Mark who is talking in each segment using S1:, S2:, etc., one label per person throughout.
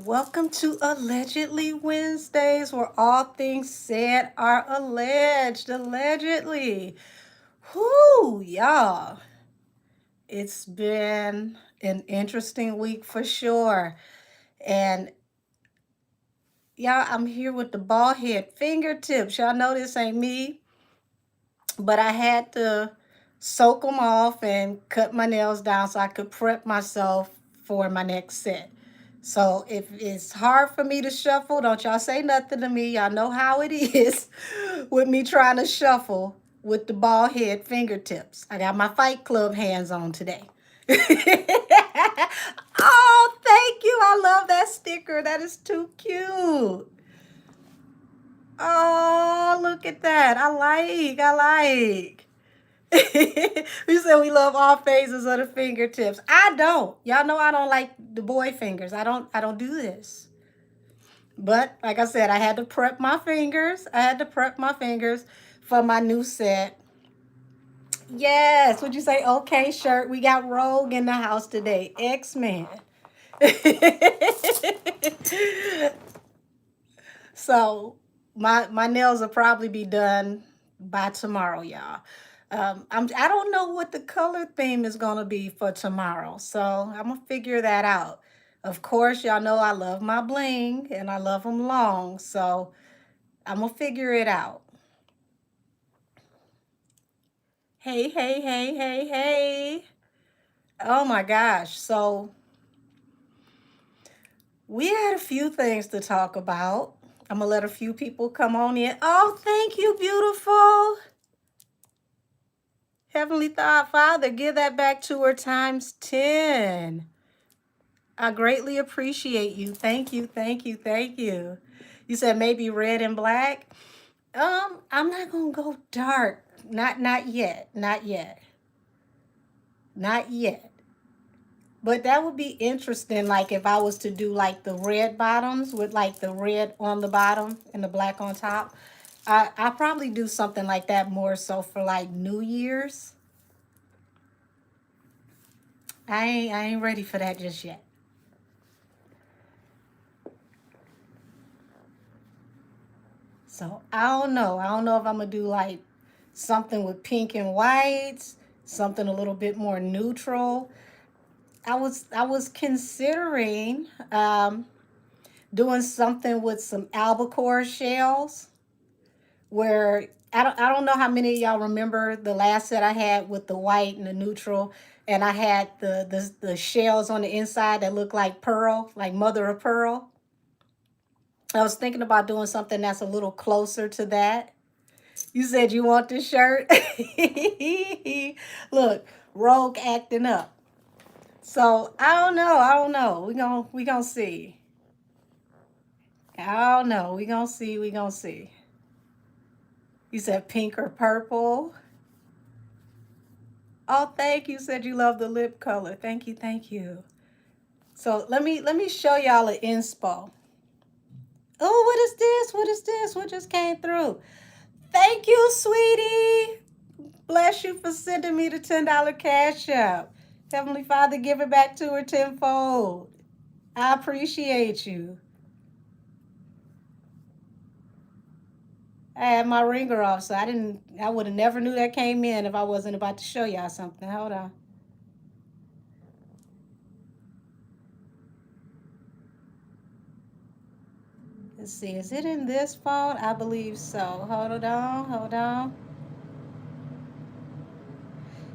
S1: Welcome to Allegedly Wednesdays, where all things said are alleged. Allegedly. Whoo, y'all. It's been an interesting week for sure. And y'all, I'm here with the bald head fingertips. Y'all know this ain't me, but I had to soak them off and cut my nails down so I could prep myself for my next set. So if it's hard for me to shuffle, don't y'all say nothing to me. Y'all know how it is with me trying to shuffle with the bald head fingertips. I got my Fight Club hands on today. Oh, thank you. I love that sticker. That is too cute. Oh, look at that. I like. We said we love all phases of the fingertips. I don't. Y'all know I don't like the boy fingers. I don't do this. But like I said, I had to prep my fingers. I had to prep my fingers for my new set. Yes, would you say okay shirt? We got Rogue in the house today. X-Men. So my nails will probably be done by tomorrow, y'all. I don't know what the color theme is gonna be for tomorrow, so I'm gonna figure that out. Of course, y'all know I love my bling and I love them long, so I'm gonna figure it out. Hey, hey, hey, hey, hey. Oh my gosh. So we had a few things to talk about. I'm gonna let a few people come on in. Oh, thank you, beautiful. Heavenly Father, give that back to her times 10. I greatly appreciate you. Thank you, thank you, thank you. You said maybe red and black. I'm not gonna go dark. Not yet. Not yet. Not yet. But that would be interesting, like if I was to do like the red bottoms with like the red on the bottom and the black on top. I probably do something like that more so for like New Year's. I ain't ready for that just yet. So I don't know. I don't know if I'm gonna do like something with pink and whites, something a little bit more neutral. I was considering doing something with some albacore shells where I don't know how many of y'all remember the last set I had with the white and the neutral, and I had the shells on the inside that look like pearl, like mother of pearl. I was thinking about doing something that's a little closer to that. You said you want this shirt. Look, Rogue acting up. So I don't know. I don't know. We gonna see. I don't know. We gonna see. We gonna see. You said pink or purple. Oh, thank you. Said you love the lip color. Thank you. Thank you. So let me show y'all an inspo. Oh, what is this? What is this? What just came through? Thank you, sweetie. Bless you for sending me the $10 cash app. Heavenly Father, give it back to her tenfold. I appreciate you. I had my ringer off, so I would have never knew that came in if I wasn't about to show y'all something. Hold on. Let's see, is it in this phone? I believe so. Hold on, hold on.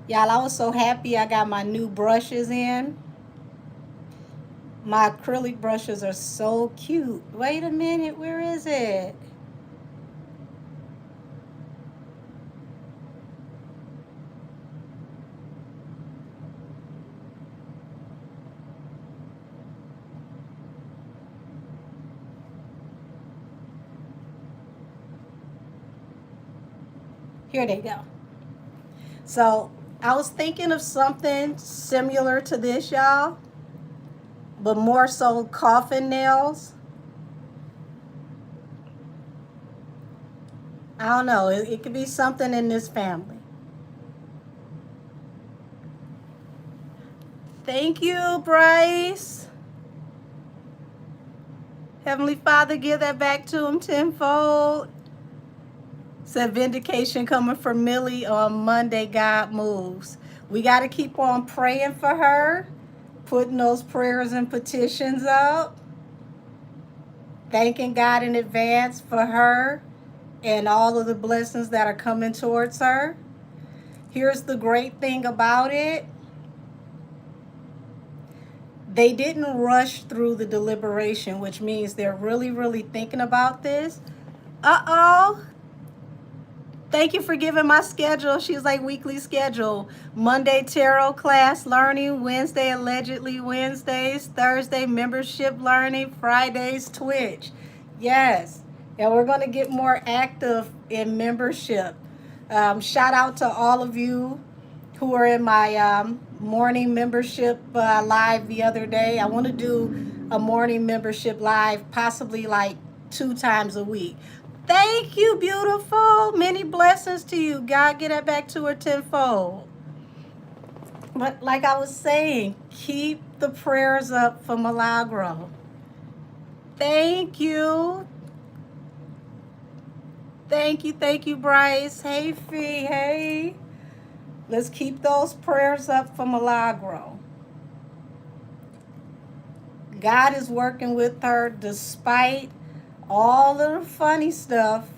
S1: Y'all, I was so happy I got my new brushes in. My acrylic brushes are so cute. Wait a minute, where is it? Here they go. So I was thinking of something similar to this, y'all, but more so coffin nails. I don't know. It could be something in this family. Thank you, Bryce. Heavenly Father, give that back to him tenfold. Said vindication coming from Millie on Monday, God moves. We got to keep on praying for her, putting those prayers and petitions up, thanking God in advance for her and all of the blessings that are coming towards her. Here's the great thing about it. They didn't rush through the deliberation, which means they're really, really thinking about this. Uh-oh. Thank you for giving my schedule. She's like weekly schedule. Monday, tarot class learning. Wednesday, allegedly Wednesdays. Thursday, membership learning. Fridays, Twitch. Yes. And we're going to get more active in membership. Shout out to all of you who are in my morning membership live the other day. I want to do a morning membership live, possibly like 2 times a week. Thank you, beautiful. Many blessings to you. God, get that back to her tenfold. But like I was saying, keep the prayers up for Milagro. Thank you. Thank you, Bryce. Hey, Fee. Hey. Let's keep those prayers up for Milagro. God is working with her despite all of the funny stuff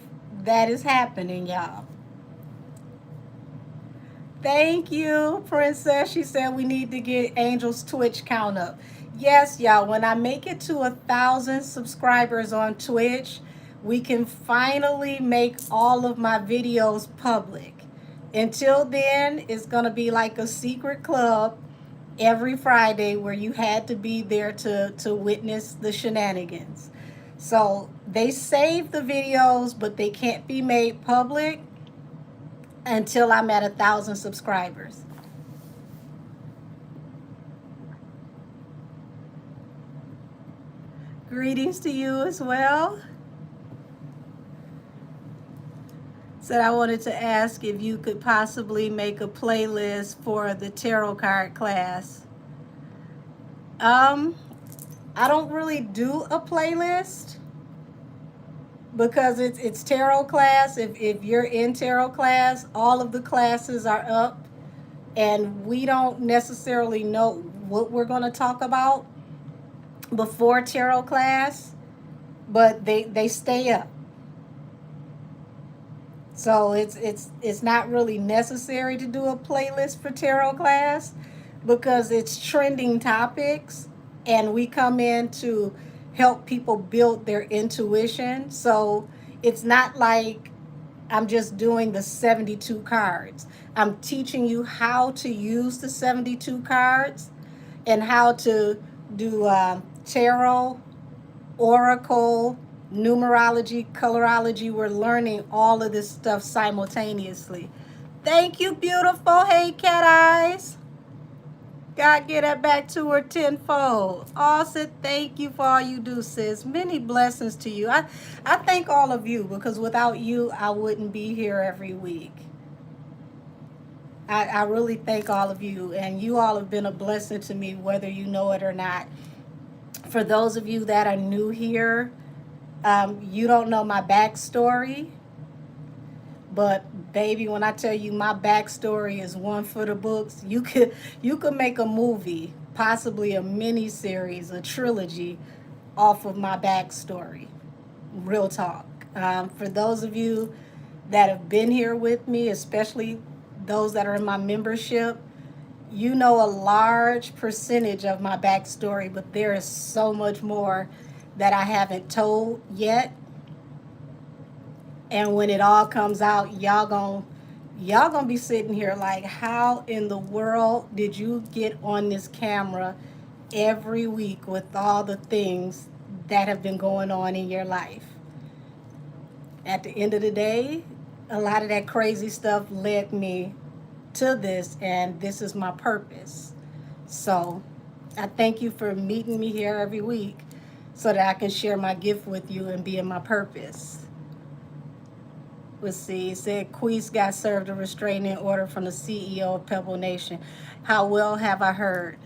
S1: that is happening, y'all. Thank you, Princess. She said we need to get Angel's Twitch count up. Yes, y'all, when I make it to 1,000 subscribers on Twitch, we can finally make all of my videos public. Until then, it's going to be like a secret club every Friday where you had to be there to witness the shenanigans. So they save the videos, but they can't be made public until I'm at 1,000 subscribers. Greetings to you as well. Said I wanted to ask if you could possibly make a playlist for the tarot card class. I don't really do a playlist because it's tarot class. If you're in tarot class, all of the classes are up and we don't necessarily know what we're going to talk about before tarot class, but they stay up. So it's not really necessary to do a playlist for tarot class because it's trending topics and we come in to help people build their intuition. So it's not like I'm just doing the 72 cards. I'm teaching you how to use the 72 cards and how to do tarot, oracle, numerology, colorology. We're learning all of this stuff simultaneously. Thank you, beautiful. Hey, cat eyes. God, get that back to her tenfold. Austin, thank you for all you do, sis. Many blessings to you. I thank all of you because without you, I wouldn't be here every week. I really thank all of you, and you all have been a blessing to me, whether you know it or not. For those of you that are new here, you don't know my backstory, but baby, when I tell you my backstory is one for the books, you could make a movie, possibly a mini series, a trilogy off of my backstory. Real talk. For those of you that have been here with me, especially those that are in my membership, you know a large percentage of my backstory, but there is so much more that I haven't told yet. And when it all comes out, y'all gonna be sitting here like, how in the world did you get on this camera every week with all the things that have been going on in your life? At the end of the day, a lot of that crazy stuff led me to this, and this is my purpose. So I thank you for meeting me here every week so that I can share my gift with you and be in my purpose. Let's see, it said Queese got served a restraining order from the CEO of Pebble Nation. How well have I heard?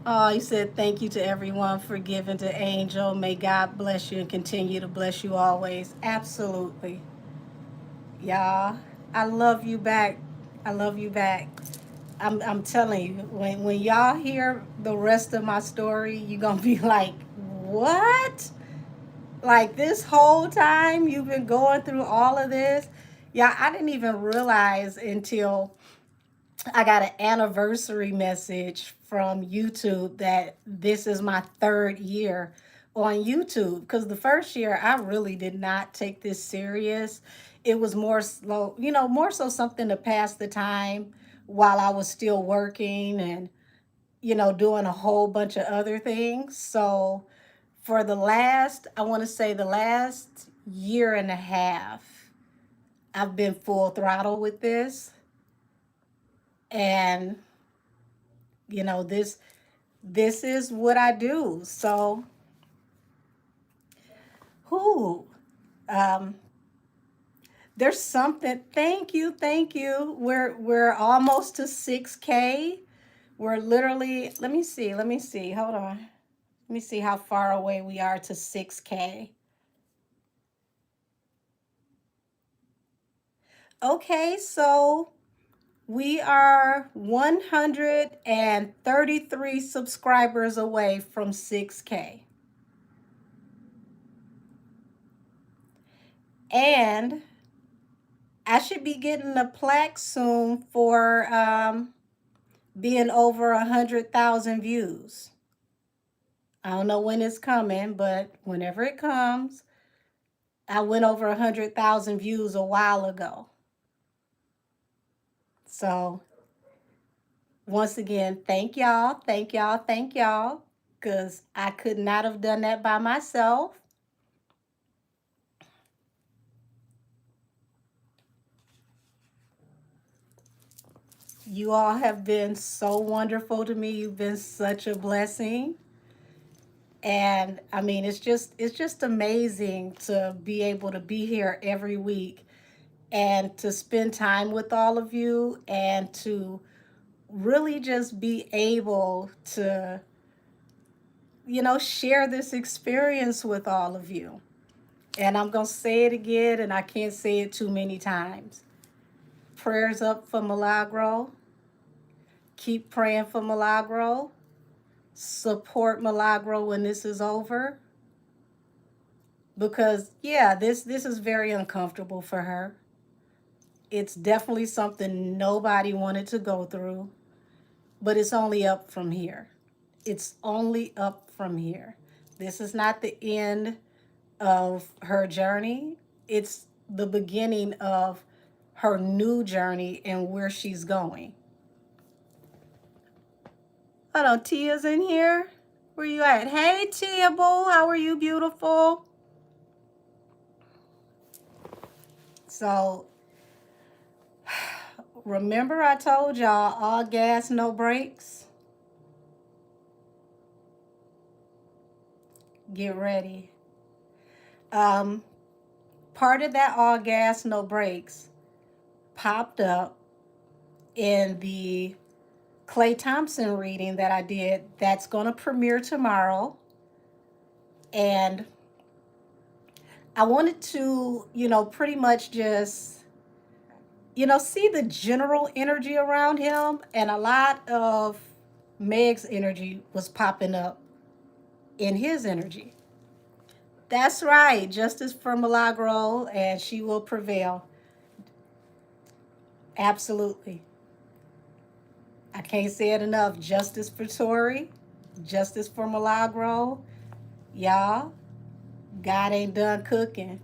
S1: Oh, you said thank you to everyone for giving to Angel. May God bless you and continue to bless you always. Absolutely. Y'all, I love you back. I love you back. I'm telling you, when y'all hear the rest of my story, you're gonna be like, what? Like this whole time you've been going through all of this? Yeah, I didn't even realize until I got an anniversary message from YouTube that this is my third year on YouTube. Because the first year I really did not take this serious. It was more slow, more so something to pass the time while I was still working and, doing a whole bunch of other things. So for I want to say the last year and a half, I've been full throttle with this. And, you know, this is what I do. So, who? Um, there's something. Thank you, thank you. We're almost to 6K. We're literally. Let me see. Hold on. Let me see how far away we are to 6K. Okay, so we are 133 subscribers away from 6K. And I should be getting a plaque soon for being over 100,000 views. I don't know when it's coming, but whenever it comes, I went over 100,000 views a while ago. So once again, thank y'all, thank y'all, thank y'all, because I could not have done that by myself. You all have been so wonderful to me. You've been such a blessing. And I mean, it's just amazing to be able to be here every week and to spend time with all of you and to really just be able to, share this experience with all of you. And I'm going to say it again, and I can't say it too many times. Prayers up for Milagro. Keep praying for Milagro. Support Milagro when this is over. Because, yeah, this is very uncomfortable for her. It's definitely something nobody wanted to go through, but it's only up from here. It's only up from here. This is not the end of her journey. It's the beginning of her new journey and where she's going. Hold on, Tia's in here. Where you at? Hey, Tia Boo, how are you, beautiful? So, remember I told y'all all gas, no brakes? Get ready. Um, Part of that all gas, no brakes popped up in the Clay Thompson reading that I did. That's going to premiere tomorrow. And I wanted to, pretty much just, see the general energy around him. And a lot of Meg's energy was popping up in his energy. That's right. Justice for Milagro, and she will prevail. Absolutely. I can't say it enough. Justice for Tori, justice for Milagro. Y'all, God ain't done cooking.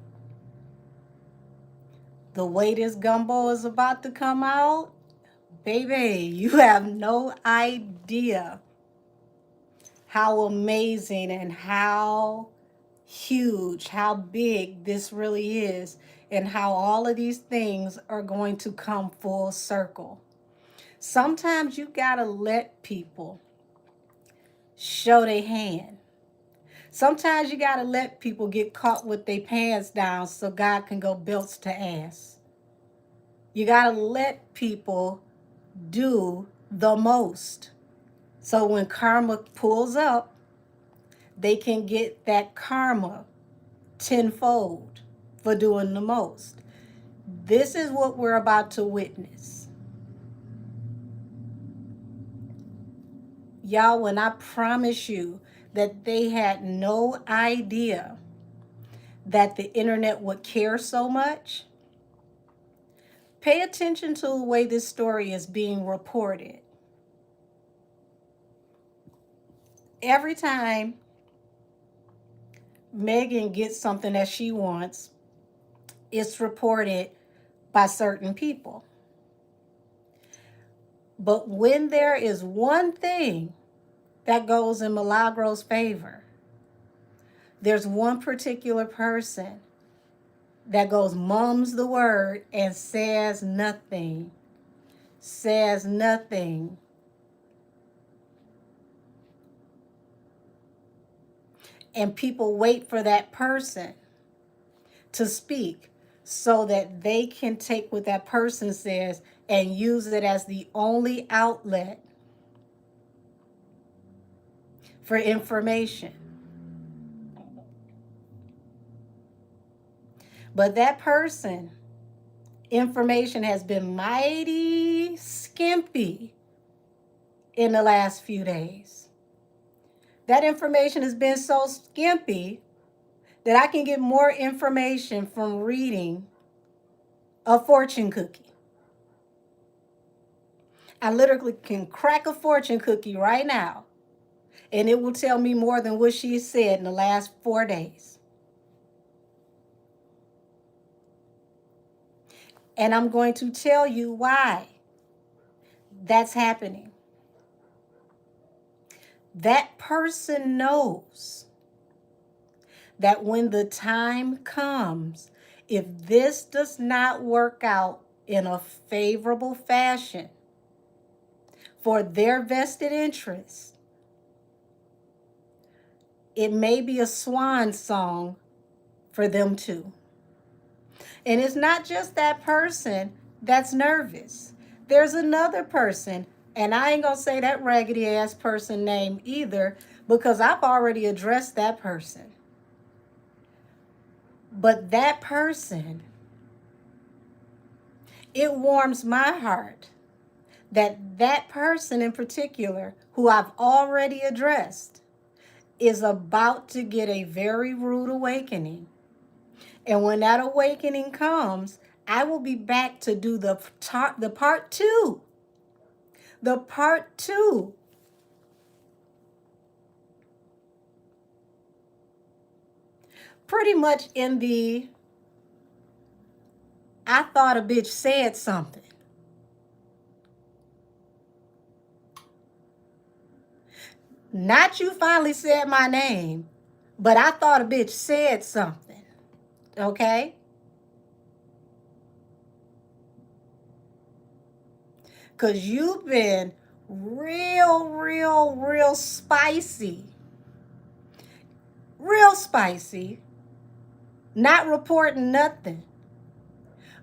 S1: The way this gumbo is about to come out, baby, you have no idea how amazing and how huge, how big this really is, and how all of these things are going to come full circle. Sometimes you gotta let people show their hand. Sometimes you gotta let people get caught with their pants down so God can go belts to ass. You gotta let people do the most So when karma pulls up, they can get that karma tenfold for doing the most. This is what we're about to witness. Y'all, when I promise you that they had no idea that the internet would care so much, pay attention to the way this story is being reported. Every time Megan gets something that she wants, it's reported by certain people. But when there is one thing that goes in Milagro's favor, there's one particular person that goes mums the word and says nothing. Says nothing. And people wait for that person to speak so that they can take what that person says and use it as the only outlet for information. But that person, information has been mighty skimpy in the last few days. That information has been so skimpy that I can get more information from reading a fortune cookie. I literally can crack a fortune cookie right now, and it will tell me more than what she said in the last 4 days. And I'm going to tell you why that's happening. That person knows that when the time comes, if this does not work out in a favorable fashion for their vested interests, it may be a swan song for them too. And it's not just that person that's nervous. There's another person, and I ain't gonna say that raggedy ass person name either, because I've already addressed that person. But that person, it warms my heart that that person in particular, who I've already addressed, is about to get a very rude awakening. And when that awakening comes, I will be back to do the part two. The part two. Pretty much in the, I thought a bitch said something. Not you finally said my name, but I thought a bitch said something. Okay? Because you've been real spicy. Real spicy. Not reporting nothing,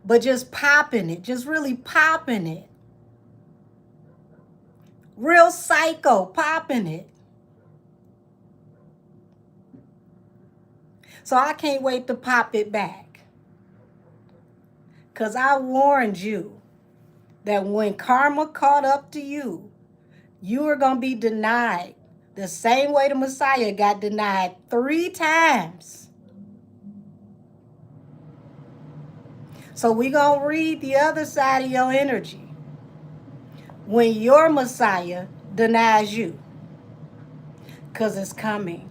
S1: but just popping it. Just really popping it. Real psycho, popping it. So I can't wait to pop it back. Because I warned you that when karma caught up to you, you were going to be denied the same way the Messiah got denied 3 times. So we're going to read the other side of your energy when your Messiah denies you. Because it's coming.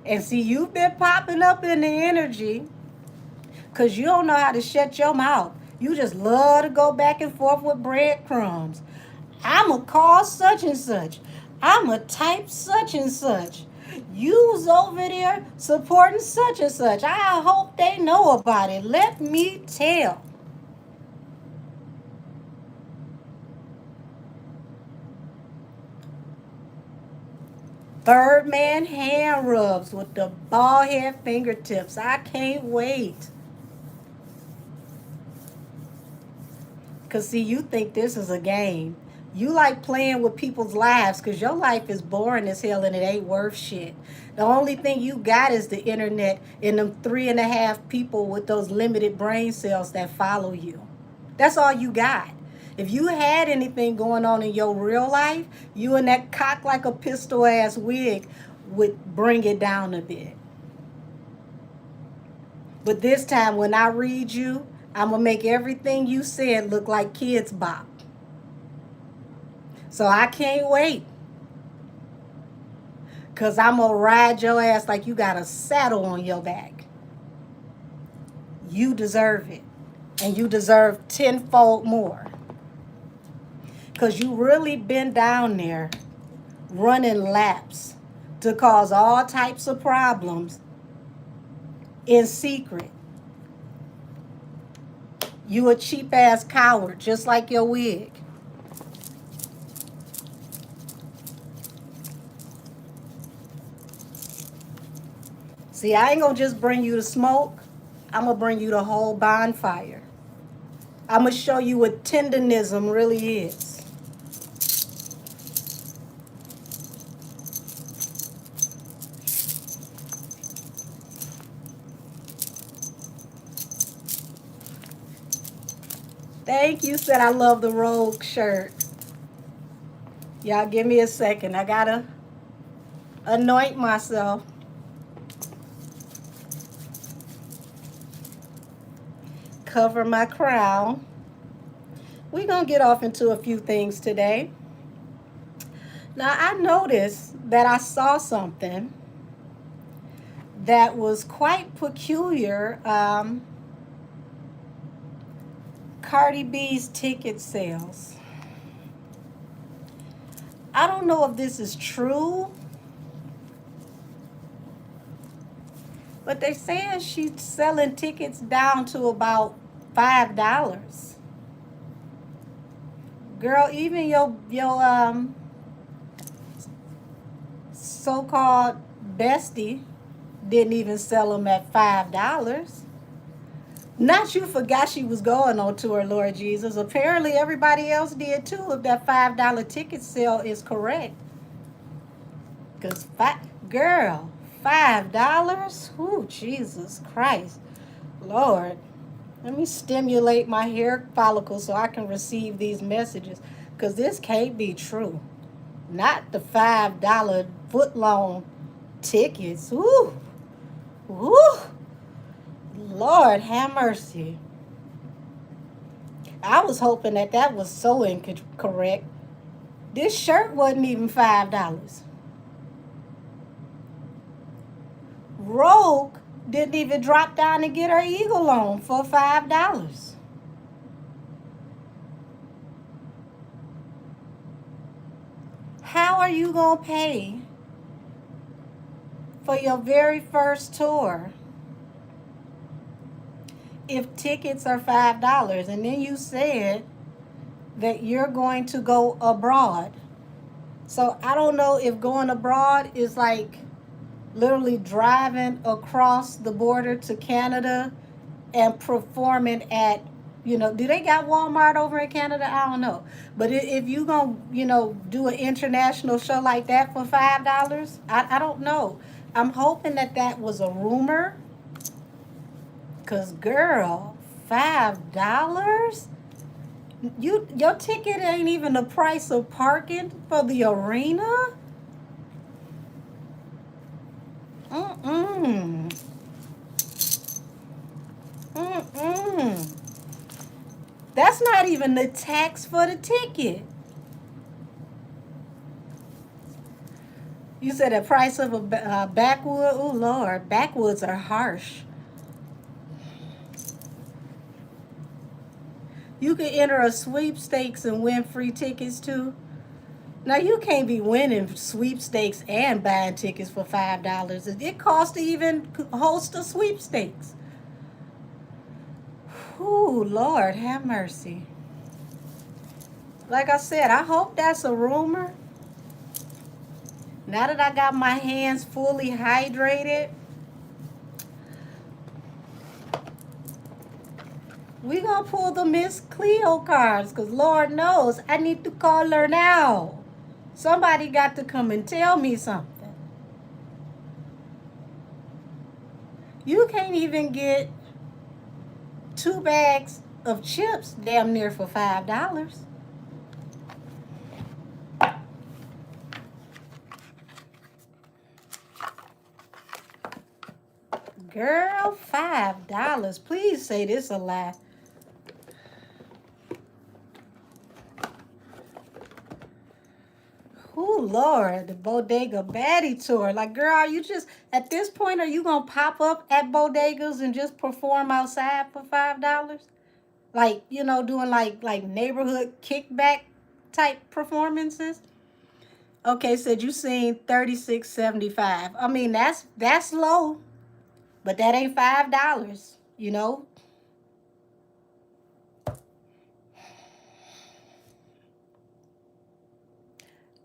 S1: And see, you've been popping up in the energy because you don't know how to shut your mouth. You just love to go back and forth with breadcrumbs. I'm going to call such and such. I'm going to type such and such. You's over there supporting such and such. I hope they know about it. Let me tell. Birdman hand rubs with the bald head fingertips. I can't wait. Because, see, you think this is a game. You like playing with people's lives because your life is boring as hell and it ain't worth shit. The only thing you got is the internet and them 3.5 people with those limited brain cells that follow you. That's all you got. If you had anything going on in your real life, you and that cock like a pistol ass wig would bring it down a bit. But this time when I read you, I'm going to make everything you said look like Kids Bop. So I can't wait. Because I'm going to ride your ass like you got a saddle on your back. You deserve it. And you deserve tenfold more. Because you really been down there running laps to cause all types of problems in secret. You a cheap ass coward, just like your wig. See, I ain't gonna just bring you the smoke. I'm gonna bring you the whole bonfire. I'm gonna show you what tenderism really is. Thank you, said I love the Rogue shirt. Y'all give me a second. I gotta anoint myself. Cover my crown. We're gonna get off into a few things today. Now, I noticed that I saw something that was quite peculiar. Cardi B's ticket sales. I don't know if this is true, but they're saying she's selling tickets down to about $5. Girl, even your so-called bestie didn't even sell them at $5. Not you forgot she was going on tour, Lord Jesus. Apparently everybody else did too, if that $5 ticket sale is correct. Because, girl, $5? Ooh, Jesus Christ. Lord, let me stimulate my hair follicles so I can receive these messages. Because this can't be true. Not the $5 foot-long tickets. Ooh. Ooh. Lord, have mercy. I was hoping that was so incorrect. This shirt wasn't even $5. Rogue didn't even drop down and get her Eagle on for $5. How are you going to pay for your very first tour if tickets are $5? And then you said that you're going to go abroad. So I don't know if going abroad is like literally driving across the border to Canada and performing at, do they got Walmart over in Canada? I don't know. But if you going to, do an international show like that for $5, I don't know. I'm hoping that was a rumor. Because, girl, $5? Your ticket ain't even the price of parking for the arena? Mm-mm. Mm-mm. That's not even the tax for the ticket. You said the price of a backwood? Oh, Lord, backwoods are harsh. You can enter a sweepstakes and win free tickets too. Now, you can't be winning sweepstakes and buying tickets for $5. It costs to even host a sweepstakes. Ooh, Lord, have mercy. Like I said, I hope that's a rumor. Now that I got my hands fully hydrated, we gonna pull the Miss Cleo cards, because Lord knows I need to call her now. Somebody got to come and tell me something. You can't even get 2 bags of chips damn near for $5. Girl, $5. Please say this a lie. Oh Lord, the Bodega Baddie tour. Like, girl, are you just at this point? Are you gonna pop up at bodegas and just perform outside for $5? Like, doing like neighborhood kickback type performances. Okay, said you seen 36.75. I mean, that's low, but that ain't $5.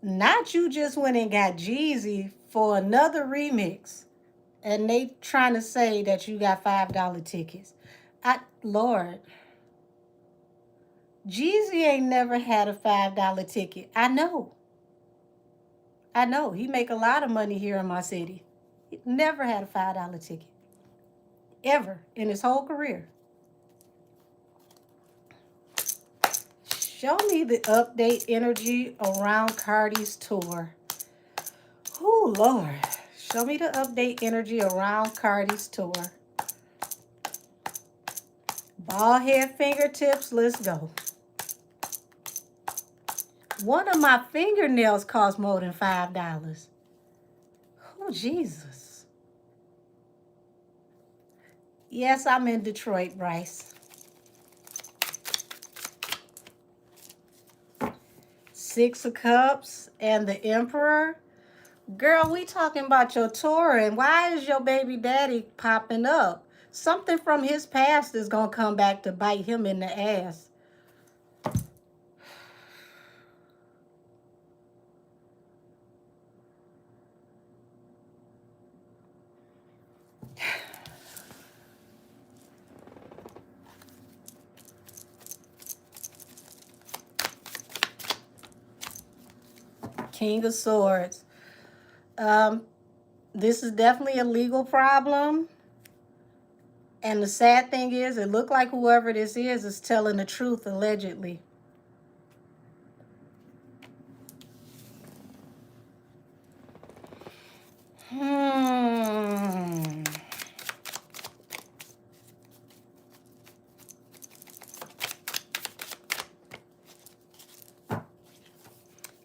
S1: Not you just went and got Jeezy for another remix, and they trying to say that you got $5 tickets. Lord, Jeezy ain't never had a $5 ticket. I know. He make a lot of money here in my city. He never had a $5 ticket. Ever in his whole career. Show me the update energy around Cardi's tour. Oh, Lord. Show me the update energy around Cardi's tour. Bald head fingertips, let's go. One of my fingernails cost more than $5. Oh, Jesus. Yes, I'm in Detroit, Bryce. 6 of Cups and the Emperor. Girl, we talking about your tour, and why is your baby daddy popping up? Something from his past is going to come back to bite him in the ass. King of Swords. This is definitely a legal problem. And the sad thing is, it looked like whoever this is telling the truth, allegedly.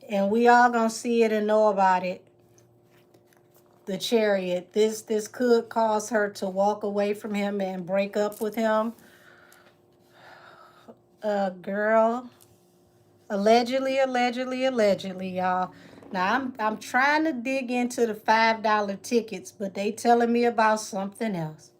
S1: And we all gonna see it and know about it. The Chariot. This could cause her to walk away from him and break up with him. Girl. Allegedly, y'all. Now I'm trying to dig into the $5 tickets, but they telling me about something else.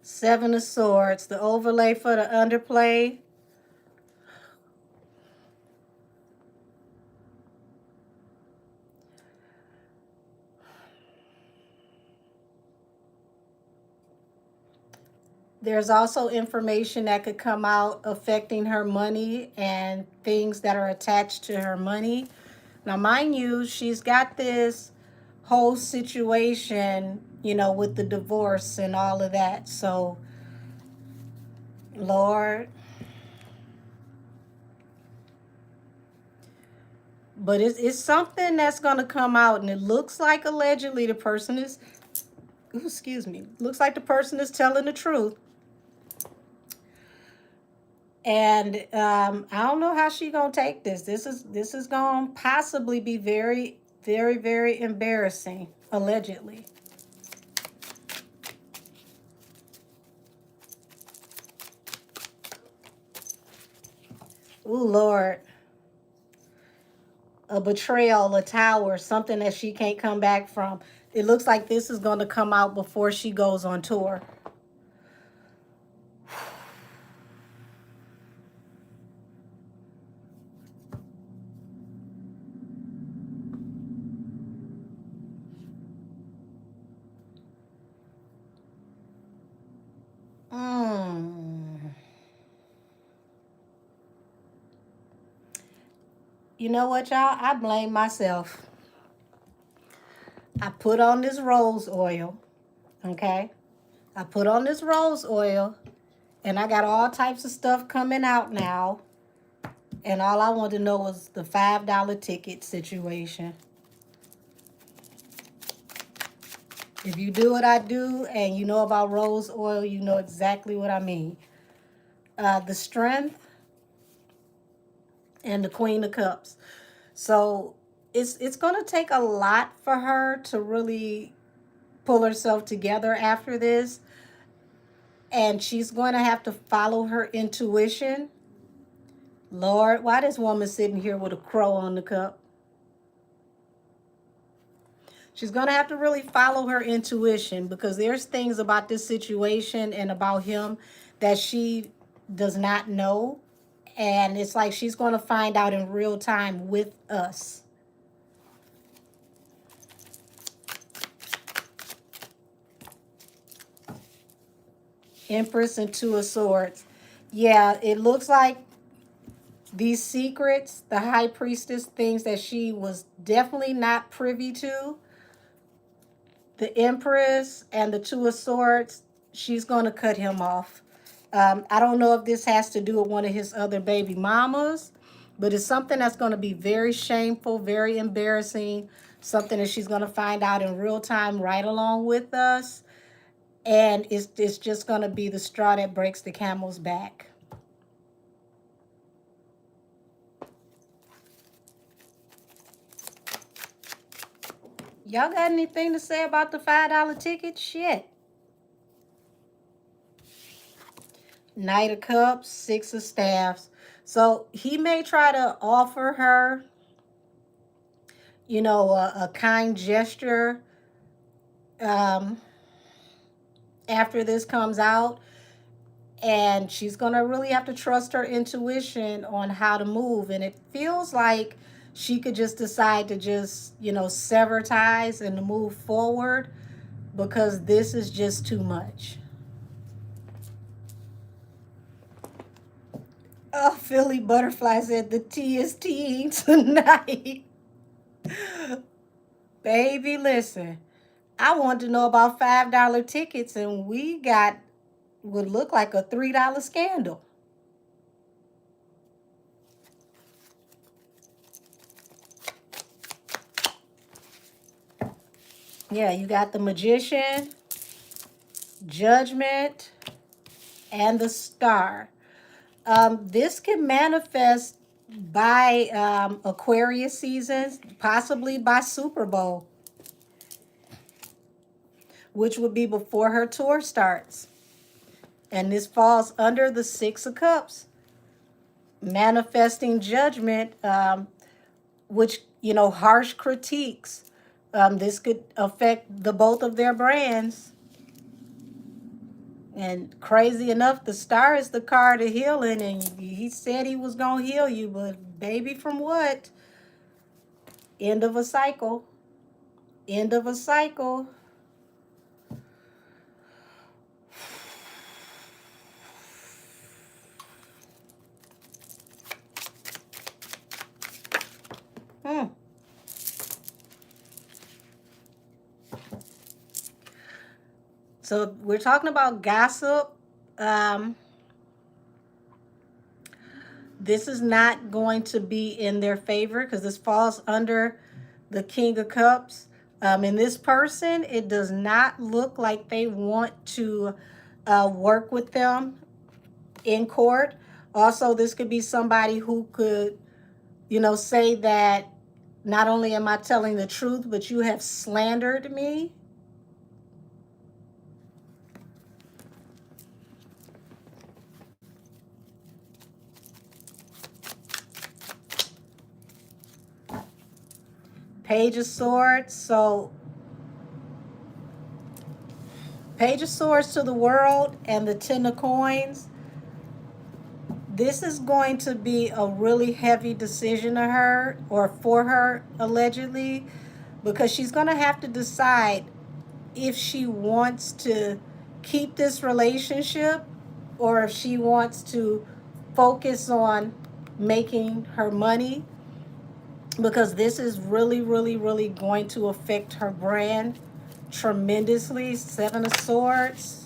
S1: Seven of Swords, the overlay for the underplay. There's also information that could come out affecting her money and things that are attached to her money. Now, mind you, she's got this whole situation, with the divorce and all of that. So, Lord. But it's something that's going to come out, and it looks like allegedly the person is, looks like the person is telling the truth. And I don't know how she gonna take this. This is gonna possibly be very, very, very embarrassing, allegedly. Ooh, Lord. A betrayal, a tower, something that she can't come back from. It looks like this is gonna come out before she goes on tour. You know what, y'all? I blame myself. I put on this rose oil, okay? I put on this rose oil, and I got all types of stuff coming out now. And all I wanted to know was the $5 ticket situation. If you do what I do and you know about rose oil, you know exactly what I mean. The Strength and the Queen of Cups. So it's going to take a lot for her to really pull herself together after this. And she's going to have to follow her intuition. Lord, why this woman sitting here with a crow on the cup? She's going to have to really follow her intuition, because there's things about this situation and about him that she does not know. And it's like she's going to find out in real time with us. Empress and Two of Swords. Yeah, it looks like these secrets, the High Priestess, things that she was definitely not privy to. The Empress and the Two of Swords, she's going to cut him off. I don't know if this has to do with one of his other baby mamas, but it's something that's going to be very shameful, very embarrassing, something that she's going to find out in real time right along with us. And it's just going to be the straw that breaks the camel's back. Y'all got anything to say about the $5 ticket? Shit. Knight of Cups, Six of Staffs. So he may try to offer her, a kind gesture after this comes out. And she's going to really have to trust her intuition on how to move. And it feels like she could just decide to just, sever ties and to move forward, because this is just too much. Oh, Philly Butterfly said the tea is teeing tonight. Baby, listen. I wanted to know about $5 tickets, and we got would look like a $3 scandal. Yeah, you got the Magician, Judgment, and the Star. This can manifest by Aquarius seasons, possibly by Super Bowl, which would be before her tour starts. And this falls under the Six of Cups, manifesting judgment, which, harsh critiques. This could affect the both of their brands. And crazy enough, the Star is the card of healing, and he said he was going to heal you, but baby, from what? End of a cycle. End of a cycle. So we're talking about gossip. This is not going to be in their favor, because this falls under the King of Cups. And this person, it does not look like they want to work with them in court. Also, this could be somebody who could, say that not only am I telling the truth, but you have slandered me. Page of Swords. So Page of Swords to the World and the Ten of Coins. This is going to be a really heavy decision to her, or for her, allegedly, because she's going to have to decide if she wants to keep this relationship, or if she wants to focus on making her money. because this is really, really, really going to affect her brand tremendously. Seven of Swords.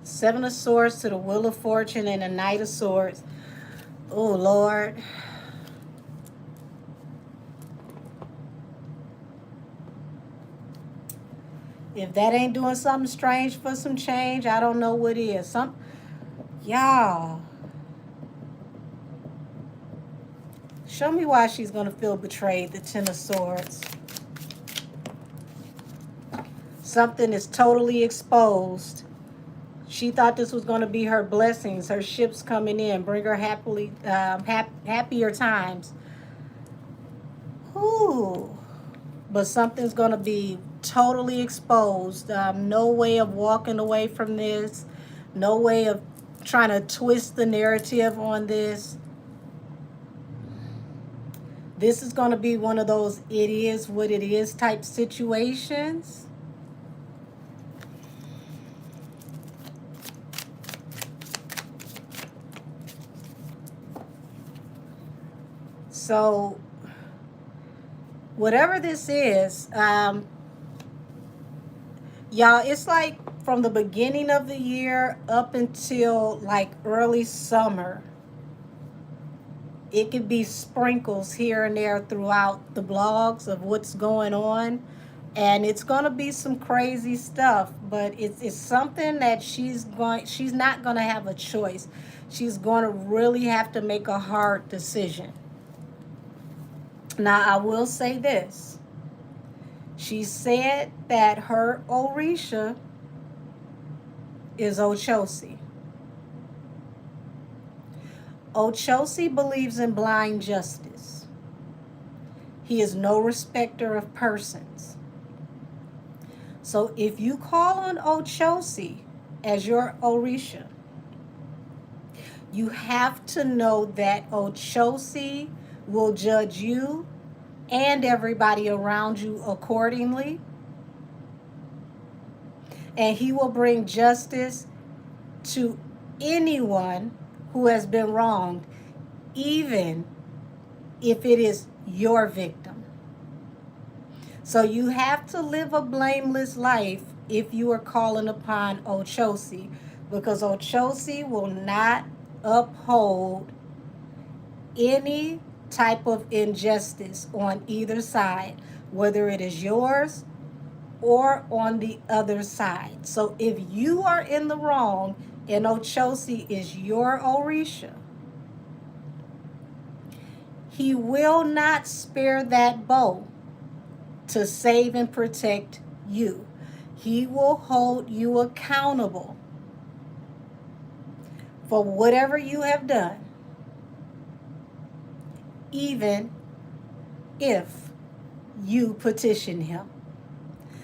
S1: Seven of Swords to the Wheel of Fortune and the Knight of Swords. Oh, Lord. If that ain't doing something strange for some change, I don't know what is. Y'all. Show me why she's going to feel betrayed, the Ten of Swords. Something is totally exposed. She thought this was going to be her blessings, her ships coming in, bring her happier times. Ooh. But something's going to be totally exposed. No way of walking away from this. No way of trying to twist the narrative on this. This is going to be one of those it is what it is type situations. So, whatever this is, y'all, it's like from the beginning of the year up until like early summer. It could be sprinkles here and there throughout the blogs of what's going on. And it's going to be some crazy stuff, but it's something that she's not going to have a choice. She's going to really have to make a hard decision. Now, I will say this. She said that her Orisha is Ochosi. Ochosi believes in blind justice. He is no respecter of persons. So if you call on Ochosi as your Orisha, you have to know that Ochosi will judge you and everybody around you accordingly. And he will bring justice to anyone who has been wronged, even if it is your victim. So you have to live a blameless life if you are calling upon Ochosi, because Ochosi will not uphold any type of injustice on either side, whether it is yours or on the other side. So if you are in the wrong and Ochosi is your Orisha, he will not spare that bow to save and protect you. He will hold you accountable for whatever you have done, even if you petition him.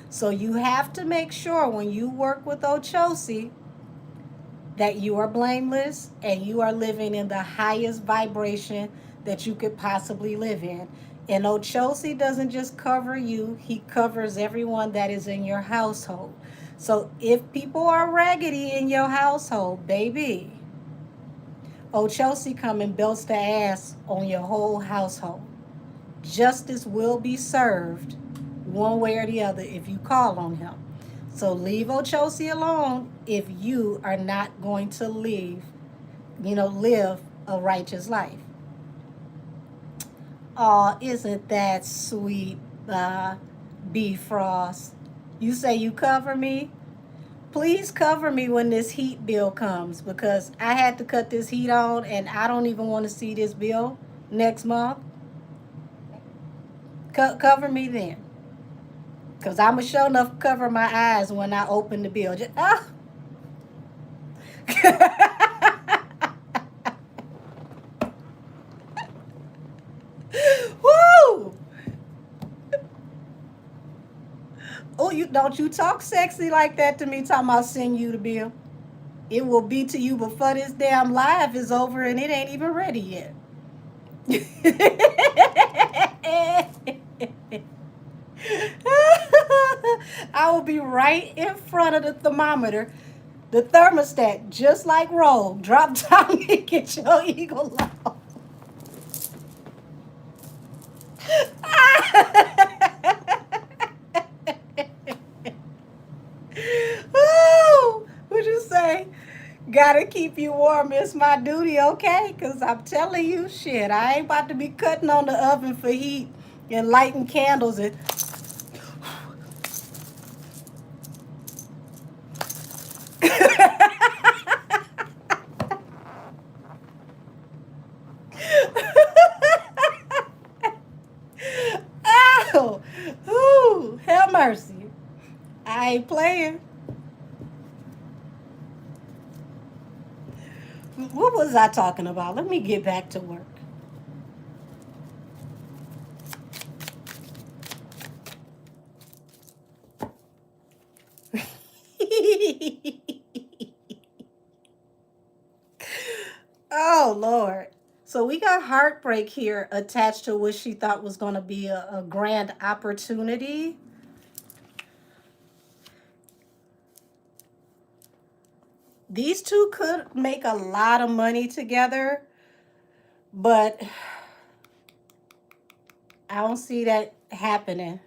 S1: So you have to make sure when you work with Ochosi that you are blameless and you are living in the highest vibration that you could possibly live in. And Ochosi doesn't just cover you, he covers everyone that is in your household. So if people are raggedy in your household, baby, Ochosi come and belts the ass on your whole household. Justice will be served one way or the other if you call on him. So leave Ochosi alone if you are not going to live a righteous life. Oh, isn't that sweet, B. Frost? You say you cover me? Please cover me when this heat bill comes, because I had to cut this heat on and I don't even want to see this bill next month. Cover me then. Because I'm going to sure enough cover my eyes when I open the bill. Woo! Oh, don't you talk sexy like that to me, talking about send you the bill. It will be to you before this damn live is over and it ain't even ready yet. I will be right in front of the thermometer The thermostat, just like Roll, drop down and get your eagle out. Ooh, would you say? Gotta keep you warm. It's my duty, okay? Because I'm telling you, shit, I ain't about to be cutting on the oven for heat and lighting candles. And oh, ooh, have mercy. I ain't playing. What was I talking about? Let me get back to work. Oh, Lord. So we got heartbreak here attached to what she thought was going to be a grand opportunity. These two could make a lot of money together, but I don't see that happening.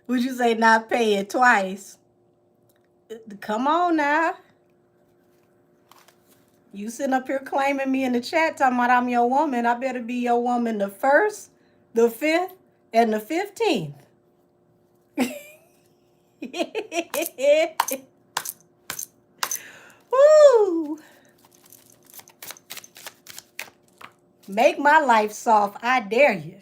S1: Would you say not pay it twice? Come on now. You sitting up here claiming me in the chat talking about I'm your woman. I better be your woman the 1st, the 5th, and the 15th. Woo! Make my life soft. I dare you.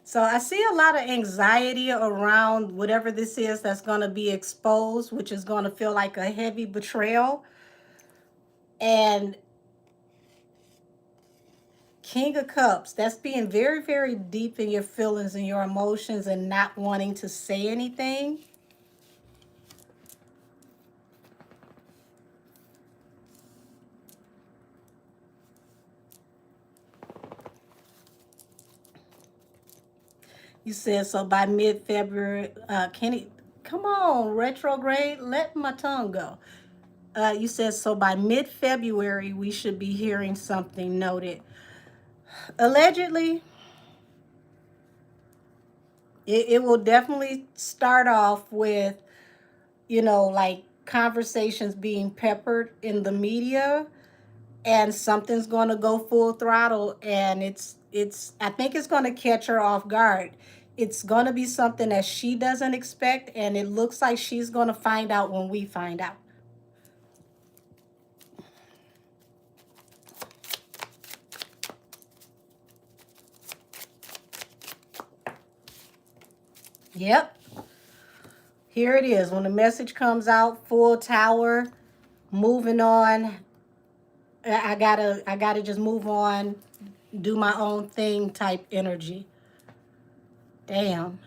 S1: So I see a lot of anxiety around whatever this is that's going to be exposed, which is going to feel like a heavy betrayal. And King of Cups, that's being very, very deep in your feelings and your emotions and not wanting to say anything. You said so by mid-February, Kenny, come on, retrograde, let my tongue go. You said so by mid-February, we should be hearing something noted. Allegedly, it will definitely start off with, like conversations being peppered in the media, and something's going to go full throttle, and I think it's going to catch her off guard. It's going to be something that she doesn't expect, and it looks like she's going to find out when we find out. Yep. Here it is. When the message comes out, full tower, moving on. I gotta just move on, do my own thing type energy. Damn.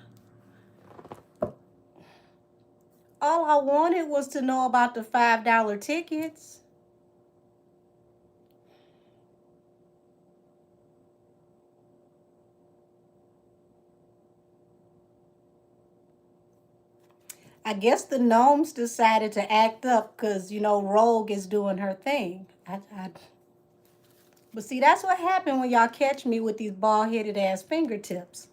S1: All I wanted was to know about the $5 tickets. I guess the gnomes decided to act up because, Rogue is doing her thing. But see, that's what happened when y'all catch me with these bald-headed ass fingertips.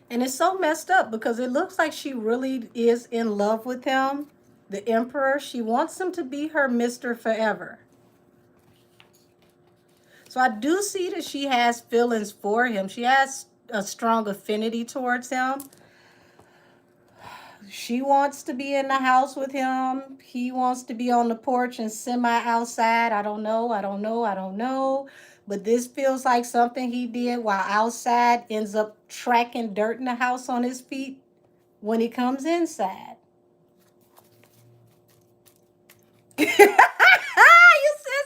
S1: And it's so messed up because it looks like she really is in love with him, the Emperor. She wants him to be her Mr. Forever. So I do see that she has feelings for him. She has a strong affinity towards him. She wants to be in the house with him. He wants to be on the porch and semi outside. I don't know. But this feels like something he did while outside, ends up tracking dirt in the house on his feet when he comes inside. You said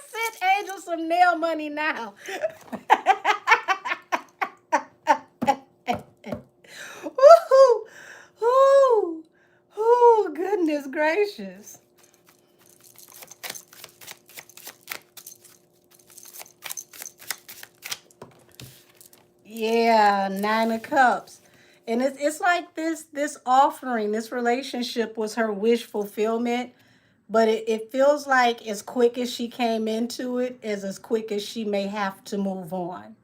S1: send Angel some nail money now. Woo-hoo. Ooh. Oh, goodness gracious. Yeah, Nine of Cups. And it's like this offering, this relationship was her wish fulfillment, but it feels like as quick as she came into it is as quick as she may have to move on.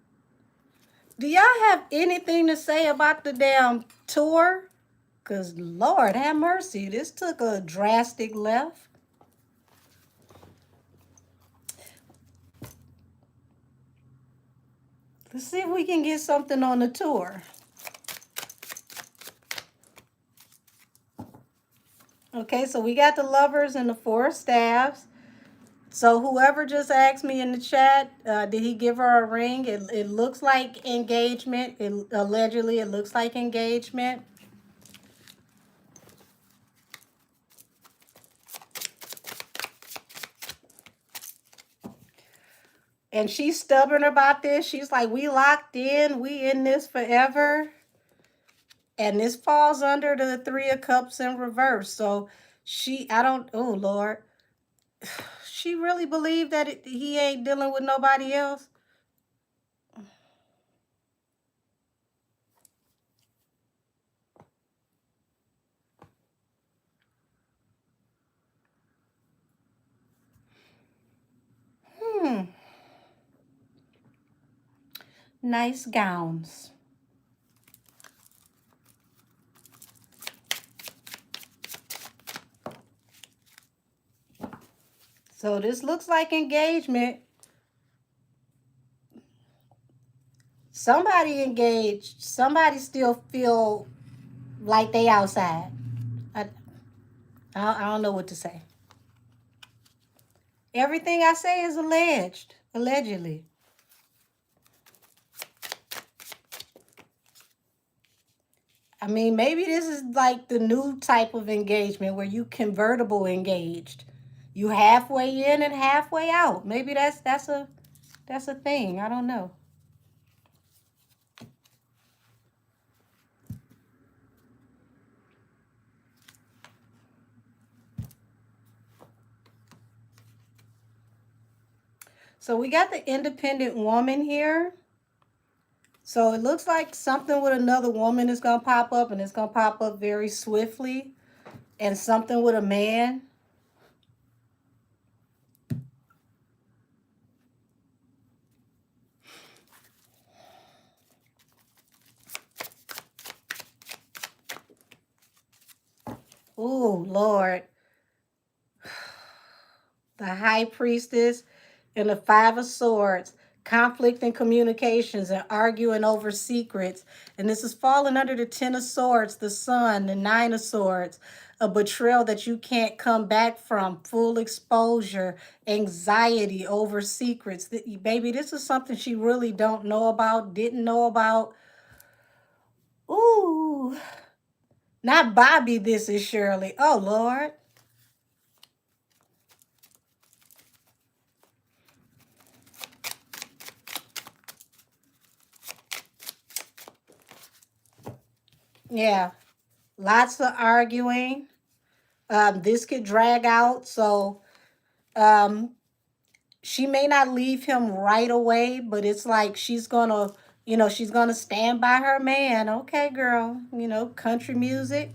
S1: Do y'all have anything to say about the damn tour? Cause Lord have mercy, this took a drastic left. Let's see if we can get something on the tour. Okay, so we got the Lovers and the Four of Staffs. So whoever just asked me in the chat, did he give her a ring? It looks like engagement. Allegedly, it looks like engagement. And she's stubborn about this. She's like, we locked in. We in this forever. And this falls under the Three of Cups in reverse. So oh Lord. She really believed that he ain't dealing with nobody else. Hmm. Nice gowns. So this looks like engagement. Somebody engaged. Somebody still feel like they outside. I, I don't know what to say. Everything I say is alleged. Allegedly. I mean, maybe this is like the new type of engagement where you convertible engaged. You halfway in and halfway out. Maybe that's a thing. I don't know. So we got the independent woman here. So it looks like something with another woman is going to pop up, and it's going to pop up very swiftly. And something with a man. Oh, Lord. The High Priestess and the Five of Swords. Conflict in communications and arguing over secrets. And this is falling under the Ten of Swords, the Sun, the Nine of Swords. A betrayal that you can't come back from. Full exposure. Anxiety over secrets. Baby, this is something she really don't know about, didn't know about. Ooh. Not Bobby, this is Shirley. Oh, Lord. Yeah. Lots of arguing. This could drag out. So um, she may not leave him right away, but it's like she's gonna stand by her man. Okay, girl. Country music.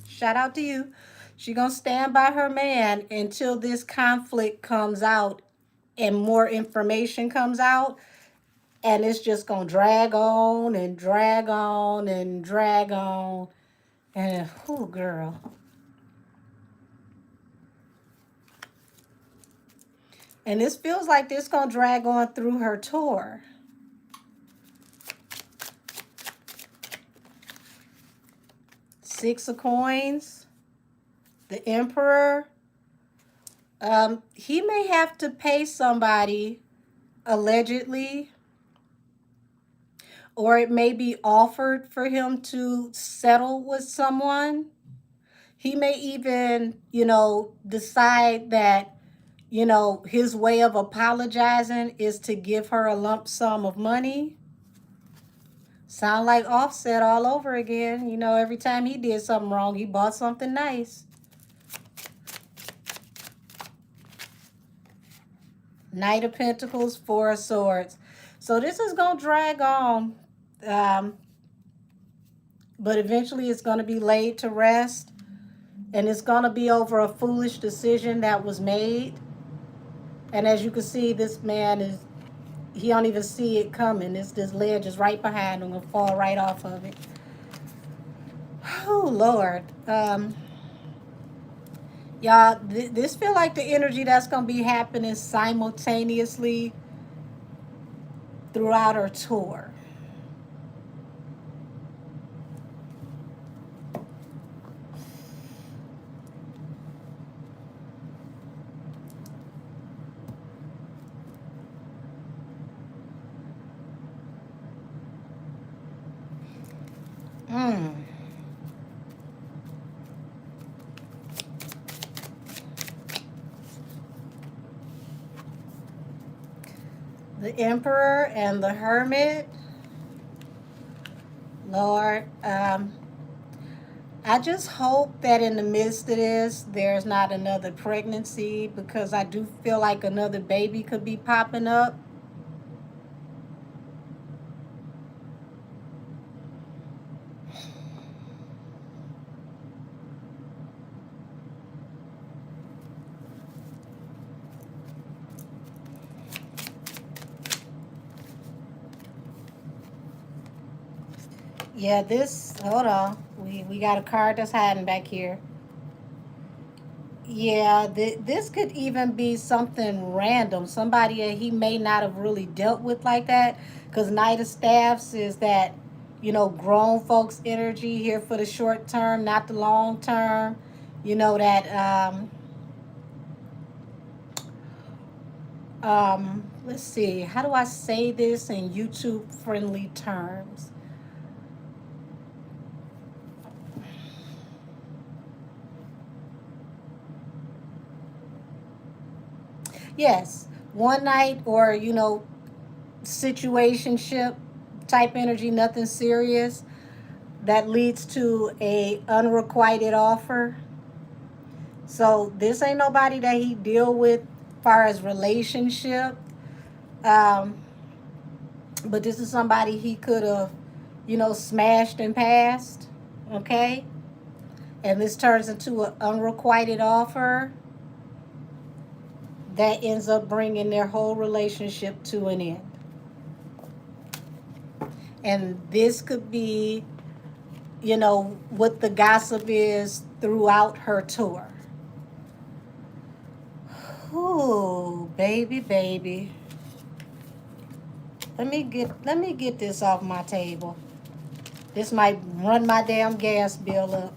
S1: Shout out to you. She gonna stand by her man until this conflict comes out and more information comes out. And it's just gonna drag on and drag on and drag on. And oh, girl. And this feels like this gonna drag on through her tour. Six of Coins, the Emperor. He may have to pay somebody, allegedly, or it may be offered for him to settle with someone. He may even, decide that, his way of apologizing is to give her a lump sum of money. Sound like Offset all over again. Every time he did something wrong, he bought something nice. Knight of Pentacles, Four of Swords. So this is going to drag on Um, but eventually it's going to be laid to rest, and it's going to be over a foolish decision that was made. And as you can see, this man is, he don't even see it coming. This ledge is right behind him and fall right off of it. Oh Lord. Y'all, this feel like the energy that's gonna be happening simultaneously throughout her tour. Mm. The Emperor and the Hermit. Lord, I just hope that in the midst of this, there's not another pregnancy, because I do feel like another baby could be popping up. Yeah, this, hold on. We got a card that's hiding back here. Yeah, this could even be something random. Somebody that he may not have really dealt with like that. Because Knight of Staffs is that, grown folks energy here for the short term, not the long term. You know, that, let's see, how do I say this in YouTube friendly terms? Yes, one night or, situationship type energy, nothing serious, that leads to a unrequited offer. So this ain't nobody that he deal with far as relationship. Um, but this is somebody he could have, smashed and passed. Okay? And this turns into an unrequited offer that ends up bringing their whole relationship to an end. And this could be, what the gossip is throughout her tour. Ooh, baby, baby. Let me get this off my table. This might run my damn gas bill up.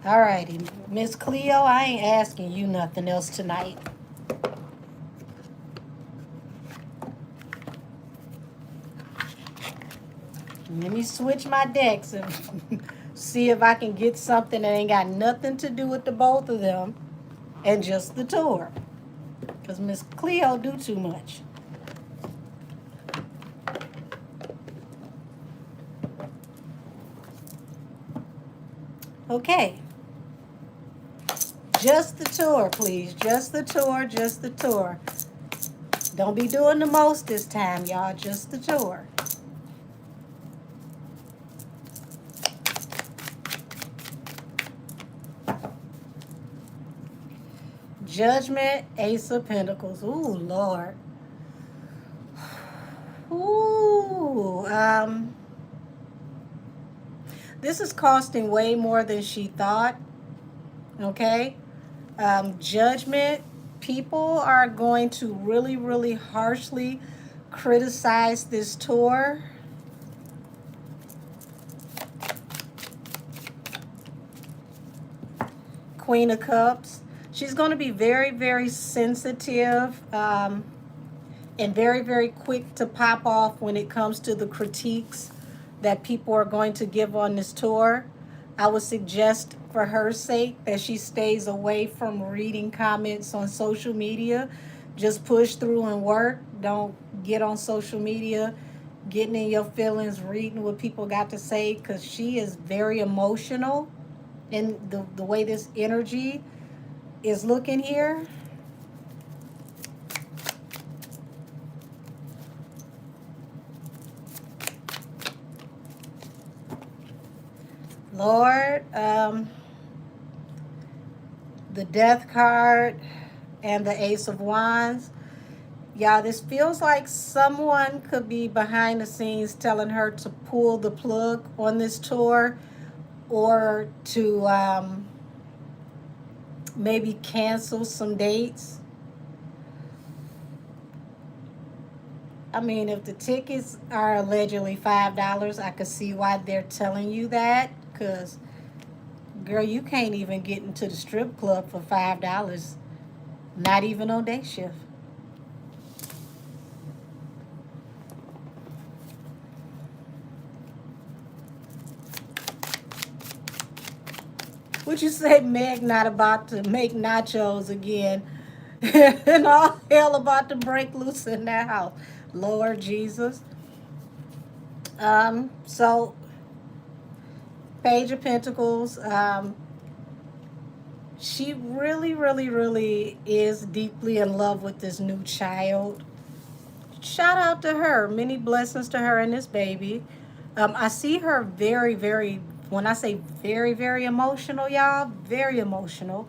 S1: Alrighty, Miss Cleo, I ain't asking you nothing else tonight. Let me switch my decks and see if I can get something that ain't got nothing to do with the both of them and just the tour. Because Miss Cleo do too much. Okay. Just the tour, please. Just the tour, just the tour. Don't be doing the most this time, y'all. Just the tour. Judgment, Ace of Pentacles. Ooh, Lord. Ooh, this is costing way more than she thought. Okay? Judgment, people are going to really, really harshly criticize this tour. Queen of Cups. She's going to be very, very sensitive, and very, very quick to pop off when it comes to the critiques that people are going to give on this tour. I would suggest, for her sake, that she stays away from reading comments on social media. Just push through and work. Don't get on social media, getting in your feelings, reading what people got to say, because she is very emotional. And the way this energy is looking here, Lord, the Death card and the Ace of Wands. Yeah, this feels like someone could be behind the scenes telling her to pull the plug on this tour, or to maybe cancel some dates. I mean, if the tickets are allegedly $5, I could see why they're telling you that. Because, girl, you can't even get into the strip club for $5, not even on day shift. Would you say Meg not about to make nachos again and all hell about to break loose in that house? Lord Jesus. So Page of Pentacles, she really, really, really is deeply in love with this new child. Shout out to her. Many blessings to her and this baby. I see her very, very, when I say very, very emotional, y'all, very emotional.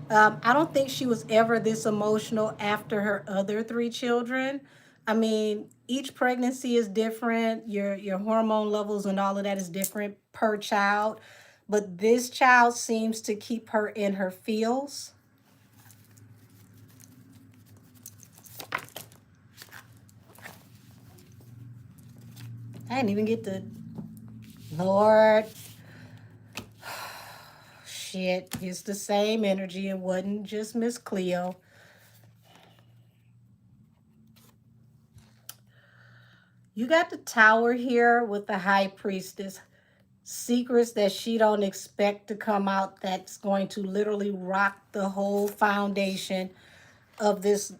S1: I don't think she was ever this emotional after her other three children. I mean, each pregnancy is different. Your hormone levels and all of that is different per child. But this child seems to keep her in her feels. I didn't even get the Lord. Shit, it's the same energy. It wasn't just Miss Cleo. You got the Tower here with the High Priestess. Secrets that she don't expect to come out, that's going to literally rock the whole foundation of this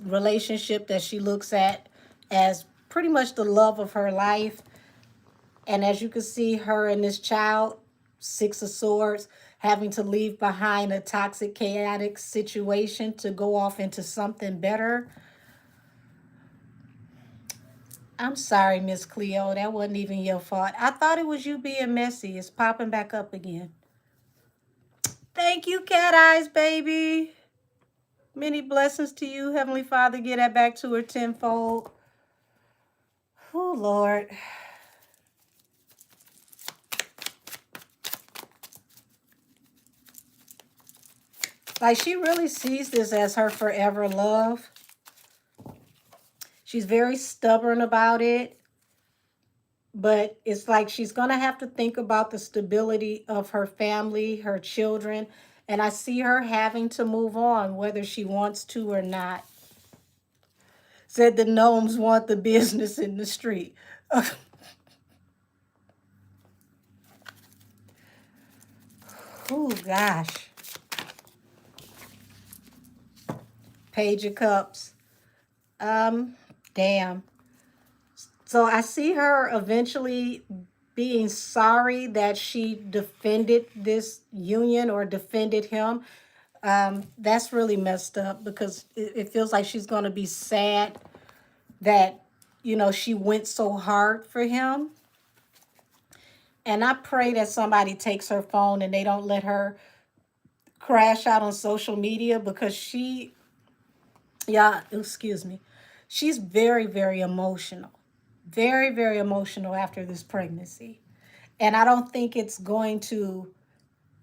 S1: relationship that she looks at as pretty much the love of her life. And as you can see, her and this child, Six of Swords, having to leave behind a toxic, chaotic situation to go off into something better. I'm sorry, Miss Cleo. That wasn't even your fault. I thought it was you being messy. It's popping back up again. Thank you, Cat Eyes, baby. Many blessings to you, Heavenly Father. Get that back to her tenfold. Oh, Lord. Like, she really sees this as her forever love. She's very stubborn about it. But it's like she's going to have to think about the stability of her family, her children. And I see her having to move on, whether she wants to or not. Said the gnomes want the business in the street. Oh, gosh. Page of Cups. Damn. So I see her eventually being sorry that she defended this union or defended him. That's really messed up, because it feels like she's going to be sad that, you know, she went so hard for him. And I pray that somebody takes her phone and they don't let her crash out on social media, because she, yeah, excuse me, she's very, very emotional. Very, very emotional after this pregnancy. And I don't think it's going to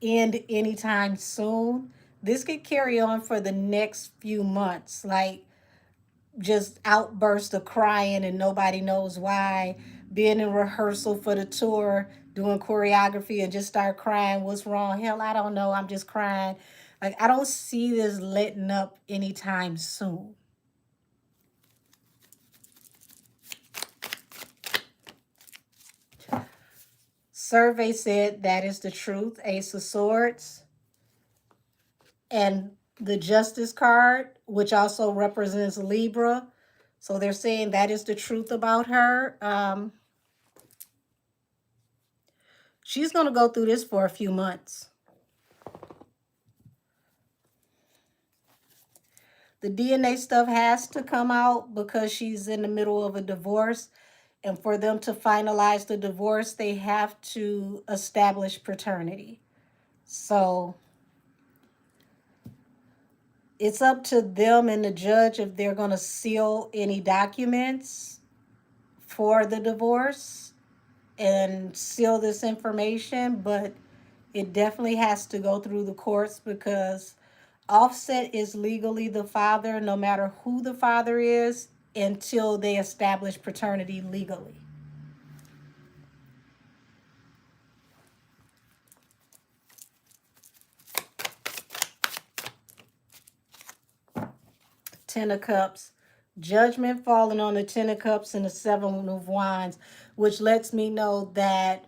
S1: end anytime soon. This could carry on for the next few months. Like, just outbursts of crying and nobody knows why, being in rehearsal for the tour, doing choreography and just start crying. What's wrong? Hell, I don't know. I'm just crying. Like, I don't see this letting up anytime soon. Survey said that is the truth. Ace of Swords. And the Justice card, which also represents Libra. So they're saying that is the truth about her. She's going to go through this for a few months. The DNA stuff has to come out because she's in the middle of a divorce. And for them to finalize the divorce, they have to establish paternity. So it's up to them and the judge if they're going to seal any documents for the divorce and seal this information. But it definitely has to go through the courts because Offset is legally the father, no matter who the father is, until they establish paternity legally. Ten of Cups, judgment falling on the Ten of Cups and the Seven of Wands, which lets me know that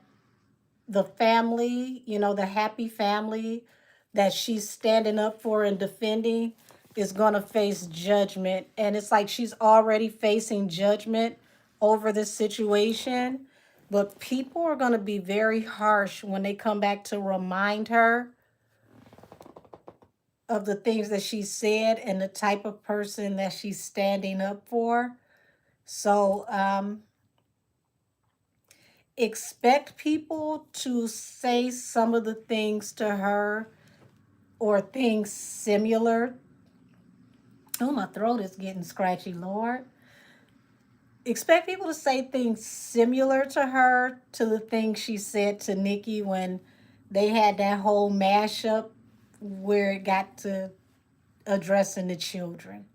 S1: the family, the happy family that she's standing up for and defending is going to face judgment. And it's like she's already facing judgment over this situation. But people are going to be very harsh when they come back to remind her of the things that she said and the type of person that she's standing up for. So expect people to say some of the things to her or things similar. Oh, my throat is getting scratchy, Lord. Expect people to say things similar to her, to the things she said to Nikki when they had that whole mashup where it got to addressing the children.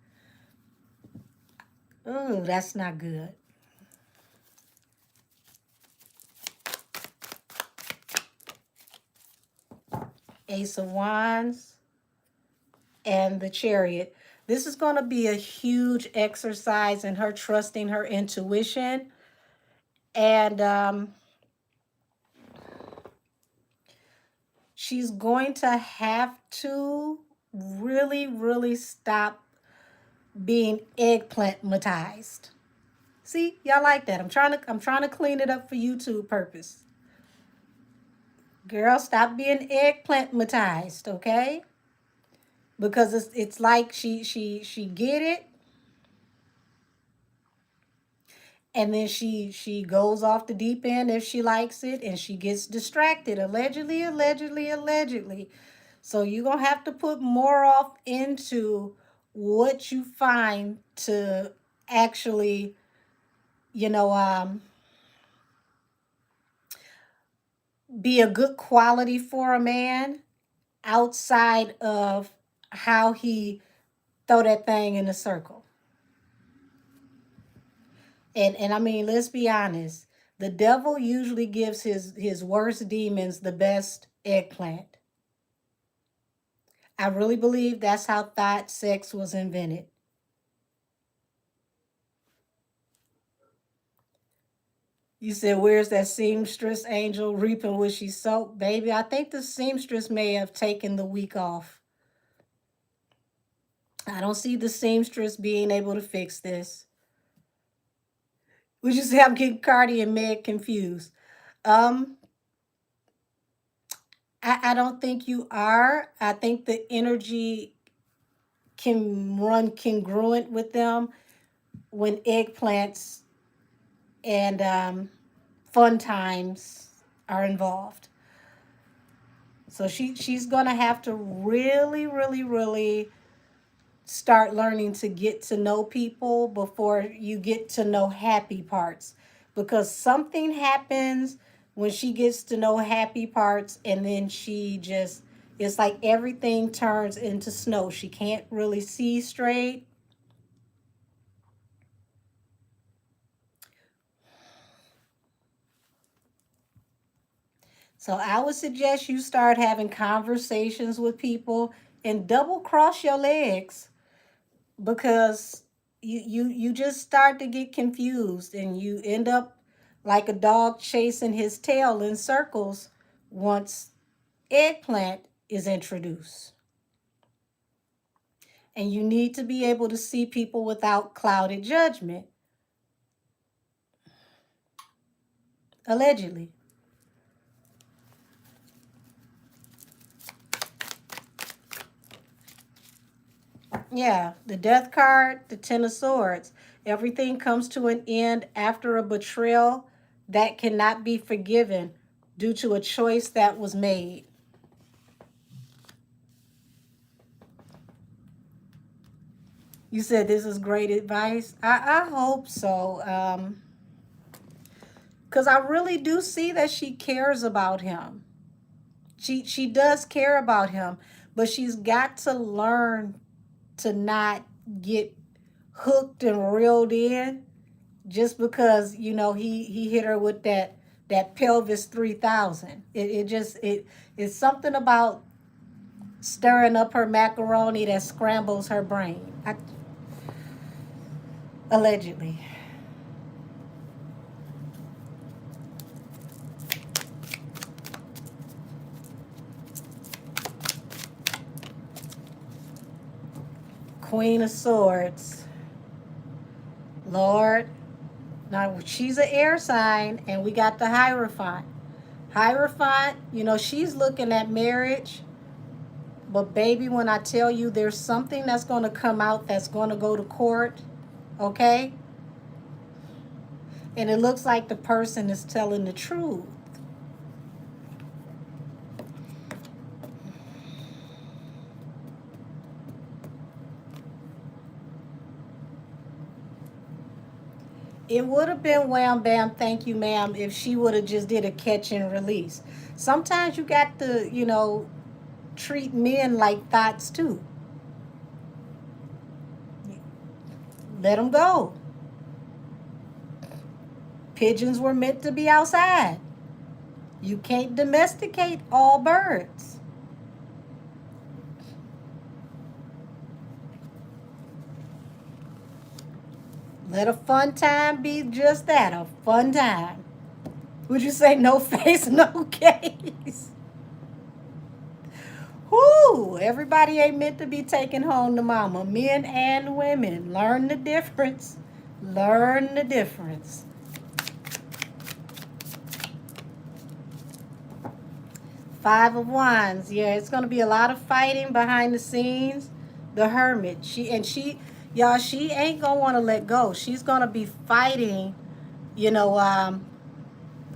S1: Oh, that's not good. Ace of Wands and the Chariot. This is going to be a huge exercise in her trusting her intuition. And she's going to have to really, really stop being eggplant-matized. See, y'all like that. I'm trying to clean it up for YouTube purpose. Girl, stop being eggplant-matized, okay? Because it's like she get it, and then she goes off the deep end if she likes it, and she gets distracted, allegedly. So you're gonna have to put more off into what you find to actually, be a good quality for a man outside of how he throw that thing in a circle. And I mean, let's be honest. The devil usually gives his worst demons the best eggplant. I really believe that's how thought sex was invented. You said, where's that seamstress angel reaping what she sowed? Baby, I think the seamstress may have taken the week off. I don't see the seamstress being able to fix this. We just have getting Cardi and Meg confused. Um, I don't think you are. I think the energy can run congruent with them when eggplants and fun times are involved. So she's gonna have to really, really, really start learning to get to know people before you get to know happy parts, because something happens when she gets to know happy parts, and then it's like everything turns into snow. She can't really see straight. So I would suggest you start having conversations with people and double cross your legs, because you just start to get confused and you end up like a dog chasing his tail in circles once eggplant is introduced. And you need to be able to see people without clouded judgment. Allegedly. Yeah, the death card, the Ten of Swords. Everything comes to an end after a betrayal that cannot be forgiven due to a choice that was made. You said this is great advice. I hope so. Because I really do see that she cares about him. She does care about him, but she's got to learn to not get hooked and reeled in just because he hit her with that pelvis 3000. It's something about stirring up her macaroni that scrambles her brain. Allegedly. Queen of Swords. Lord. Now she's an air sign, and we got the Hierophant. Hierophant, she's looking at marriage. But baby, when I tell you there's something that's going to come out that's going to go to court, okay? And it looks like the person is telling the truth. It would have been wham bam, thank you, ma'am, if she would have just did a catch and release. Sometimes you got to, treat men like thoughts too. Let them go. Pigeons were meant to be outside. You can't domesticate all birds. Let a fun time be just that, a fun time. Would you say no face, no case? Whoo, everybody ain't meant to be taken home to mama. Men and women. Learn the difference. Learn the difference. Five of Wands. Yeah, it's going to be a lot of fighting behind the scenes. The Hermit. Y'all, she ain't going to want to let go. She's going to be fighting,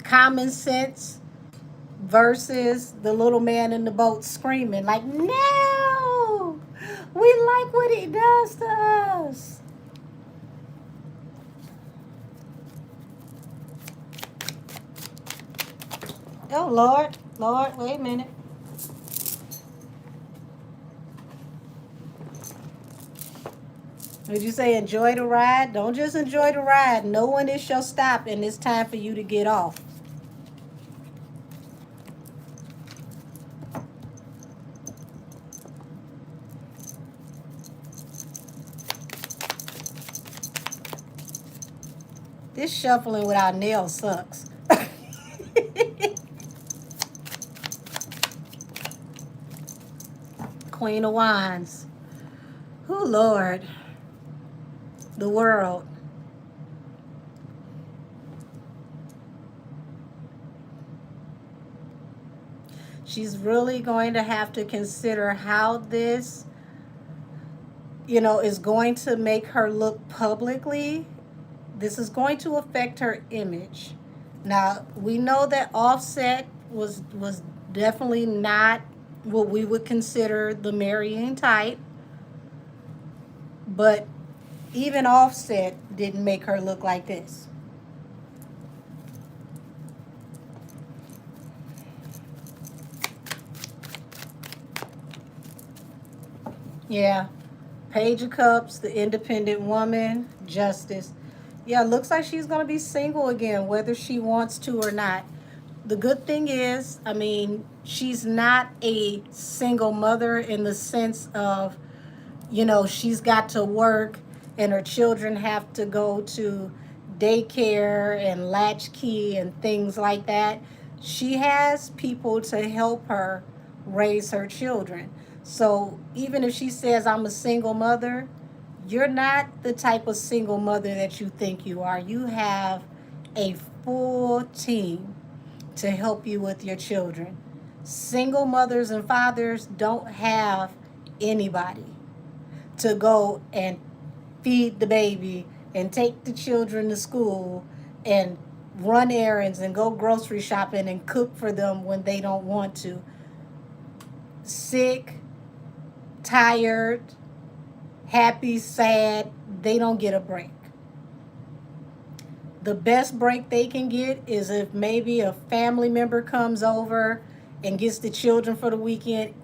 S1: common sense versus the little man in the boat screaming like, no, we like what he does to us. Oh, Lord, wait a minute. Would you say enjoy the ride? Don't just enjoy the ride. No one is your stop, and it's time for you to get off. This shuffling without nails sucks. Queen of Wands. Oh, Lord. The World. She's really going to have to consider how this, is going to make her look publicly. This is going to affect her image. Now, we know that Offset was definitely not what we would consider the marrying type, but even Offset didn't make her look like this. Yeah. Page of Cups, the independent woman, Justice. Yeah, looks like she's going to be single again, whether she wants to or not. The good thing is, she's not a single mother in the sense of, she's got to work and her children have to go to daycare and latchkey and things like that. She has people to help her raise her children. So even if she says, I'm a single mother, you're not the type of single mother that you think you are. You have a full team to help you with your children. Single mothers and fathers don't have anybody. to go and feed the baby and take the children to school and run errands and go grocery shopping and cook for them when they don't want to. Sick, tired, happy, sad, they don't get a break. The best break they can get is if maybe a family member comes over and gets the children for the weekend,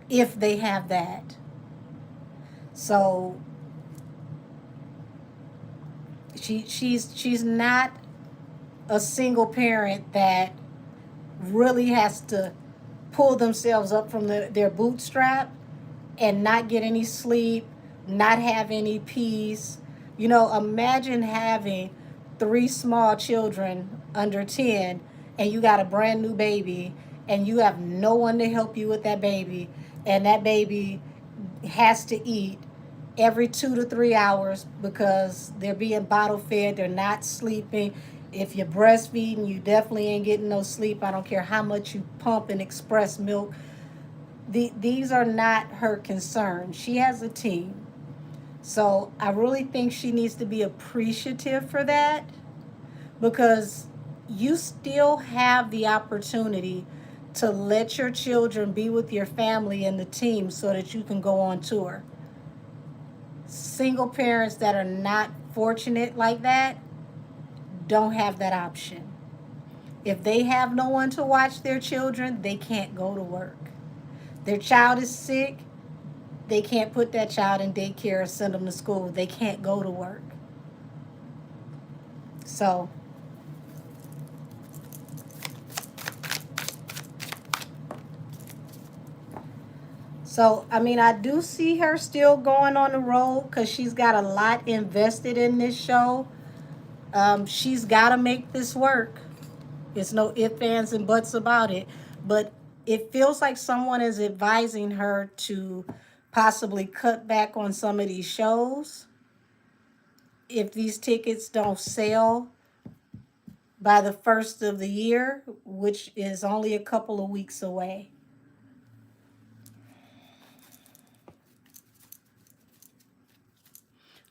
S1: if they have that. So she's not a single parent that really has to pull themselves up from their bootstrap and not get any sleep, not have any peace. You know, imagine having three small children under 10 and you got a brand new baby and you have no one to help you with that baby, and that baby has to eat every 2 to 3 hours because they're being bottle fed, they're not sleeping. If you're breastfeeding, you definitely ain't getting no sleep. I don't care how much you pump and express milk. These are not her concerns. She has a team. So I really think she needs to be appreciative for that, because you still have the opportunity to let your children be with your family and the team so that you can go on tour. Single parents that are not fortunate like that don't have that option. If they have no one to watch their children, they can't go to work. Their child is sick, they can't put that child in daycare or send them to school. They can't go to work. So, I mean, I do see her still going on the road because she's got a lot invested in this show. She's got to make this work. There's no ifs, ands, and buts about it. But it feels like someone is advising her to possibly cut back on some of these shows if these tickets don't sell by the first of the year, which is only a couple of weeks away.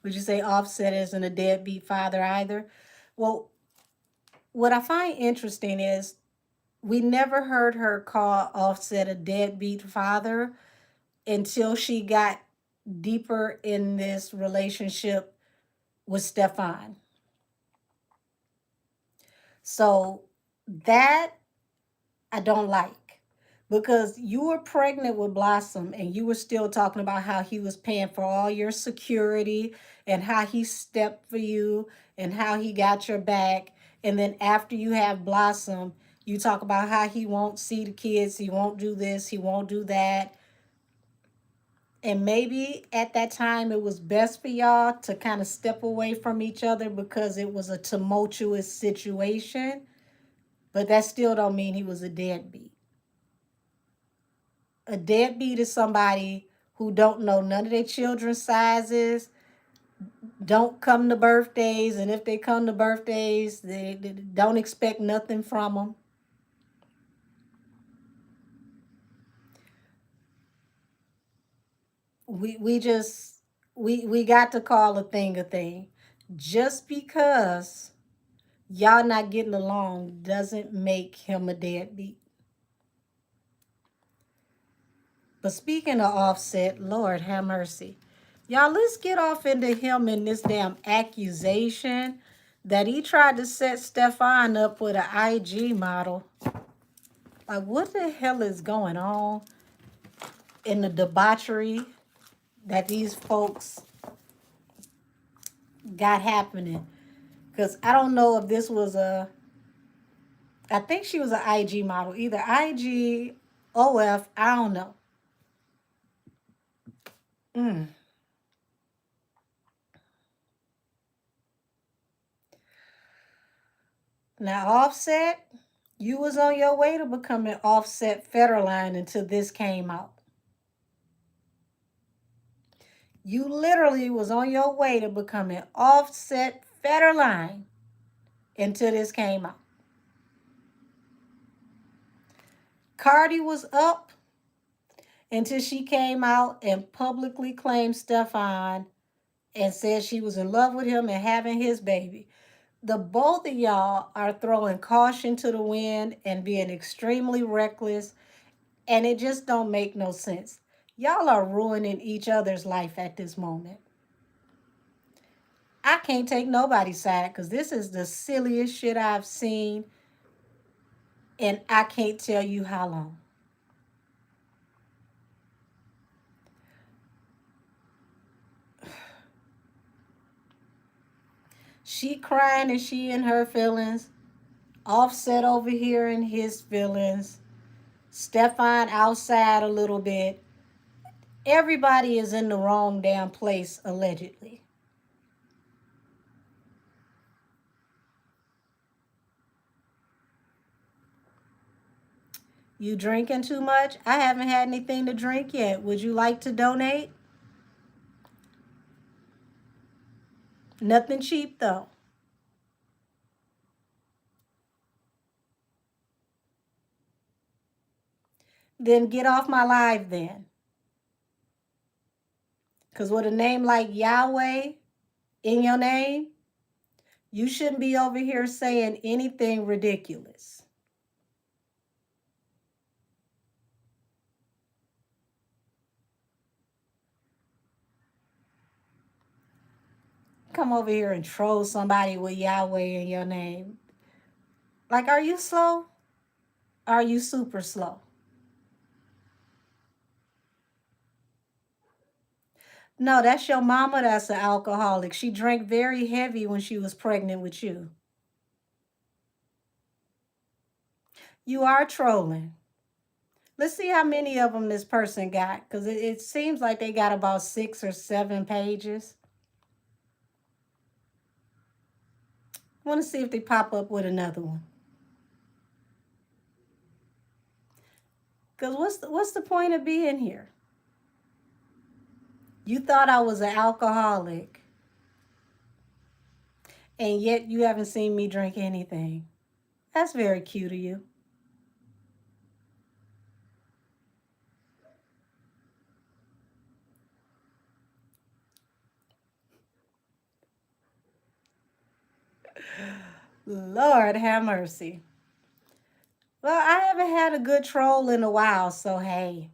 S1: Would you say Offset isn't a deadbeat father either? Well, what I find interesting is we never heard her call Offset a deadbeat father until she got deeper in this relationship with Stefan. So that I don't like, because you were pregnant with Blossom and you were still talking about how he was paying for all your security and how he stepped for you and how he got your back. And then after you have Blossom, you talk about how he won't see the kids, he won't do this, he won't do that. And maybe at that time it was best for y'all to kind of step away from each other because it was a tumultuous situation. But that still don't mean he was a deadbeat. A deadbeat is somebody who don't know none of their children's sizes, don't come to birthdays, and if they come to birthdays, they don't expect nothing from them. We just we got to call a thing a thing. Just because y'all not getting along doesn't make him a deadbeat. But speaking of Offset, Lord have mercy. Y'all, let's get off into him and this damn accusation that he tried to set Stefan up with an IG model. Like, what the hell is going on in the debauchery that these folks got happening? Because I don't know if this was I think she was an IG model, either IG, OF, I don't know. Mm. Now, Offset, you was on your way to becoming Offset Federline until this came out. You literally was on your way to becoming Offset Federline until this came out. Cardi was up until she came out and publicly claimed Stefan and said she was in love with him and having his baby. The both of y'all are throwing caution to the wind and being extremely reckless, and it just don't make no sense. Y'all are ruining each other's life at this moment. I can't take nobody's side because this is the silliest shit I've seen, and I can't tell you how long. She crying and she in her feelings. Offset over here in his feelings. Stefan outside a little bit. Everybody is in the wrong damn place, allegedly. You drinking too much? I haven't had anything to drink yet. Would you like to donate? Nothing cheap though. Then get off my live then. Because with a name like Yahweh in your name, you shouldn't be over here saying anything ridiculous. Come over here and troll somebody with Yahweh in your name. Like, are you slow? Are you super slow? No, that's your mama that's an alcoholic. She drank very heavy when she was pregnant with you. You are trolling. Let's see how many of them this person got, because it seems like they got about 6 or 7 pages. I want to see if they pop up with another one. Because what's the point of being here? You thought I was an alcoholic, and yet you haven't seen me drink anything. That's very cute of you. Lord have mercy. Well, I haven't had a good troll in a while, so hey.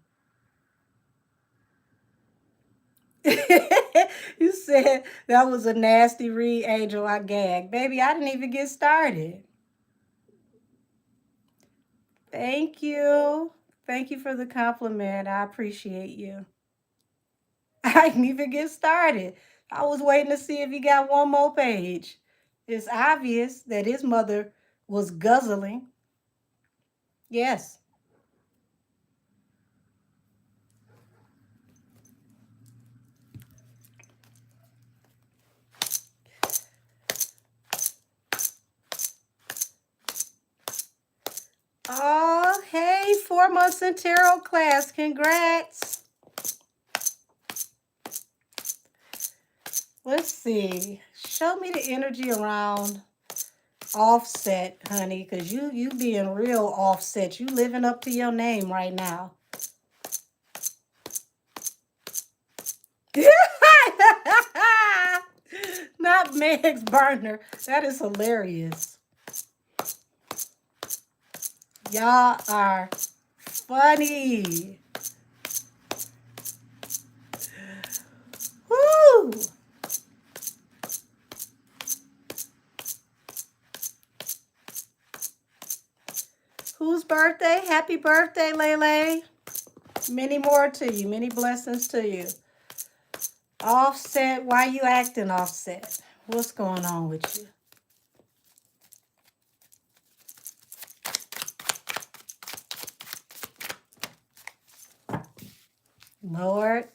S1: You said that was a nasty read, Angel. I gagged. Baby, I didn't even get started. Thank you. Thank you for the compliment. I appreciate you. I didn't even get started. I was waiting to see if he got one more page. It's obvious that his mother was guzzling. Yes. Oh, hey, 4 months in tarot class. Congrats. Let's see. Show me the energy around Offset, honey, because you being real Offset. You living up to your name right now. Not Meg's burner. That is hilarious. Y'all are funny. Woo! Whose birthday? Happy birthday, Lele. Many more to you. Many blessings to you. Offset, why you acting Offset? What's going on with you? Lord.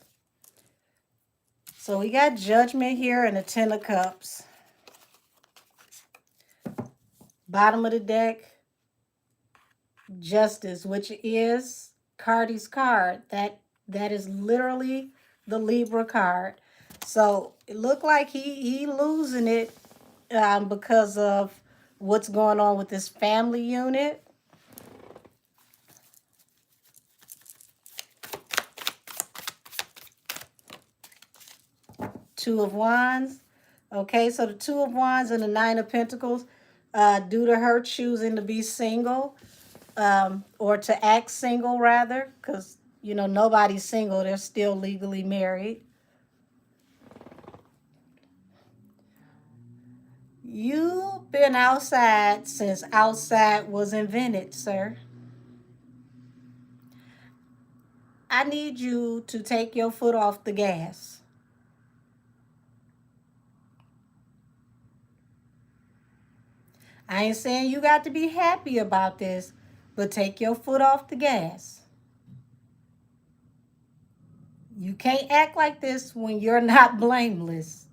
S1: So we got Judgment here and the 10 of Cups. Bottom of the deck, Justice, which is Cardi's card. That is literally the Libra card. So it looked like he losing it because of what's going on with this family unit. Two of Wands. Okay, so the Two of Wands and the Nine of Pentacles, due to her choosing to be single, or to act single rather, because, you know, nobody's single, they're still legally married. You've been outside since outside was invented, sir. I need you to take your foot off the gas. I ain't saying you got to be happy about this, but take your foot off the gas. You can't act like this when you're not blameless.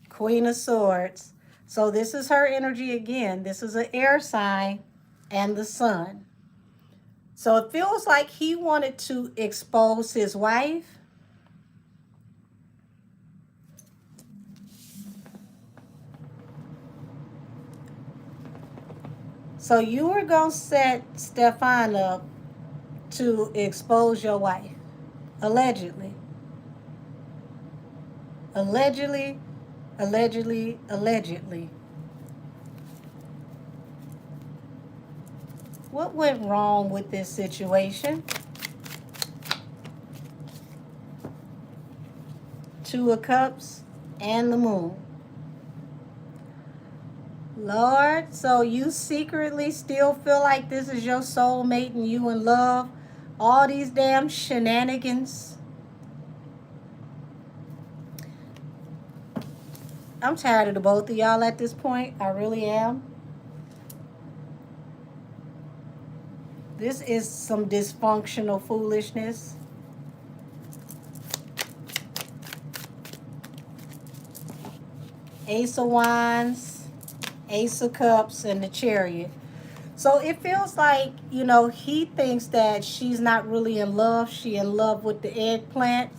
S1: Queen of Swords. So this is her energy again. This is an air sign and the sun. So it feels like he wanted to expose his wife. So you were going to set Stefan up to expose your wife. Allegedly. Allegedly, allegedly, allegedly. What went wrong with this situation? Two of Cups and the Moon. Lord, so you secretly still feel like this is your soulmate and you in love? All these damn shenanigans. I'm tired of the both of y'all at this point. I really am. This is some dysfunctional foolishness. Ace of Wands, Ace of Cups, and the Chariot. So it feels like, you know, he thinks that she's not really in love. She in love with the eggplant.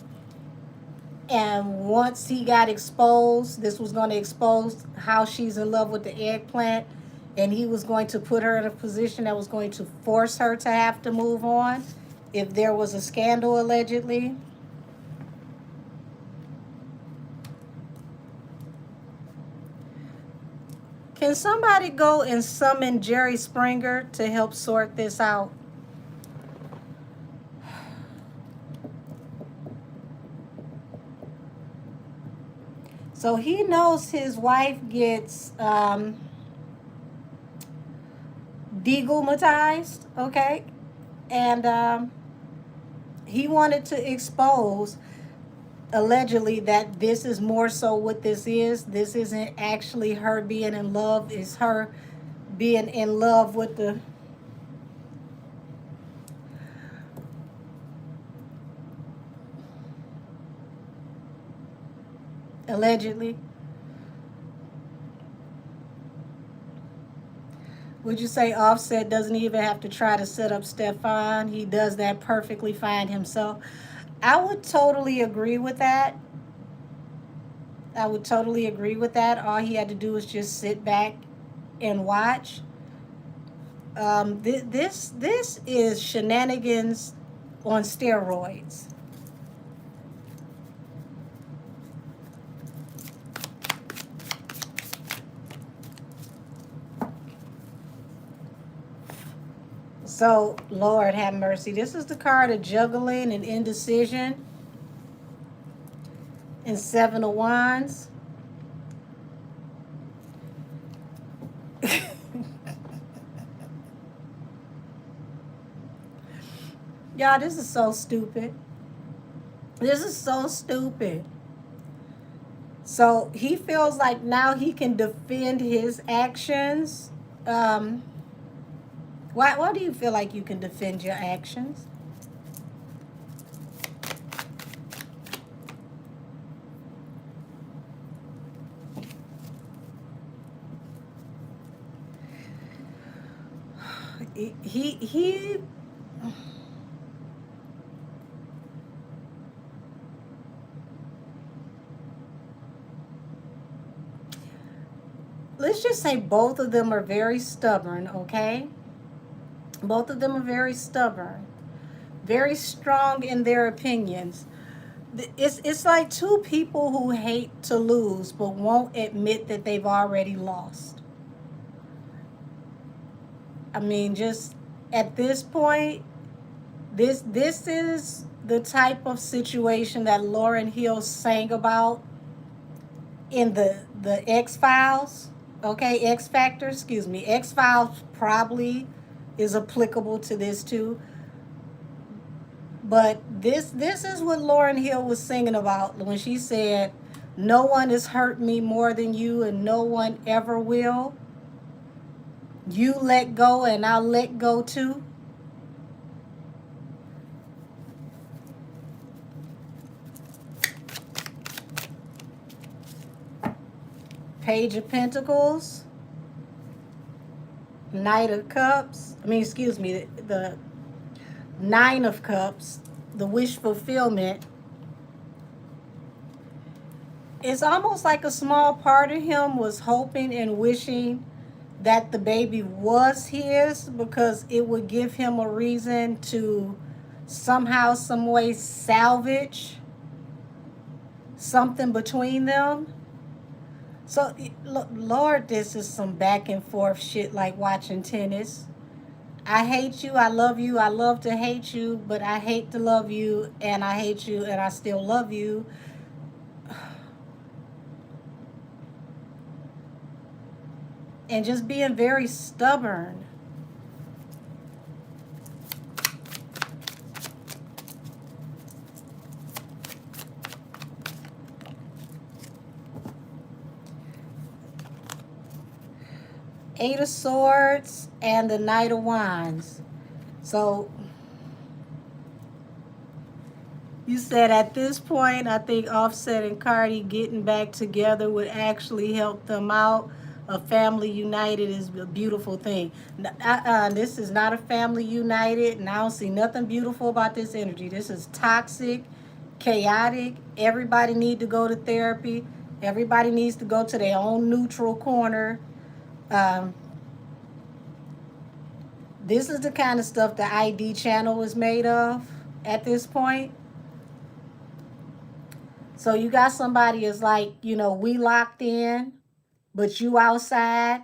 S1: And once he got exposed, this was going to expose how she's in love with the eggplant. And he was going to put her in a position that was going to force her to have to move on if there was a scandal, allegedly. Can somebody go and summon Jerry Springer to help sort this out? So he knows his wife gets deglamatized, okay? And he wanted to expose, allegedly, that this is more so what this is. This isn't actually her being in love. It's her being in love with the... Allegedly. Would you say Offset doesn't even have to try to set up Stefan? He does that perfectly fine himself. I would totally agree with that. I would totally agree with that. All he had to do was just sit back and watch. This is shenanigans on steroids. So, Lord have mercy. This is the card of juggling and indecision. And Seven of Wands. Y'all, this is so stupid. This is so stupid. So he feels like now he can defend his actions. Why do you feel like you can defend your actions? He let's just say both of them are very stubborn, okay? Both of them are very stubborn, very strong in their opinions. It's like two people who hate to lose but won't admit that they've already lost. I mean, just at this point, this is the type of situation that Lauryn Hill sang about in the X Files. Okay, X Factor, excuse me. X Files probably is applicable to this too. But this is what Lauryn Hill was singing about when she said, "No one has hurt me more than you, and no one ever will. You let go, and I'll let go too." Page of Pentacles, Knight of Cups. I mean, excuse me, the Nine of Cups, the wish fulfillment. It's almost like a small part of him was hoping and wishing that the baby was his because it would give him a reason to somehow, some way salvage something between them. So, Lord, this is some back and forth shit like watching tennis. I hate you, I love you, I love to hate you, but I hate to love you, and I hate you, and I still love you. And just being very stubborn. Eight of Swords and the Knight of Wands. So you said at this point, I think Offset and Cardi getting back together would actually help them out. A family united is a beautiful thing. This is not a family united, and I don't see nothing beautiful about this energy. This is toxic, chaotic. Everybody need to go to therapy. Everybody needs to go to their own neutral corner. Um, this is the kind of stuff the ID channel is made of at this point. So you got somebody is like, we locked in, but you outside.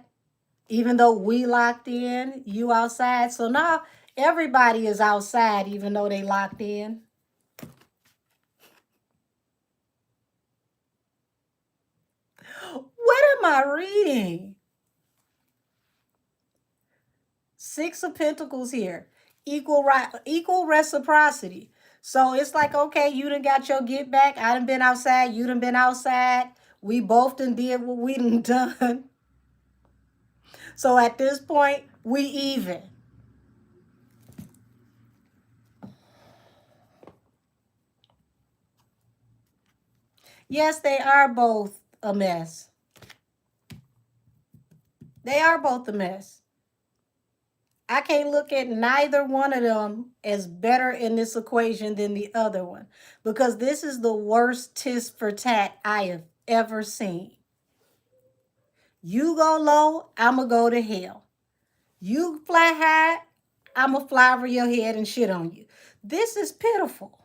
S1: Even though we locked in, you outside. So now everybody is outside, even though they locked in. What am I reading? Six of Pentacles here. Equal reciprocity. So it's like, okay, you done got your get back. I done been outside. You done been outside. We both done did what we done done. So at this point, we even. Yes, they are both a mess. They are both a mess. I can't look at neither one of them as better in this equation than the other one because this is the worst tit for tat I have ever seen. You go low, I'm going to go to hell. You fly high, I'm going to fly over your head and shit on you. This is pitiful.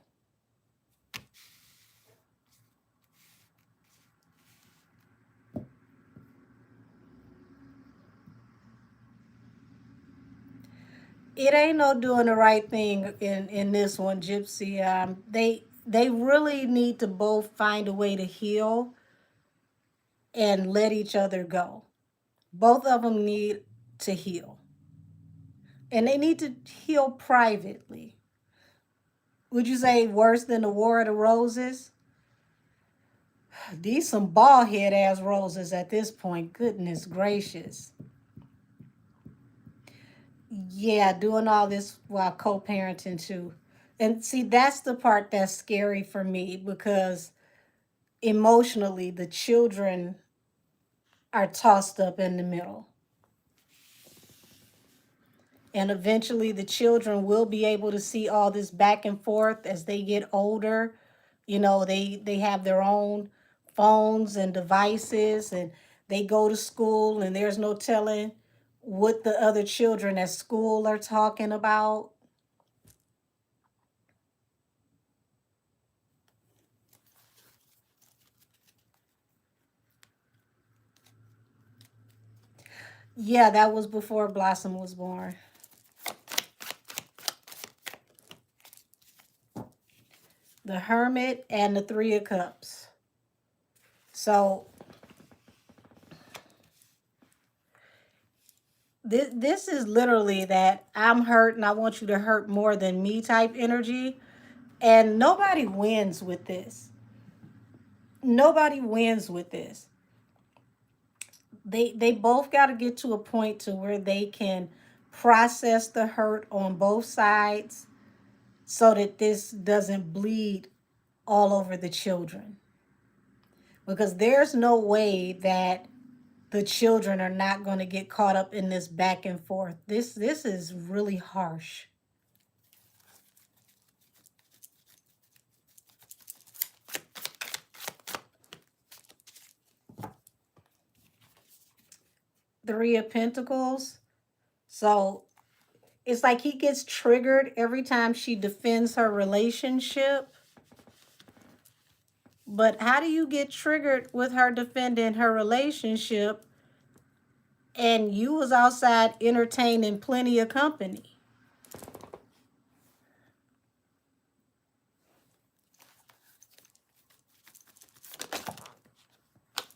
S1: It ain't no doing the right thing in this one, Gypsy. They really need to both find a way to heal and let each other go. Both of them need to heal. And they need to heal privately. Would you say worse than the War of the Roses? These some bald head ass roses at this point. Goodness gracious. Yeah, doing all this while co-parenting too. And see, that's the part that's scary for me because emotionally the children are tossed up in the middle. And eventually the children will be able to see all this back and forth as they get older. They have their own phones and devices, and They go to school and there's no telling what the other children at school are talking about. Yeah, that was before Blossom was born. The Hermit and the Three of Cups. So this is literally that I'm hurt and I want you to hurt more than me type energy. And nobody wins with this. Nobody wins with this. They both got to get to a point to where they can process the hurt on both sides so that this doesn't bleed all over the children. Because there's no way that the children are not going to get caught up in this back and forth. This is really harsh. Three of Pentacles. So it's like he gets triggered every time she defends her relationship. But how do you get triggered with her defending her relationship and you was outside entertaining plenty of company?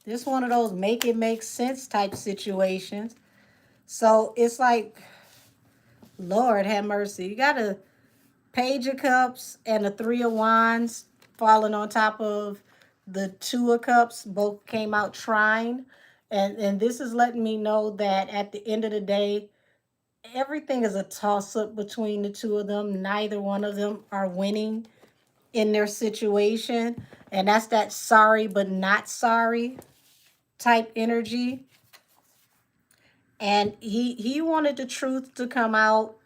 S1: This one of those make it make sense type situations. So it's like, Lord have mercy. You got a Page of Cups and a Three of Wands falling on top of the Two of Cups. Both came out trine. And this is letting me know that at the end of the day, everything is a toss-up between the two of them. Neither one of them are winning in their situation. And that's that sorry but not sorry type energy. And he wanted the truth to come out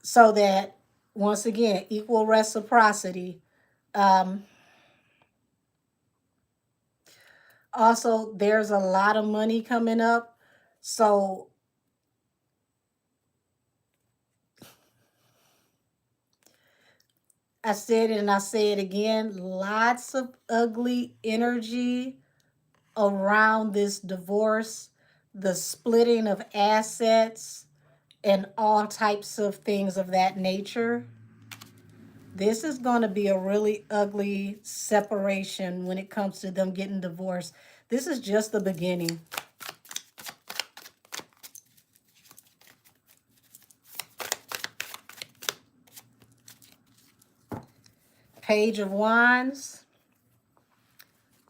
S1: so that, once again, equal reciprocity. Also, there's a lot of money coming up. So I said it and I say it again, lots of ugly energy around this divorce, the splitting of assets, and all types of things of that nature. This is going to be a really ugly separation when it comes to them getting divorced. This is just the beginning. Page of Wands.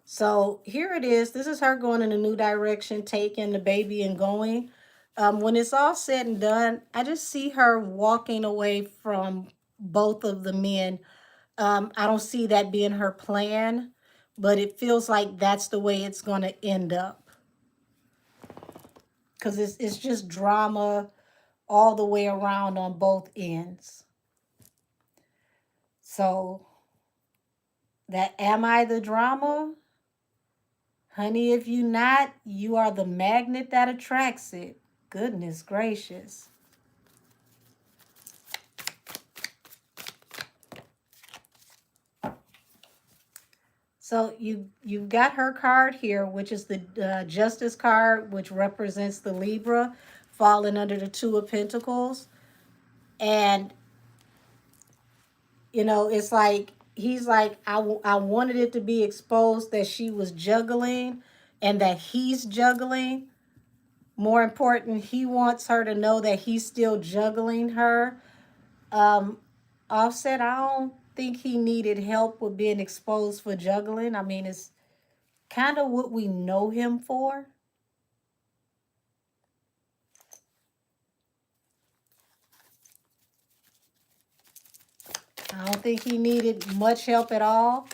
S1: So here it is. This is her going in a new direction, taking the baby and going. When it's all said and done, I just see her walking away from both of the men. I don't see that being her plan, but it feels like that's the way it's going to end up. Because it's just drama all the way around on both ends. So that, am I the drama? Honey, if you not, you are the magnet that attracts it. Goodness gracious. So you've got her card here, which is the Justice card, which represents the Libra, falling under the Two of Pentacles. And, you know, it's like, he's like, I wanted it to be exposed that she was juggling and that he's juggling. More important, he wants her to know that he's still juggling her. Offset, I don't think he needed help with being exposed for juggling. I mean, it's kind of what we know him for. I don't think he needed much help at all.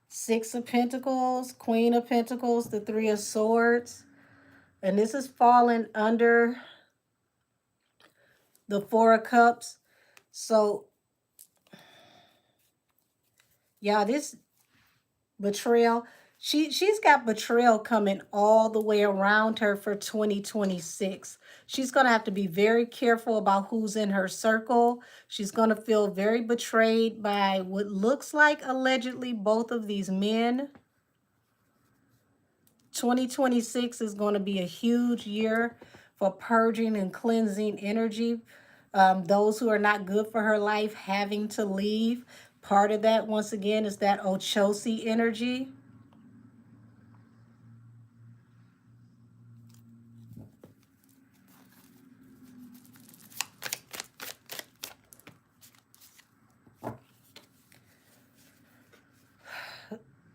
S1: Six of Pentacles, Queen of Pentacles, the Three of Swords. And this is falling under the Four of Cups. So, yeah, this Betrayal. She's got betrayal coming all the way around her for 2026. She's going to have to be very careful about who's in her circle. She's going to feel very betrayed by what looks like allegedly both of these men. 2026 is going to be a huge year for purging and cleansing energy. Those who are not good for her life having to leave. Part of that, once again, is that Ochosi energy.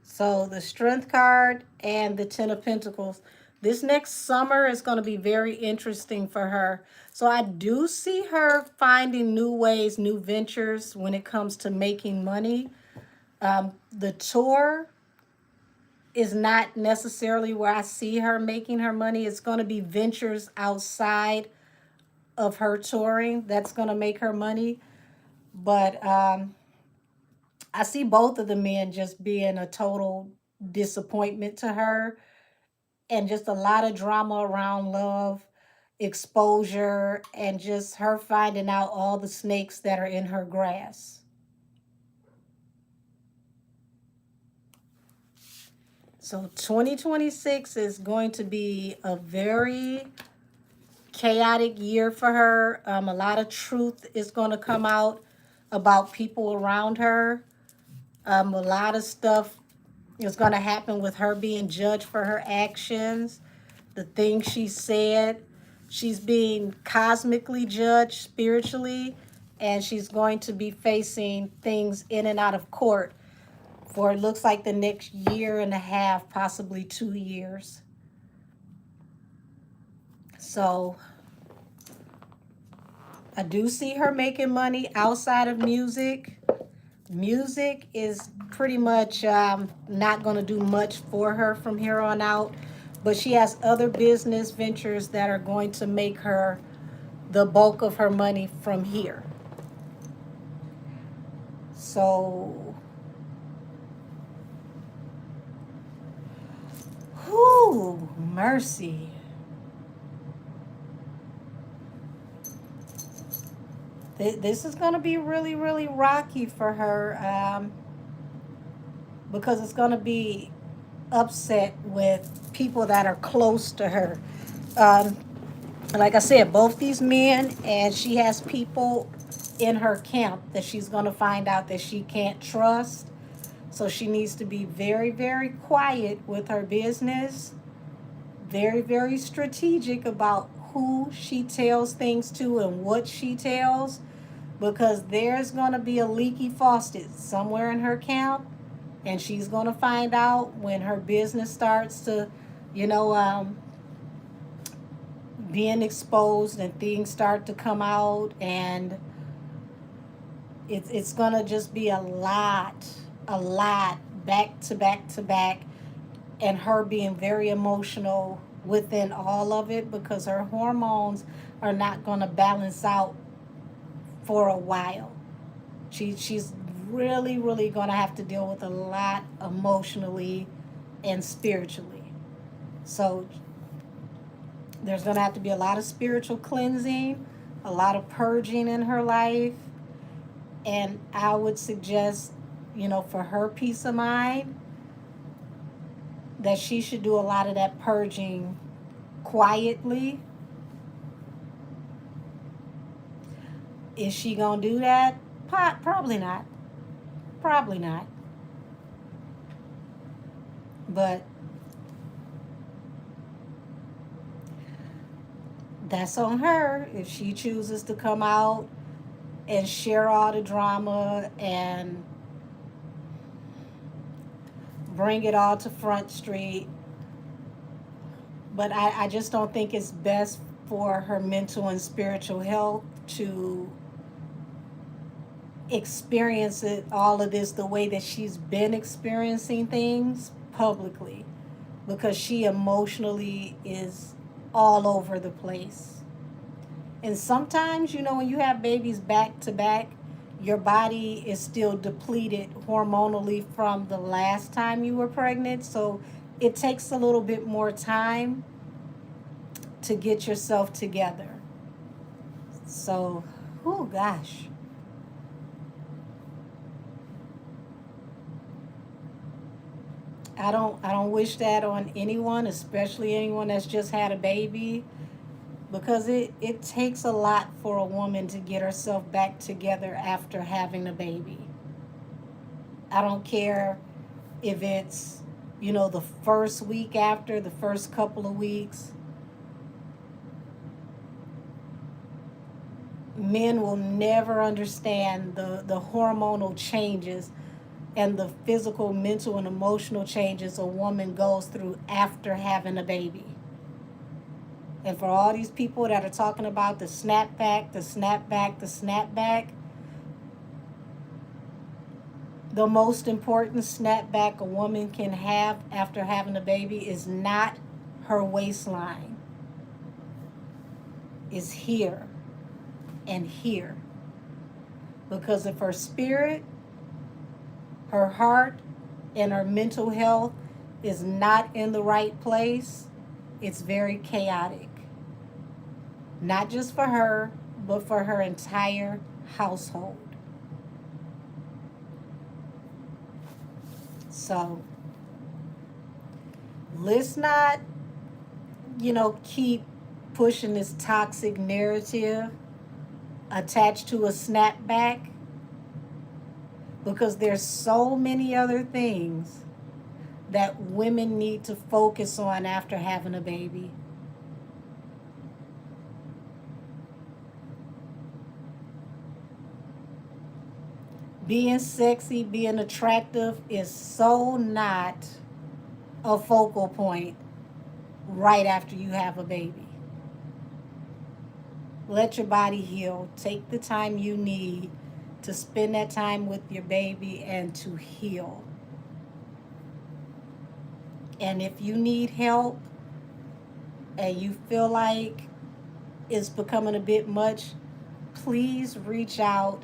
S1: So the Strength card and the Ten of Pentacles. This next summer is going to be very interesting for her. So I do see her finding new ways, new ventures when it comes to making money. The tour is not necessarily where I see her making her money. It's going to be ventures outside of her touring that's going to make her money. But I see both of the men just being a total disappointment to her, and just a lot of drama around love, exposure, and just her finding out all the snakes that are in her grass. So 2026 is going to be a very chaotic year for her. A lot of truth is going to come out about people around her. A lot of stuff is going to happen with her being judged for her actions, the things she said. She's being cosmically judged spiritually, and she's going to be facing things in and out of court for it looks like the next year and a half, possibly 2 years. So I do see her making money outside of music. Music is pretty much not going to do much for her from here on out, but she has other business ventures that are going to make her the bulk of her money from here. So, whoo, mercy. This is going to be really, really rocky for her because it's going to be upset with people that are close to her. Like I said, both these men, and she has people in her camp that she's going to find out that she can't trust. So she needs to be very, very quiet with her business, very, very strategic about who she tells things to and what she tells, because there's going to be a leaky faucet somewhere in her camp, and she's going to find out when her business starts to, you know, being exposed and things start to come out, and it's going to just be a lot back to back to back, and her being very emotional within all of it because her hormones are not going to balance out for a while. She's really, really going to have to deal with a lot emotionally and spiritually. So there's going to have to be a lot of spiritual cleansing, a lot of purging in her life. And I would suggest, you know, for her peace of mind, that she should do a lot of that purging quietly. Is she going to do that? Probably not. Probably not. But that's on her. If she chooses to come out and share all the drama and bring it all to Front Street. But I just don't think it's best for her mental and spiritual health to experience it, all of this, the way that she's been experiencing things publicly, because she emotionally is all over the place. And sometimes, you know, when you have babies back to back, your body is still depleted hormonally from the last time you were pregnant. So it takes a little bit more time to get yourself together. So, oh gosh. I don't wish that on anyone, especially anyone that's just had a baby, because it takes a lot for a woman to get herself back together after having a baby. I don't care if it's, the first week after, the first couple of weeks. Men will never understand the hormonal changes and the physical, mental, and emotional changes a woman goes through after having a baby. And for all these people that are talking about the snapback, the snapback, the snapback, the most important snapback a woman can have after having a baby is not her waistline. Is here and here. Because if her spirit, her heart, and her mental health is not in the right place, it's very chaotic. Not just for her, but for her entire household. So let's not, keep pushing this toxic narrative attached to a snapback, because there's so many other things that women need to focus on after having a baby. Being sexy, being attractive is so not a focal point right after you have a baby. Let your body heal. Take the time you need to spend that time with your baby and to heal. And if you need help and you feel like it's becoming a bit much, please reach out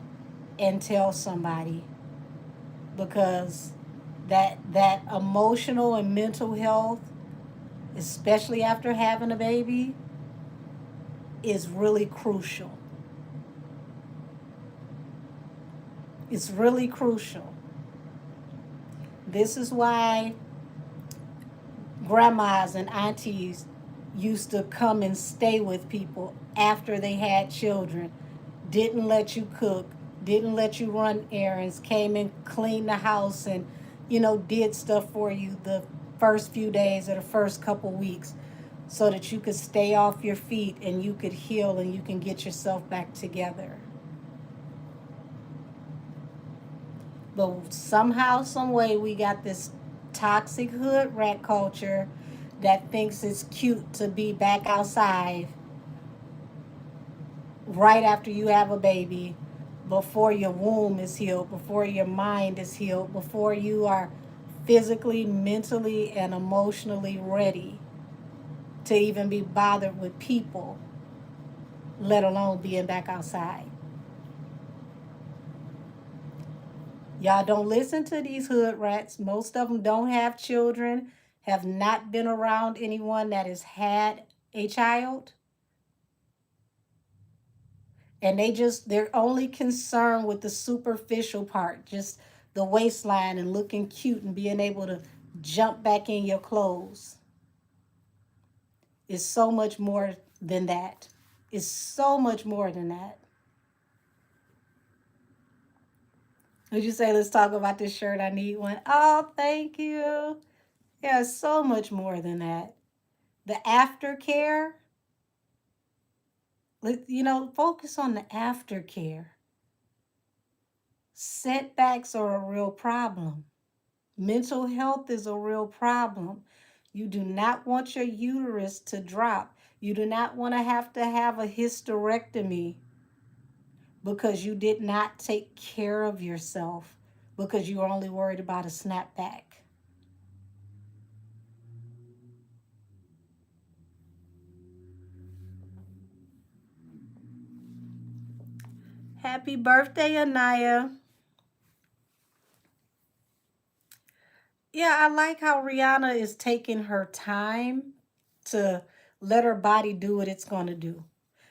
S1: and tell somebody, because that emotional and mental health, especially after having a baby, is really crucial. It's really crucial. This is why grandmas and aunties used to come and stay with people after they had children, didn't let you cook, didn't let you run errands, came and cleaned the house and, did stuff for you the first few days or the first couple weeks, so that you could stay off your feet and you could heal and you can get yourself back together. But somehow, some way, we got this toxic hood rat culture that thinks it's cute to be back outside right after you have a baby, before your womb is healed, before your mind is healed, before you are physically, mentally, and emotionally ready to even be bothered with people, let alone being back outside. Y'all don't listen to these hood rats. Most of them don't have children, have not been around anyone that has had a child. And they're only concerned with the superficial part, just the waistline and looking cute and being able to jump back in your clothes. It's so much more than that. It's so much more than that. Would you say, let's talk about this shirt? I need one. Oh, thank you. Yeah, so much more than that. The aftercare, focus on the aftercare. Setbacks are a real problem. Mental health is a real problem. You do not want your uterus to drop. You do not want to have a hysterectomy because you did not take care of yourself, because you were only worried about a snapback. Happy birthday, Anaya. Yeah, I like how Rihanna is taking her time to let her body do what it's going to do.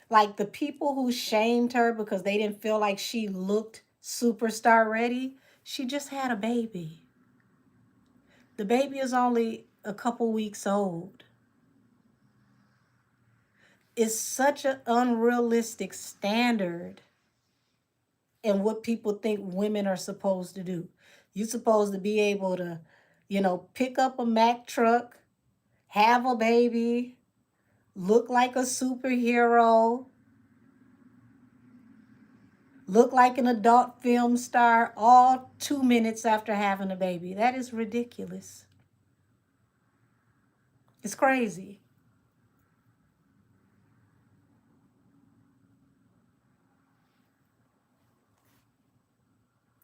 S1: Like the people who shamed her because they didn't feel like she looked superstar ready, she just had a baby. The baby is only a couple weeks old. It's such an unrealistic standard in what people think women are supposed to do. You're supposed to be able to, pick up a Mack truck, have a baby, look like a superhero, look like an adult film star, all 2 minutes after having a baby. That is ridiculous. It's crazy.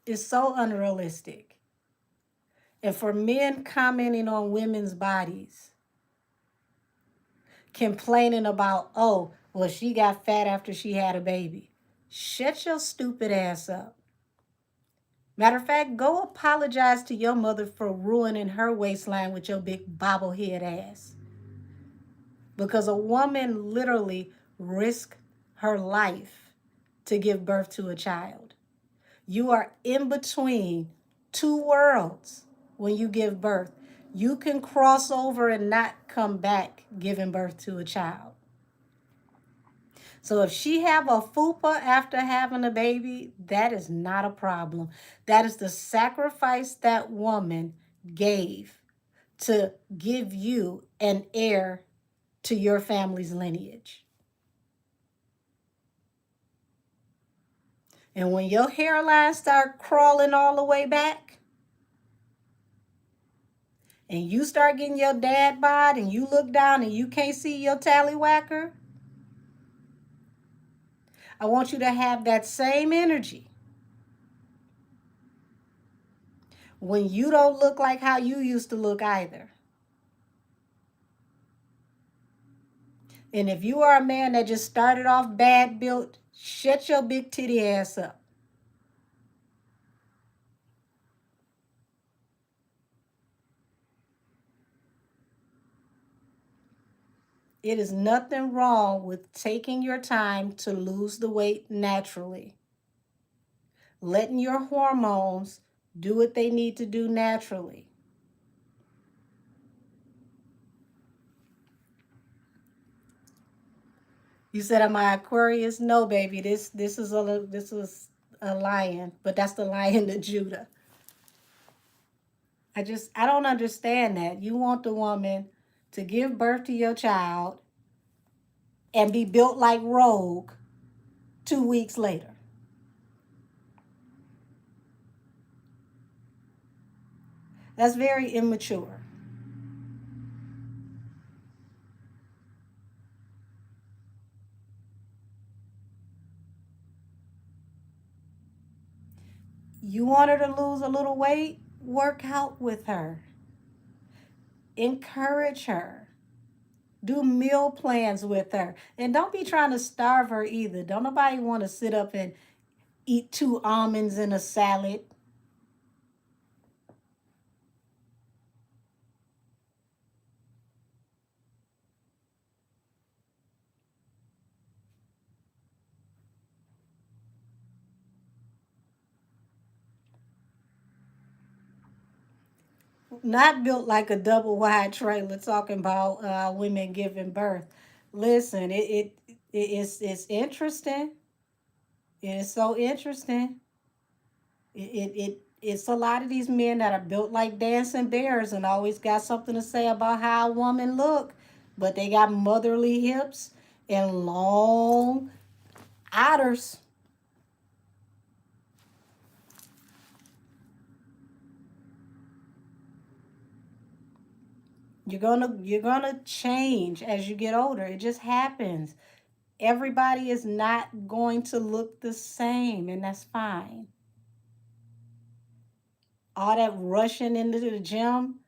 S1: It's so unrealistic. And for men commenting on women's bodies, complaining about, oh, well, she got fat after she had a baby. Shut your stupid ass up. Matter of fact, go apologize to your mother for ruining her waistline with your big bobblehead ass. Because a woman literally risked her life to give birth to a child. You are in between two worlds when you give birth. You can cross over and not come back giving birth to a child. So if she have a fupa after having a baby, that is not a problem. That is the sacrifice that woman gave to give you an heir to your family's lineage. And when your hairline start crawling all the way back, and you start getting your dad bod and you look down and you can't see your tallywhacker, I want you to have that same energy when you don't look like how you used to look either. And if you are a man that just started off bad built, shut your big titty ass up. It is nothing wrong with taking your time to lose the weight naturally. Letting your hormones do what they need to do naturally. You said, "Am I Aquarius?" No, baby. This is a lion, but that's the Lion of Judah. I don't understand that. You want the woman to give birth to your child and be built like Rogue 2 weeks later. That's very immature. You want her to lose a little weight? Work out with her. Encourage her. Do meal plans with her. And don't be trying to starve her either. Don't nobody want to sit up and eat 2 almonds in a salad. Not built like a double wide trailer talking about women giving birth. Listen, it's interesting. It is so interesting. It's a lot of these men that are built like dancing bears and always got something to say about how a woman look, but they got motherly hips and long udders. You're gonna change as you get older. It just happens. Everybody is not going to look the same, and that's fine. All that rushing into the gym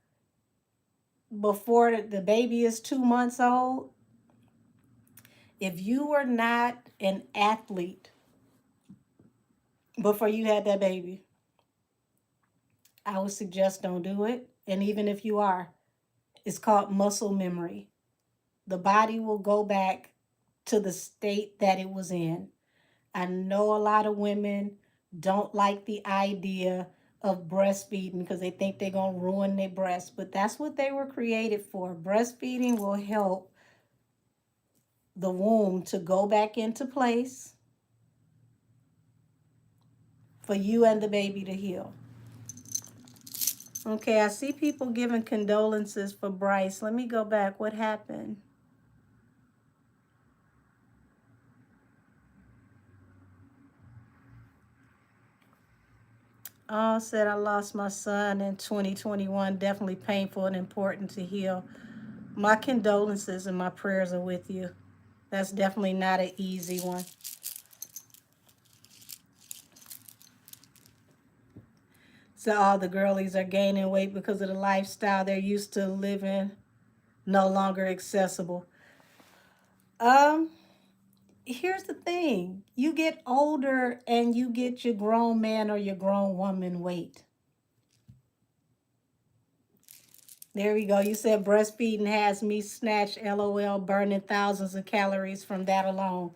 S1: before the baby is 2 months old, if you are not an athlete before you had that baby. I would suggest don't do it. And even if you are, it's called muscle memory. The body will go back to the state that it was in. I know a lot of women don't like the idea of breastfeeding because they think they're going to ruin their breasts, but that's what they were created for. Breastfeeding will help the womb to go back into place for you and the baby to heal. Okay, I see people giving condolences for Bryce. Let me go back. What happened? Oh, said I lost my son in 2021. Definitely painful and important to heal. My condolences and my prayers are with you. That's definitely not an easy one. So all the girlies are gaining weight because of the lifestyle they're used to living, no longer accessible. Um, Here's the thing. You get older and you get your grown man or your grown woman weight. There we go. You said breastfeeding has me snatched, LOL, burning thousands of calories from that alone.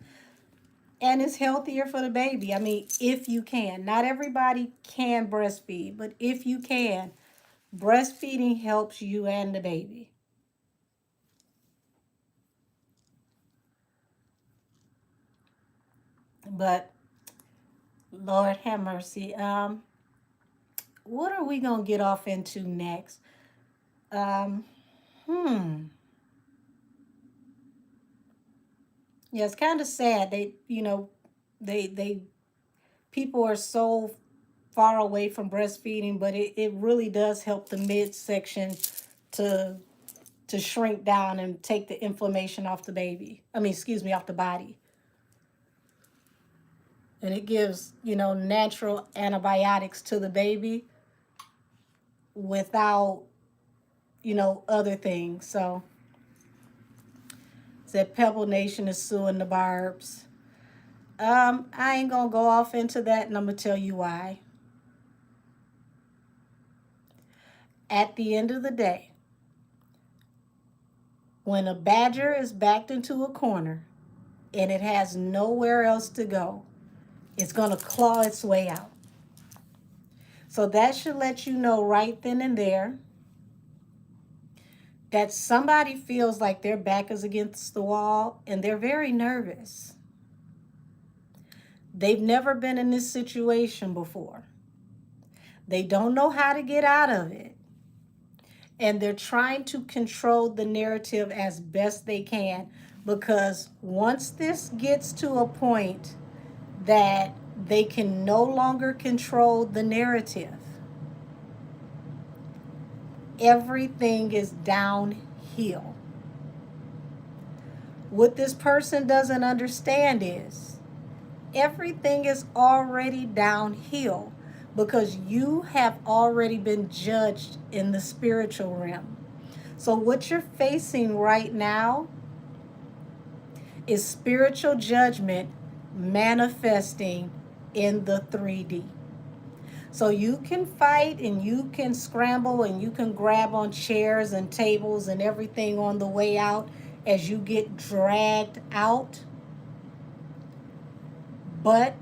S1: And it's healthier for the baby. I mean, if you can. Not everybody can breastfeed, but if you can, breastfeeding helps you and the baby. But Lord have mercy. What are we gonna get off into next? Um, hmm. Yeah, it's kind of sad. They people are so far away from breastfeeding, but it really does help the midsection to shrink down and take the inflammation off the baby. I mean, excuse me, off the body. And it gives, natural antibiotics to the baby without, other things. So, said Pebble Nation is suing the Barbs. I ain't gonna go off into that, and I'm gonna tell you why. At the end of the day, when a badger is backed into a corner and it has nowhere else to go, it's gonna claw its way out. So that should let you know right then and there that somebody feels like their back is against the wall and they're very nervous. They've never been in this situation before. They don't know how to get out of it. And they're trying to control the narrative as best they can, because once this gets to a point that they can no longer control the narrative, everything is downhill. What this person doesn't understand is everything is already downhill because you have already been judged in the spiritual realm. So, what you're facing right now is spiritual judgment manifesting in the 3D. So you can fight and you can scramble and you can grab on chairs and tables and everything on the way out as you get dragged out. But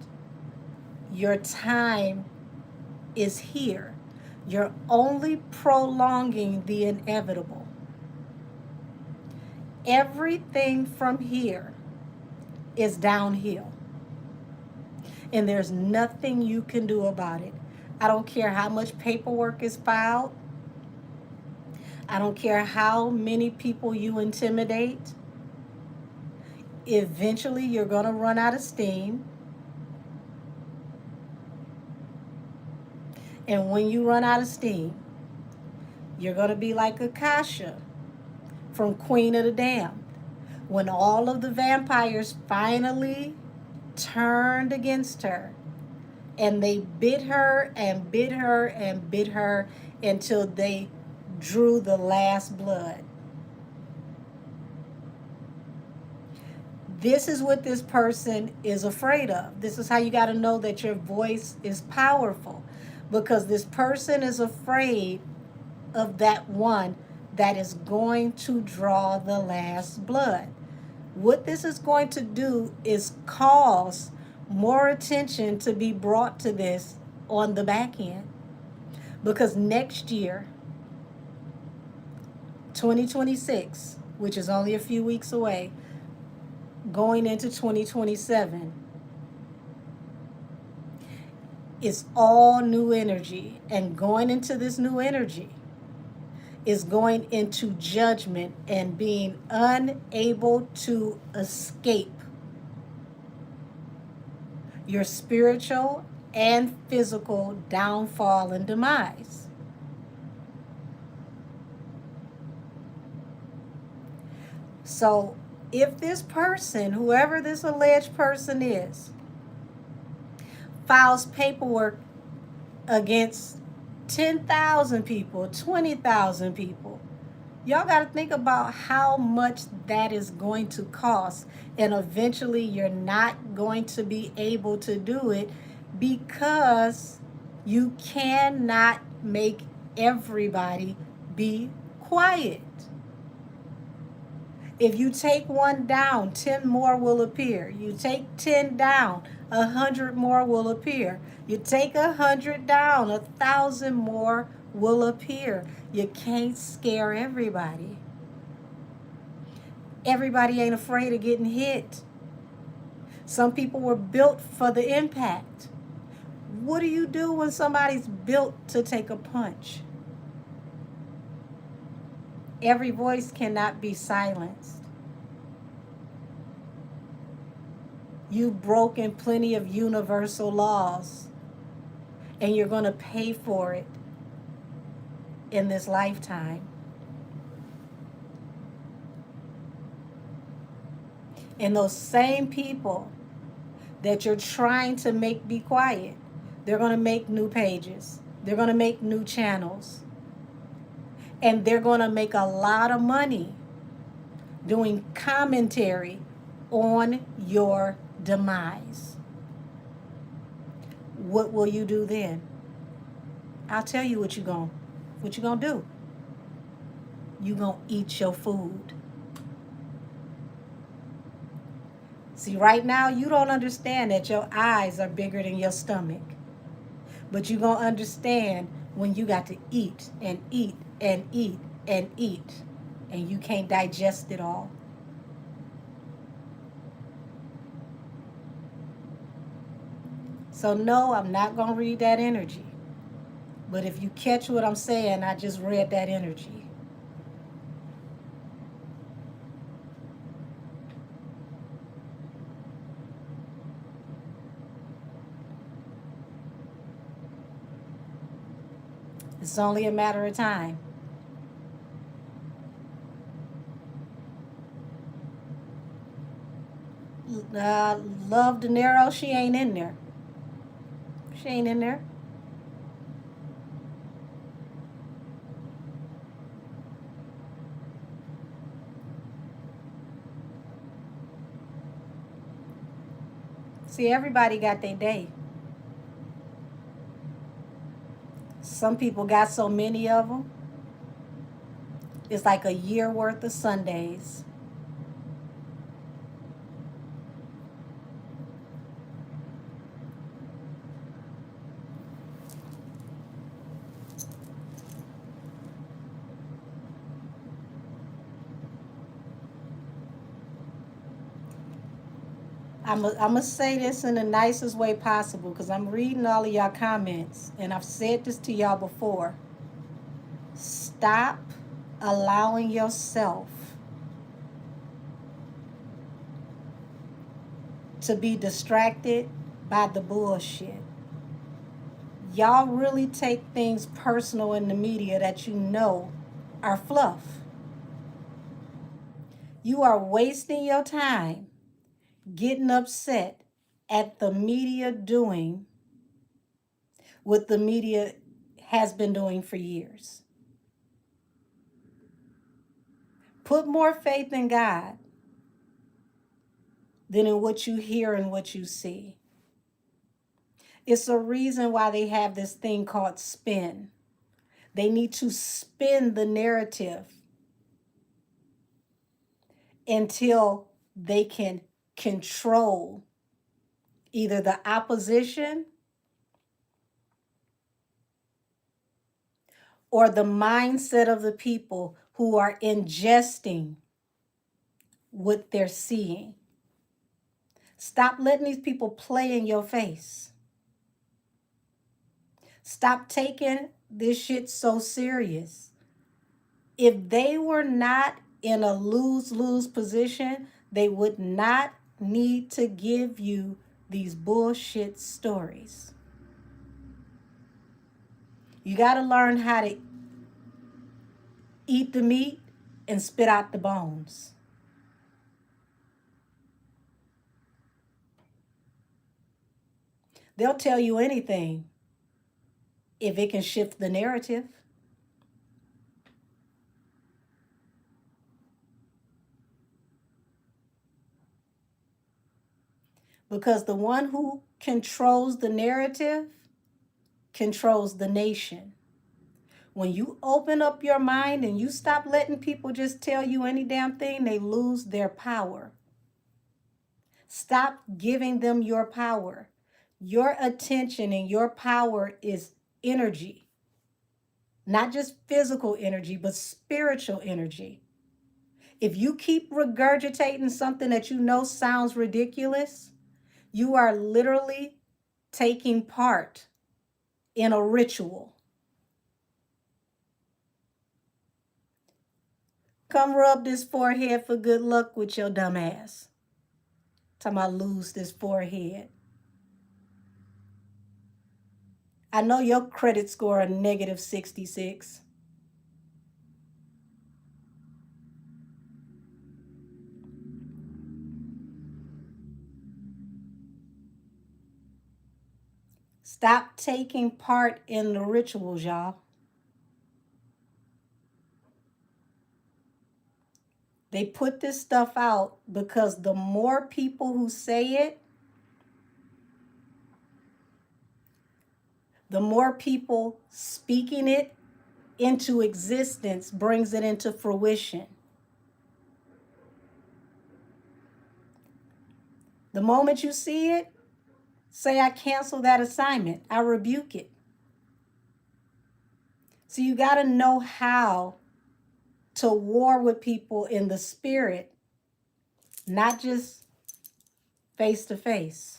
S1: your time is here. You're only prolonging the inevitable. Everything from here is downhill. And there's nothing you can do about it. I don't care how much paperwork is filed. I don't care how many people you intimidate. Eventually, you're going to run out of steam. And when you run out of steam, you're going to be like Akasha from Queen of the Damned. When all of the vampires finally turned against her and they bit her and bit her and bit her until they drew the last blood. This is what this person is afraid of. This is how you got to know that your voice is powerful, because this person is afraid of that one that is going to draw the last blood. What this is going to do is cause more attention to be brought to this on the back end. Because next year, 2026, which is only a few weeks away, going into 2027, it's all new energy. And going into this new energy is going into judgment and being unable to escape your spiritual and physical downfall and demise. So if this person, whoever this alleged person is, files paperwork against 10,000 people, 20,000 people, y'all got to think about how much that is going to cost. And eventually you're not going to be able to do it, because you cannot make everybody be quiet. If you take one down, 10 more will appear. You take 10 down, 100 more will appear. You take 100 down, 1,000 more will appear. You can't scare everybody. Everybody ain't afraid of getting hit. Some people were built for the impact. What do you do when somebody's built to take a punch? Every voice cannot be silenced. You've broken plenty of universal laws, and you're going to pay for it in this lifetime. And those same people that you're trying to make be quiet, they're going to make new pages. They're going to make new channels. And they're going to make a lot of money doing commentary on your demise. What will you do then? I'll tell you what you're going to do. You're going to eat your food. See, right now you don't understand that your eyes are bigger than your stomach. But you're going to understand when you got to eat and eat and eat and eat, and you can't digest it all. So no, I'm not going to read that energy. But if you catch what I'm saying, I just read that energy. It's only a matter of time. Love De Niro, she ain't in there. She ain't in there. See, everybody got their day. Some people got so many of them, it's like a year worth of Sundays. I'm going to say this in the nicest way possible, because I'm reading all of y'all comments, and I've said this to y'all before. Stop allowing yourself to be distracted by the bullshit. Y'all really take things personal in the media that you know are fluff. You are wasting your time getting upset at the media doing what the media has been doing for years. Put more faith in God. than in what you hear and what you see. It's a reason why they have this thing called spin. They need to spin the narrative until they can control either the opposition or the mindset of the people who are ingesting what they're seeing. Stop letting these people play in your face. Stop taking this shit so serious. If they were not in a lose-lose position, they would not need to give you these bullshit stories. You got to learn how to eat the meat and spit out the bones. They'll tell you anything if it can shift the narrative. Because the one who controls the narrative controls the nation. When you open up your mind and you stop letting people just tell you any damn thing, they lose their power. Stop giving them your power. Your attention and your power is energy. Not just physical energy, but spiritual energy. If you keep regurgitating something that you know sounds ridiculous, you are literally taking part in a ritual. Come rub this forehead for good luck with your dumb ass. Talking about lose this forehead. I know your credit score a negative 66. Stop taking part in the rituals, y'all. They put this stuff out because the more people who say it, the more people speaking it into existence brings it into fruition. The moment you see it, say, I cancel that assignment. I rebuke it. So you got to know how to war with people in the spirit, not just face to face.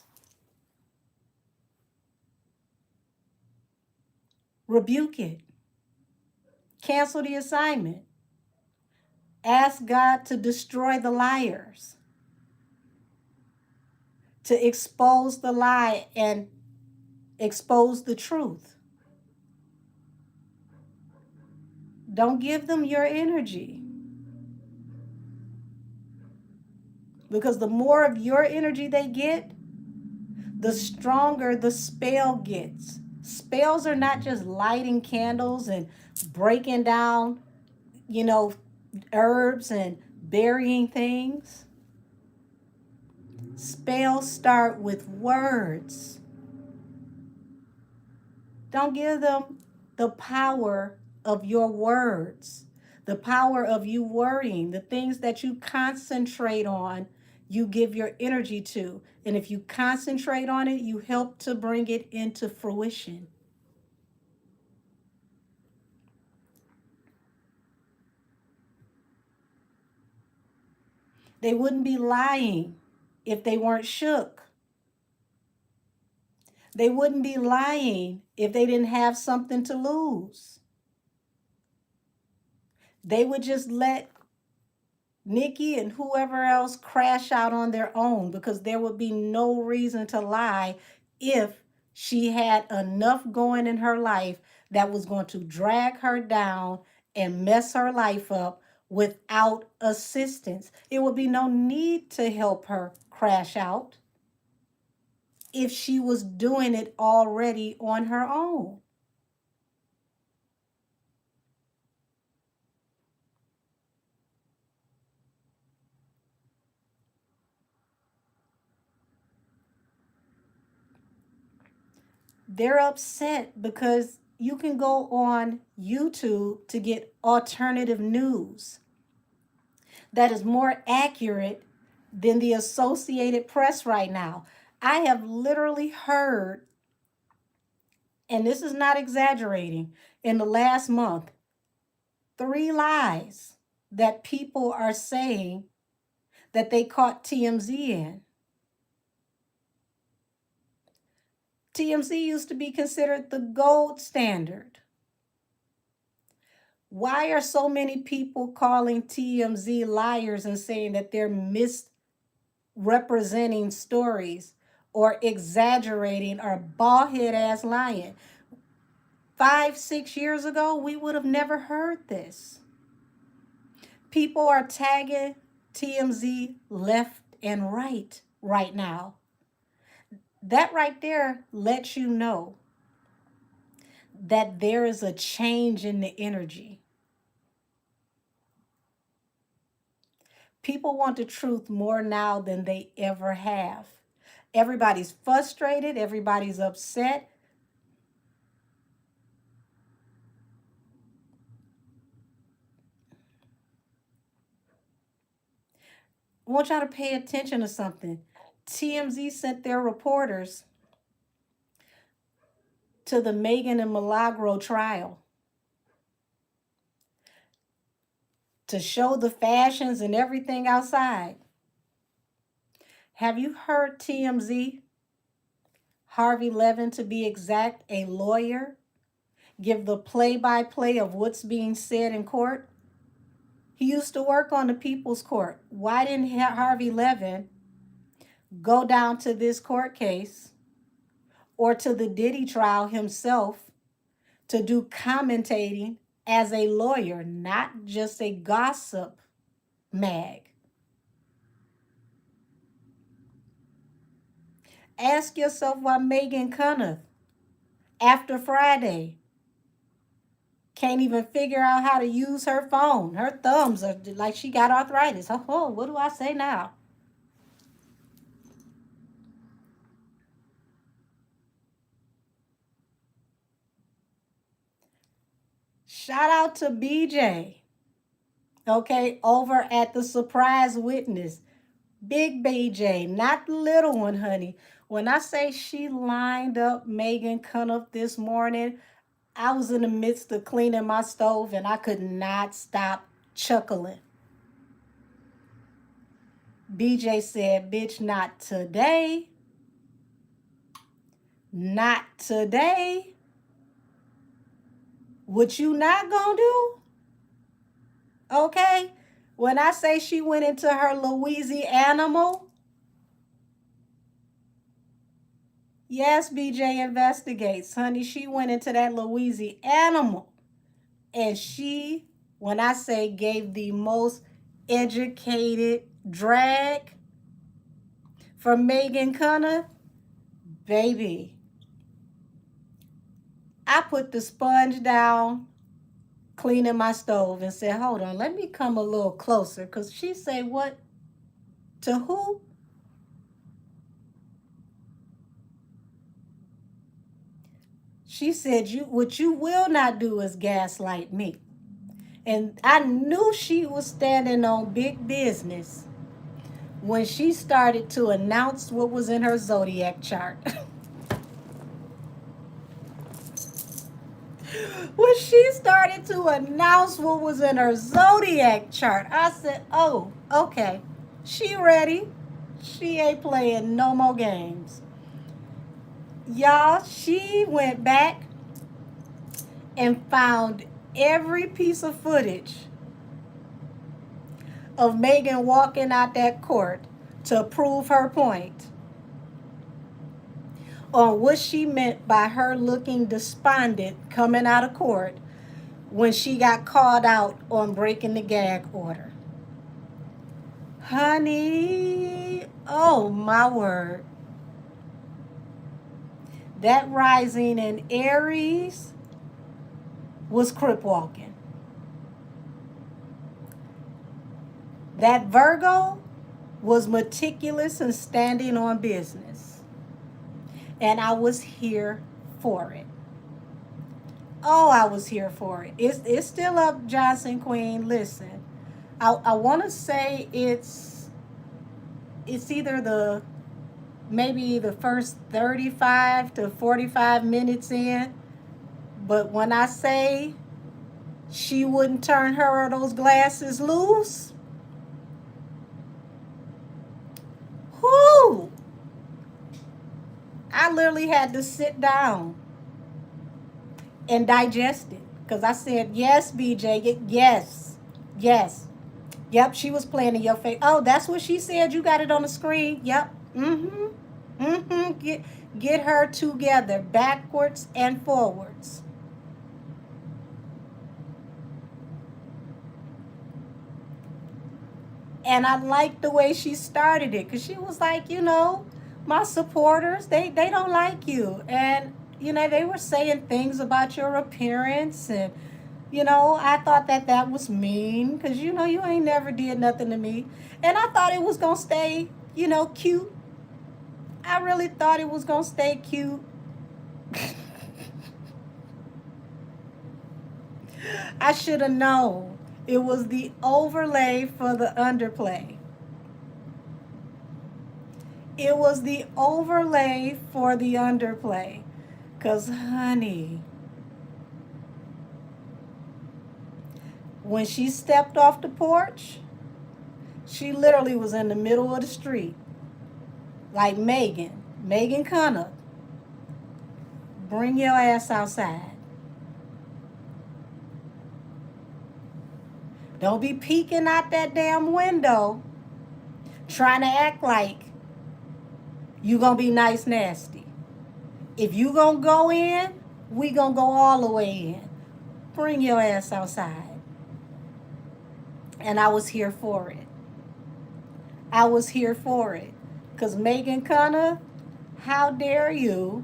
S1: Rebuke it. Cancel the assignment. Ask God to destroy the liars, to expose the lie and expose the truth. Don't give them your energy. Because the more of your energy they get, the stronger the spell gets. Spells are not just lighting candles and breaking down, herbs and burying things. Spells start with words. Don't give them the power of your words, the power of you wording, the things that you concentrate on, you give your energy to. And if you concentrate on it, you help to bring it into fruition. They wouldn't be lying if they weren't shook. They wouldn't be lying if they didn't have something to lose. They would just let Nikki and whoever else crash out on their own because there would be no reason to lie if she had enough going in her life that was going to drag her down and mess her life up without assistance. It would be no need to help her crash out if she was doing it already on her own. They're upset because you can go on YouTube to get alternative news that is more accurate than the Associated Press right now. I have literally heard, and this is not exaggerating, in the last month, 3 lies that people are saying that they caught TMZ in. TMZ used to be considered the gold standard. Why are so many people calling TMZ liars and saying that they're misrepresenting stories or exaggerating or bald-head ass lying? 5, 6 years ago, we would have never heard this. People are tagging TMZ left and right now. That right there lets you know that there is a change in the energy. People want the truth more now than they ever have. Everybody's frustrated, everybody's upset. I want y'all to pay attention to something. TMZ sent their reporters to the Megan and Milagro trial to show the fashions and everything outside. Have you heard TMZ, Harvey Levin to be exact, a lawyer, give the play-by-play of what's being said in court? He used to work on the People's Court. Why didn't Harvey Levin go down to this court case or to the Diddy trial himself to do commentating as a lawyer, not just a gossip mag? Ask yourself why Megan Cunningham, after Friday, can't even figure out how to use her phone. Her thumbs are like she got arthritis. Oh, what do I say now? Shout out to BJ, okay, over at the Surprise Witness. Big BJ, not the little one, honey. When I say she lined up Megan Cunningham this morning, I was in the midst of cleaning my stove and I could not stop chuckling. BJ said, bitch, not today. Not today. What you not gonna do? Okay? When I say she went into her Louisiana, yes, BJ investigates, honey. She went into that Louisiana and she, when I say gave the most educated drag for Megan Cunningham, baby, I put the sponge down, cleaning my stove, and said, hold on, let me come a little closer. Because she said, what? To who? She said, what you will not do is gaslight me. And I knew she was standing on big business when she started to announce what was in her zodiac chart. When she started to announce what was in her zodiac chart, I said, oh, okay, she ready. She ain't playing no more games. Y'all, she went back and found every piece of footage of Megan walking out that court to prove her point on what she meant by her looking despondent coming out of court when she got called out on breaking the gag order. Honey, oh my word. That rising in Aries was crip walking. That Virgo was meticulous and standing on business. And I was here for it. Oh, I was here for it. It's still up, Johnson Queen. Listen, I want to say it's either the maybe the first 35 to 45 minutes in, but when I say she wouldn't turn her or those glasses loose, whoo! I literally had to sit down and digest it because I said, yes, BJ, yes, yes. Yep, she was playing in your face. Oh, that's what she said. You got it on the screen. Yep. Mm-hmm. Mm-hmm. Get her together, backwards and forwards. And I liked the way she started it because she was like, my supporters, they don't like you. And, they were saying things about your appearance. And, I thought that was mean because, you ain't never did nothing to me. And I thought it was going to stay, cute. I really thought it was going to stay cute. I should have known. It was the overlay for the underplay. It was the overlay for the underplay. Because, honey, when she stepped off the porch, she literally was in the middle of the street. Like Megan Cunningham, bring your ass outside. Don't be peeking out that damn window trying to act like you gonna be nice nasty. If you gonna go in, we gonna go all the way in. Bring your ass outside. And I was here for it. I was here for it. Because Megan Cunningham, how dare you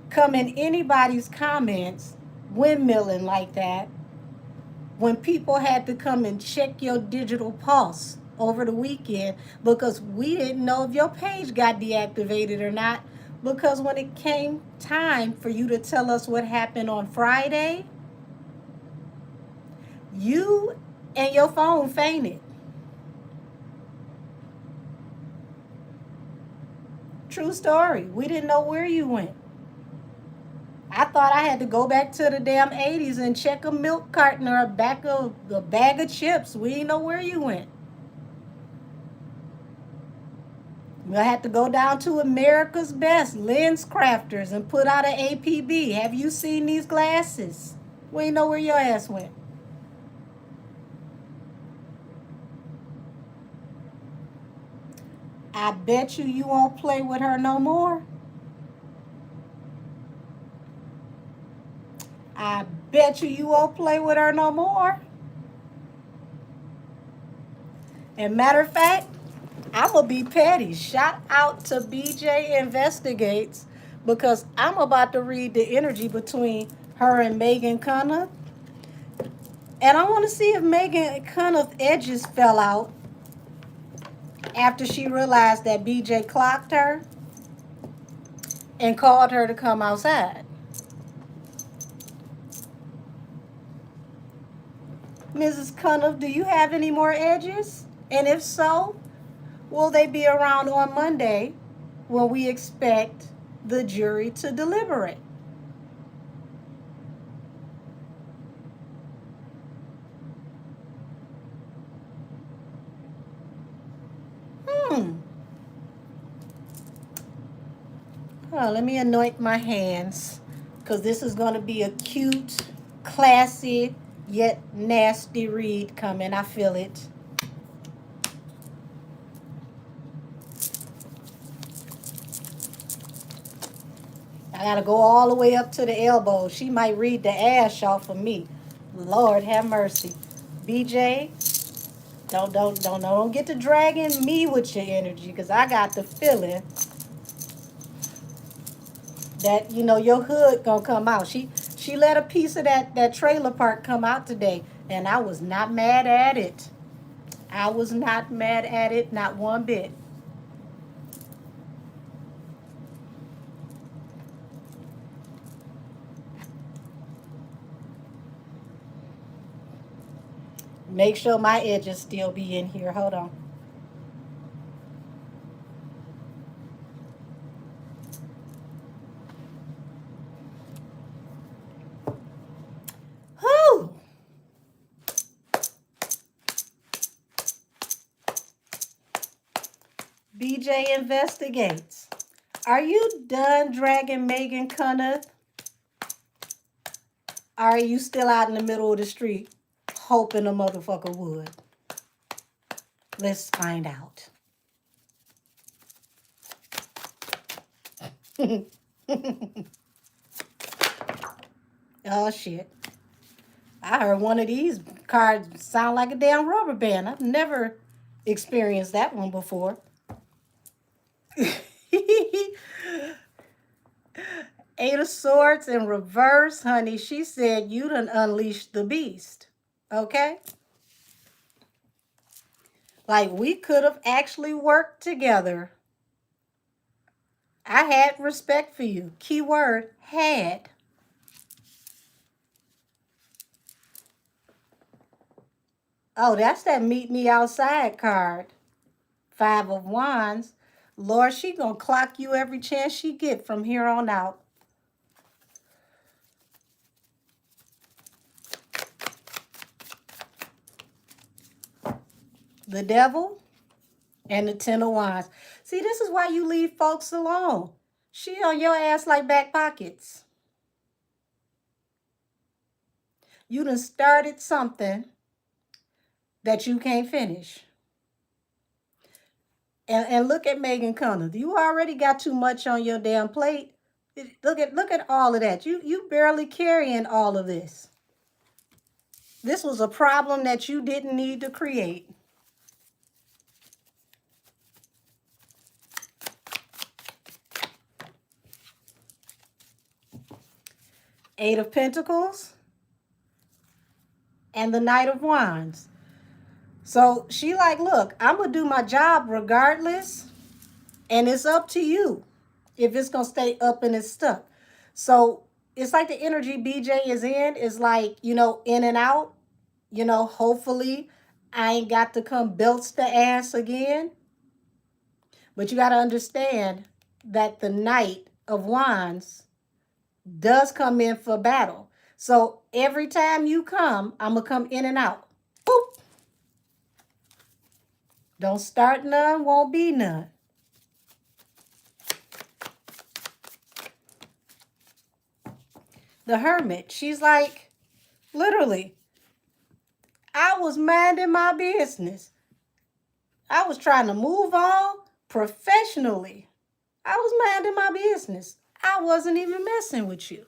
S1: come in anybody's comments windmilling like that when people had to come and check your digital pulse over the weekend because we didn't know if your page got deactivated or not. Because when it came time for you to tell us what happened on Friday, you and your phone fainted. True story. We didn't know where you went. I thought I had to go back to the damn 80s and check a milk carton or a bag of chips. We didn't know where you went. I had to go down to America's Best Lens Crafters and put out an APB. Have you seen these glasses? We didn't know where your ass went. I bet you won't play with her no more. I bet you won't play with her no more. And matter of fact, I'm going to be petty. Shout out to BJ Investigates because I'm about to read the energy between her and Megan Cunningham. And I want to see if Megan Cunningham's edges fell out after she realized that BJ clocked her and called her to come outside. Mrs. Cunningham, do you have any more edges? And if so, will they be around on Monday when we expect the jury to deliberate? Oh, let me anoint my hands because this is going to be a cute, classy, yet nasty read coming. I feel it. I got to go all the way up to the elbow. She might read the ass off of me. Lord have mercy. BJ, don't get to dragging me with your energy because I got the feeling that your hood gonna come out. She let a piece of that trailer park come out today, and I was not mad at it. I was not mad at it, not one bit. Make sure my edges still be in here. Hold on. Whew. BJ investigates. Are you done dragging Megan Cunningham? Are you still out in the middle of the street hoping a motherfucker would? Let's find out. Oh, shit. I heard one of these cards sound like a damn rubber band. I've never experienced that one before. Eight of Swords in reverse, honey. She said you done unleashed the beast. Okay? Like we could have actually worked together. I had respect for you. Keyword, had. Oh, that's that meet me outside card. Five of Wands. Lord, she gonna clock you every chance she get from here on out. The Devil and the Ten of Wands. See, this is why you leave folks alone. She on your ass like back pockets. You done started something that you can't finish. And look at Megan Cunningham. You already got too much on your damn plate. Look at all of that. You barely carrying all of this. This was a problem that you didn't need to create. Eight of Pentacles and the Knight of Wands. So she like, look, I'm going to do my job regardless, and it's up to you if it's going to stay up and it's stuck. So it's like the energy BJ is in is like, you know, in and out. You know, hopefully I ain't got to come belts the ass again. But you got to understand that the Knight of Wands does come in for battle. So every time you come, I'm going to come in and out. Boop. Don't start none, won't be none. The Hermit, she's like, literally, I was minding my business. I was trying to move on professionally. I was minding my business. I wasn't even messing with you.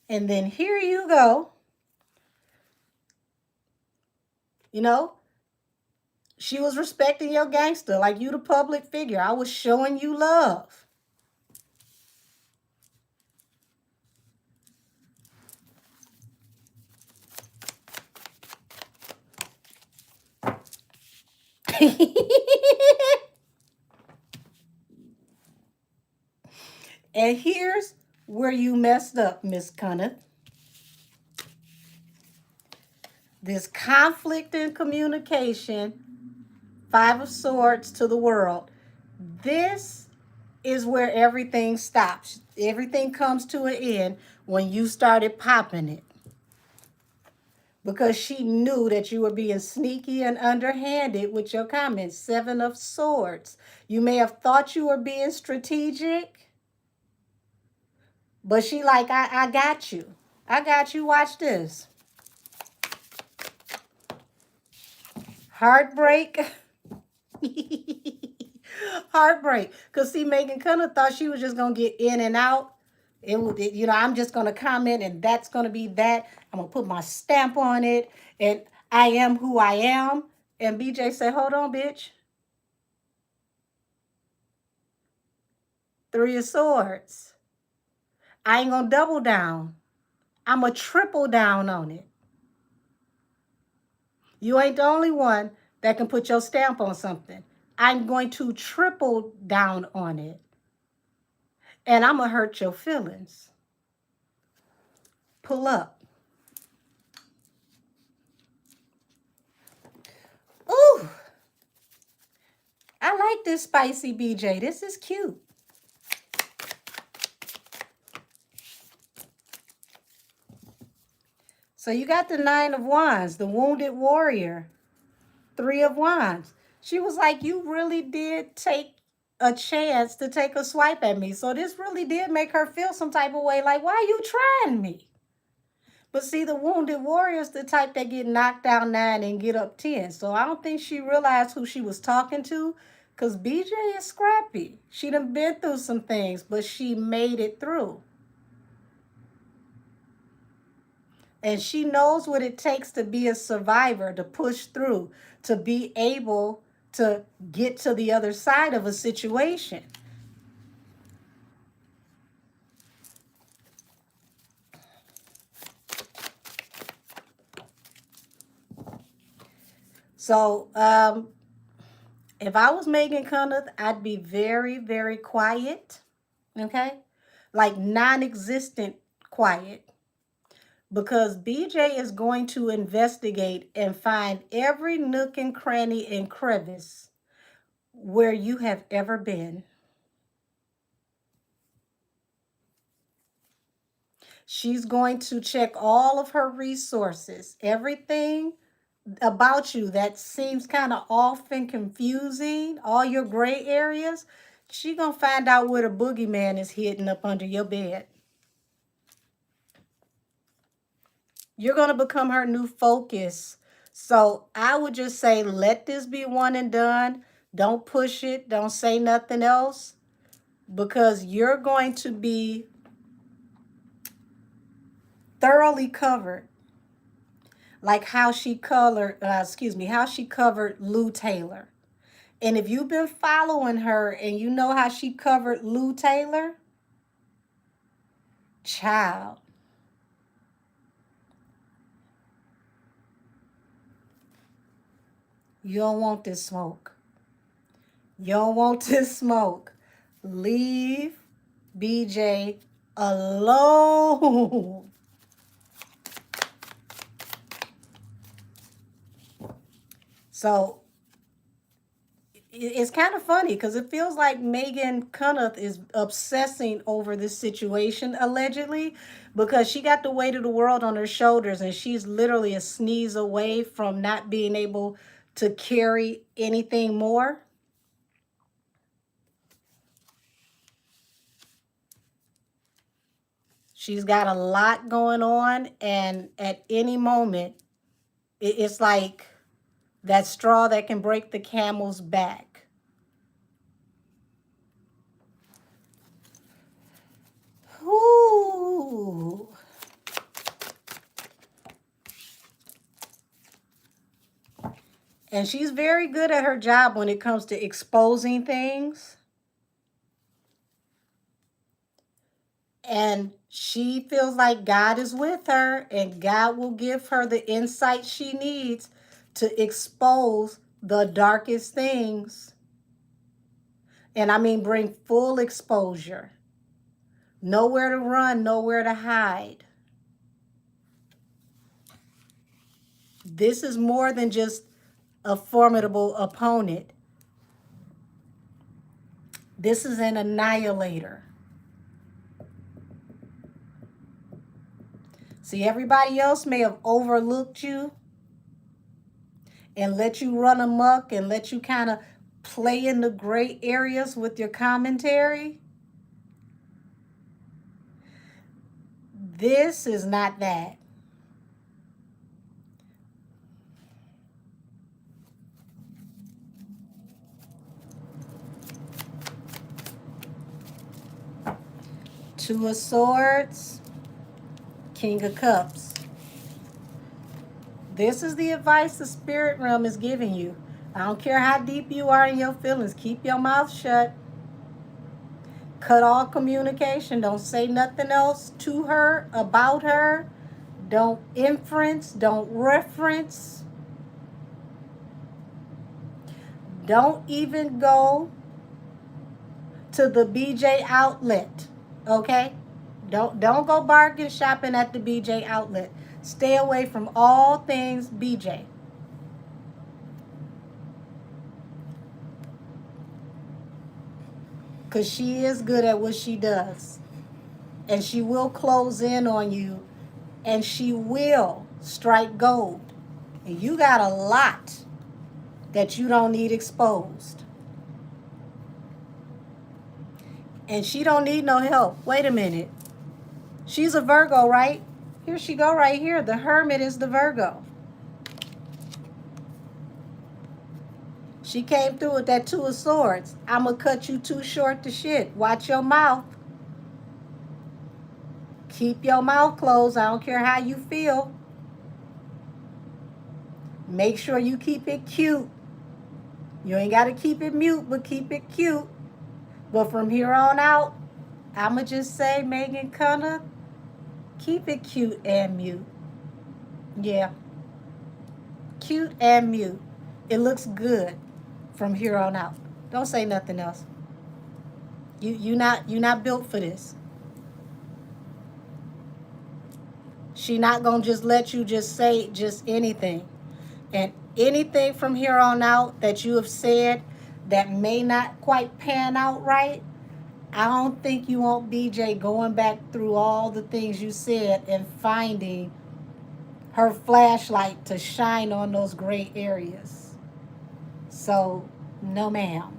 S1: And then here you go. You know, she was respecting your gangster, like you the public figure. I was showing you love. And here's where you messed up, Miss Cunningham. This conflict in communication, Five of Swords to the world. This is where everything stops. Everything comes to an end when you started popping it. Because she knew that you were being sneaky and underhanded with your comments. Seven of Swords. You may have thought you were being strategic, but she like, I got you. I got you. Watch this. Heartbreak. Heartbreak. Because see, Megan Cunningham thought she was just going to get in and out. You know, I'm just going to comment and that's going to be that. I'm going to put my stamp on it and I am who I am. And BJ said, hold on, bitch. Three of Swords. I ain't going to double down. I'm going to triple down on it. You ain't the only one that can put your stamp on something. I'm going to triple down on it. and I'm going to hurt your feelings. Pull up. Ooh, I like this spicy BJ. This is cute. So you got the 9 of Wands, the wounded warrior, 3 of Wands. She was like, you really did take a chance to take a swipe at me. So this really did make her feel some type of way, like, why are you trying me? But see, the wounded warrior is the type that get knocked down 9 and get up 10. So I don't think she realized who she was talking to, because BJ is scrappy. She done been through some things, but she made it through. And she knows what it takes to be a survivor, to push through, to be able to get to the other side of a situation. So, if I was Megan Kenneth, I'd be very, very quiet, okay? Like non-existent quiet. Because BJ is going to investigate and find every nook and cranny and crevice where you have ever been. She's going to check all of her resources, everything about you that seems kind of off and confusing, all your gray areas. She's going to find out where the boogeyman is hidden up under your bed. You're going to become her new focus. So I would just say, let this be one and done. Don't push it. Don't say nothing else, because you're going to be thoroughly covered. Like how she how she covered Lou Taylor. And if you've been following her and you know how she covered Lou Taylor, child, you don't want this smoke. You don't want this smoke. Leave BJ alone. So it's kind of funny because it feels like Megan Kenneth is obsessing over this situation, allegedly, because she got the weight of the world on her shoulders and she's literally a sneeze away from not being able to carry anything more. She's got a lot going on, and at any moment, it's like that straw that can break the camel's back. Ooh. And she's very good at her job when it comes to exposing things. And she feels like God is with her, and God will give her the insight she needs to expose the darkest things. And I mean, bring full exposure. Nowhere to run, nowhere to hide. This is more than just a formidable opponent. This is an annihilator. See, everybody else may have overlooked you and let you run amok and let you kind of play in the gray areas with your commentary. This is not that. Two of Swords, King of Cups. This is the advice the spirit realm is giving you. I don't care how deep you are in your feelings. Keep your mouth shut. Cut all communication. Don't say nothing else to her, about her. Don't inference. Don't reference. Don't even go to the BJ outlet. Okay? Don't go bargain shopping at the BJ outlet. Stay away from all things BJ. Because she is good at what she does. And she will close in on you. And she will strike gold. And you got a lot that you don't need exposed. And she don't need no help. Wait a minute. She's a Virgo, right? Here she go right here. The Hermit is the Virgo. She came through with that Two of Swords. I'm going to cut you too short to shit. Watch your mouth. Keep your mouth closed. I don't care how you feel. Make sure you keep it cute. You ain't got to keep it mute, but keep it cute. But from here on out, I'm going to just say, Megan Cunningham, keep it cute and mute. Yeah. Cute and mute. It looks good from here on out. Don't say nothing else. You're not built for this. She not gonna just let you just say just anything. And anything from here on out that you have said that may not quite pan out right, I don't think you want BJ going back through all the things you said and finding her flashlight to shine on those gray areas. So, no ma'am.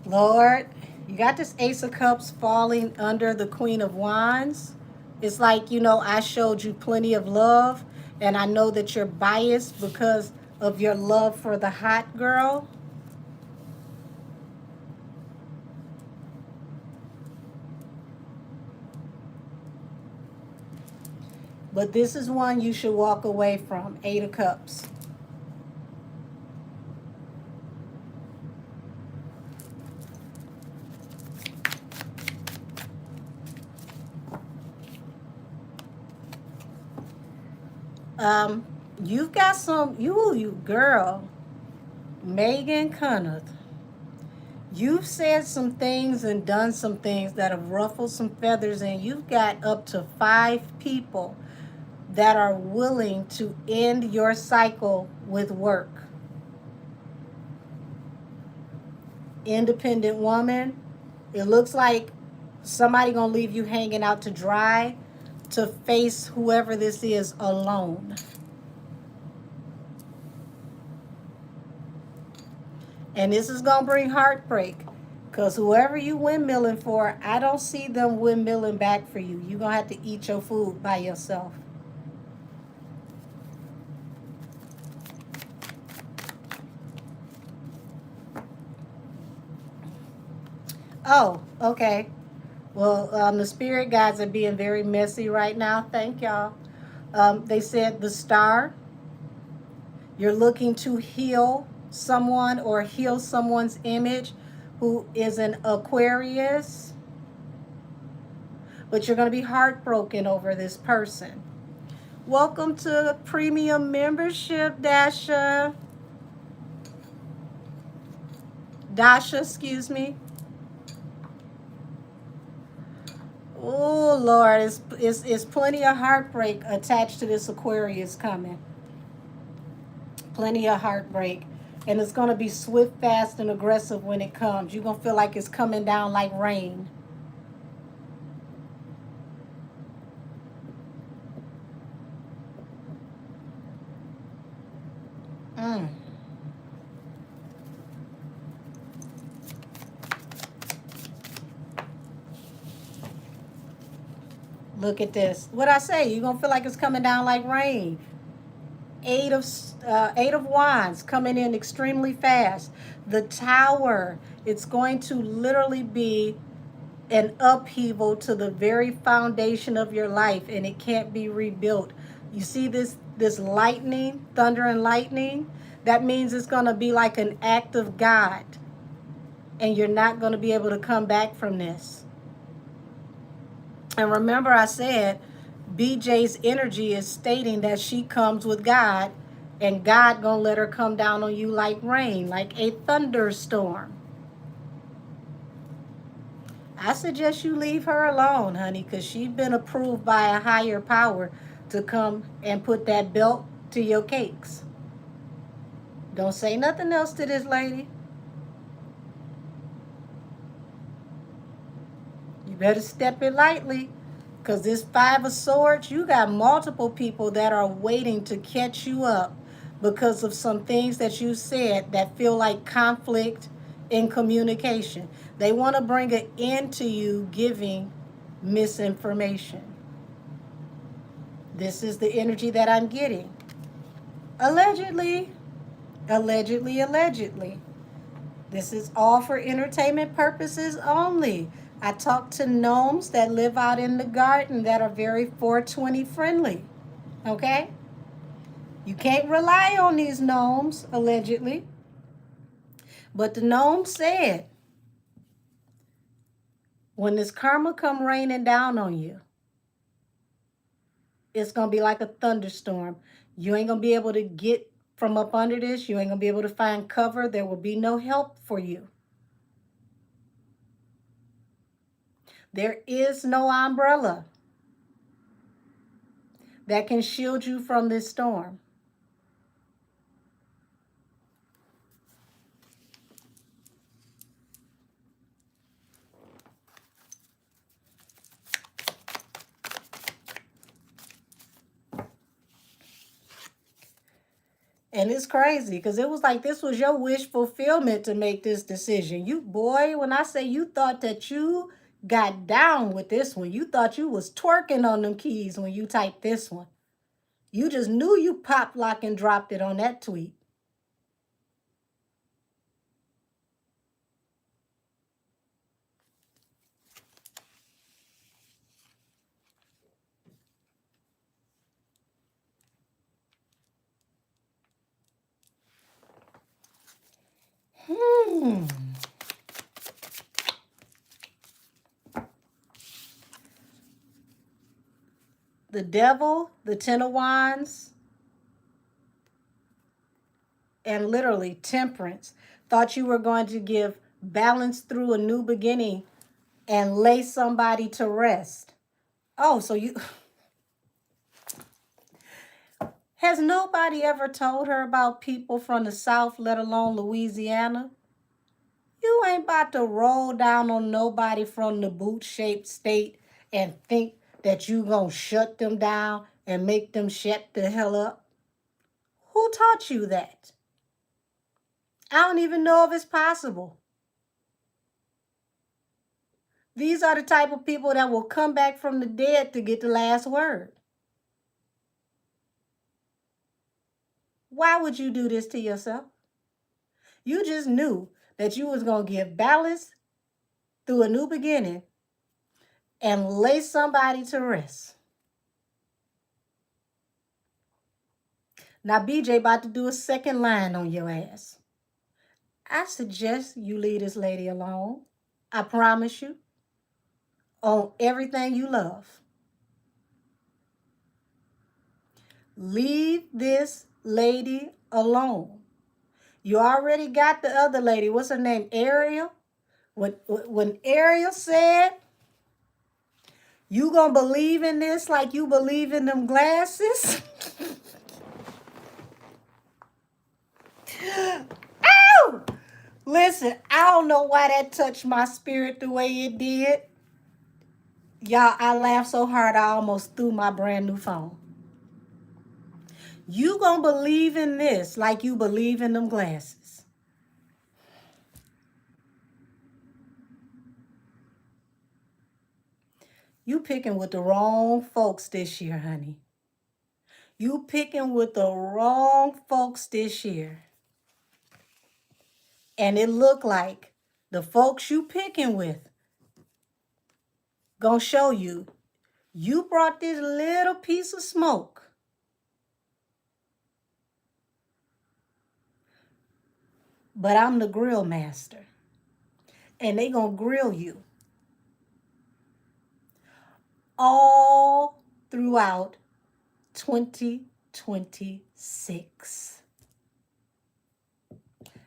S1: Lord, you got this Ace of Cups falling under the Queen of Wands. It's like, I showed you plenty of love, and I know that you're biased because of your love for the hot girl. But this is one you should walk away from. Eight of Cups. You've got some, you girl, Megan Cunningham. You've said some things and done some things that have ruffled some feathers, and you've got up to 5 people that are willing to end your cycle with work. Independent woman. It looks like somebody gonna leave you hanging out to dry to face whoever this is alone. And this is gonna bring heartbreak, because whoever you windmilling for, I don't see them windmilling back for you. You're gonna have to eat your food by yourself. Oh, okay. Well, the spirit guides are being very messy right now. Thank y'all. They said the star. You're looking to heal someone or heal someone's image who is an Aquarius. But you're going to be heartbroken over this person. Welcome to the premium membership, Dasha. Excuse me. Oh, Lord, it's plenty of heartbreak attached to this Aquarius coming. Plenty of heartbreak. And it's going to be swift, fast, and aggressive when it comes. You're going to feel like it's coming down like rain. Look at this. What I say? You're going to feel like it's coming down like rain. Eight of Wands coming in extremely fast. The Tower. It's going to literally be an upheaval to the very foundation of your life, and it can't be rebuilt. You see this lightning, thunder and lightning? That means it's going to be like an act of God, and you're not going to be able to come back from this. And remember, I said BJ's energy is stating that she comes with God, and God gonna let her come down on you like rain, like a thunderstorm. I suggest you leave her alone, honey, because she's been approved by a higher power to come and put that belt to your cakes. Don't say nothing else to this lady. You better step it lightly, because this Five of Swords, you got multiple people that are waiting to catch you up because of some things that you said that feel like conflict in communication. They want to bring an end to you giving misinformation. This is the energy that I'm getting. Allegedly, allegedly, allegedly. This is all for entertainment purposes only. I talk to gnomes that live out in the garden that are very 420 friendly. Okay? You can't rely on these gnomes, allegedly. But the gnome said, when this karma come raining down on you, it's going to be like a thunderstorm. You ain't going to be able to get from up under this. You ain't going to be able to find cover. There will be no help for you. There is no umbrella that can shield you from this storm. And it's crazy because it was like this was your wish fulfillment to make this decision. You, boy, when I say you thought that you got down with this one, you thought you was twerking on them keys when you typed this one. You just knew you popped, lock, and dropped it on that tweet. Hmm. The devil, the Ten of Wands, and literally temperance thought you were going to give balance through a new beginning and lay somebody to rest. Oh, so you... Has nobody ever told her about people from the South, let alone Louisiana? You ain't about to roll down on nobody from the boot-shaped state and think that you gonna shut them down and make them shut the hell up. Who taught you that? I don't even know if it's possible. These are the type of people that will come back from the dead to get the last word. Why would you do this to yourself? You just knew that you was going to give balance through a new beginning and lay somebody to rest. Now, BJ about to do a second line on your ass. I suggest you leave this lady alone. I promise you. On everything you love. Leave this lady alone. You already got the other lady. What's her name? Ariel? When Ariel said, you gonna believe in this like you believe in them glasses? Ow! Listen, I don't know why that touched my spirit the way it did. Y'all, I laughed so hard I almost threw my brand new phone. You gonna believe in this like you believe in them glasses. You picking with the wrong folks this year, honey. You picking with the wrong folks this year. And it look like the folks you picking with gonna show you, you brought this little piece of smoke. But I'm the grill master. And they gonna grill you all throughout 2026.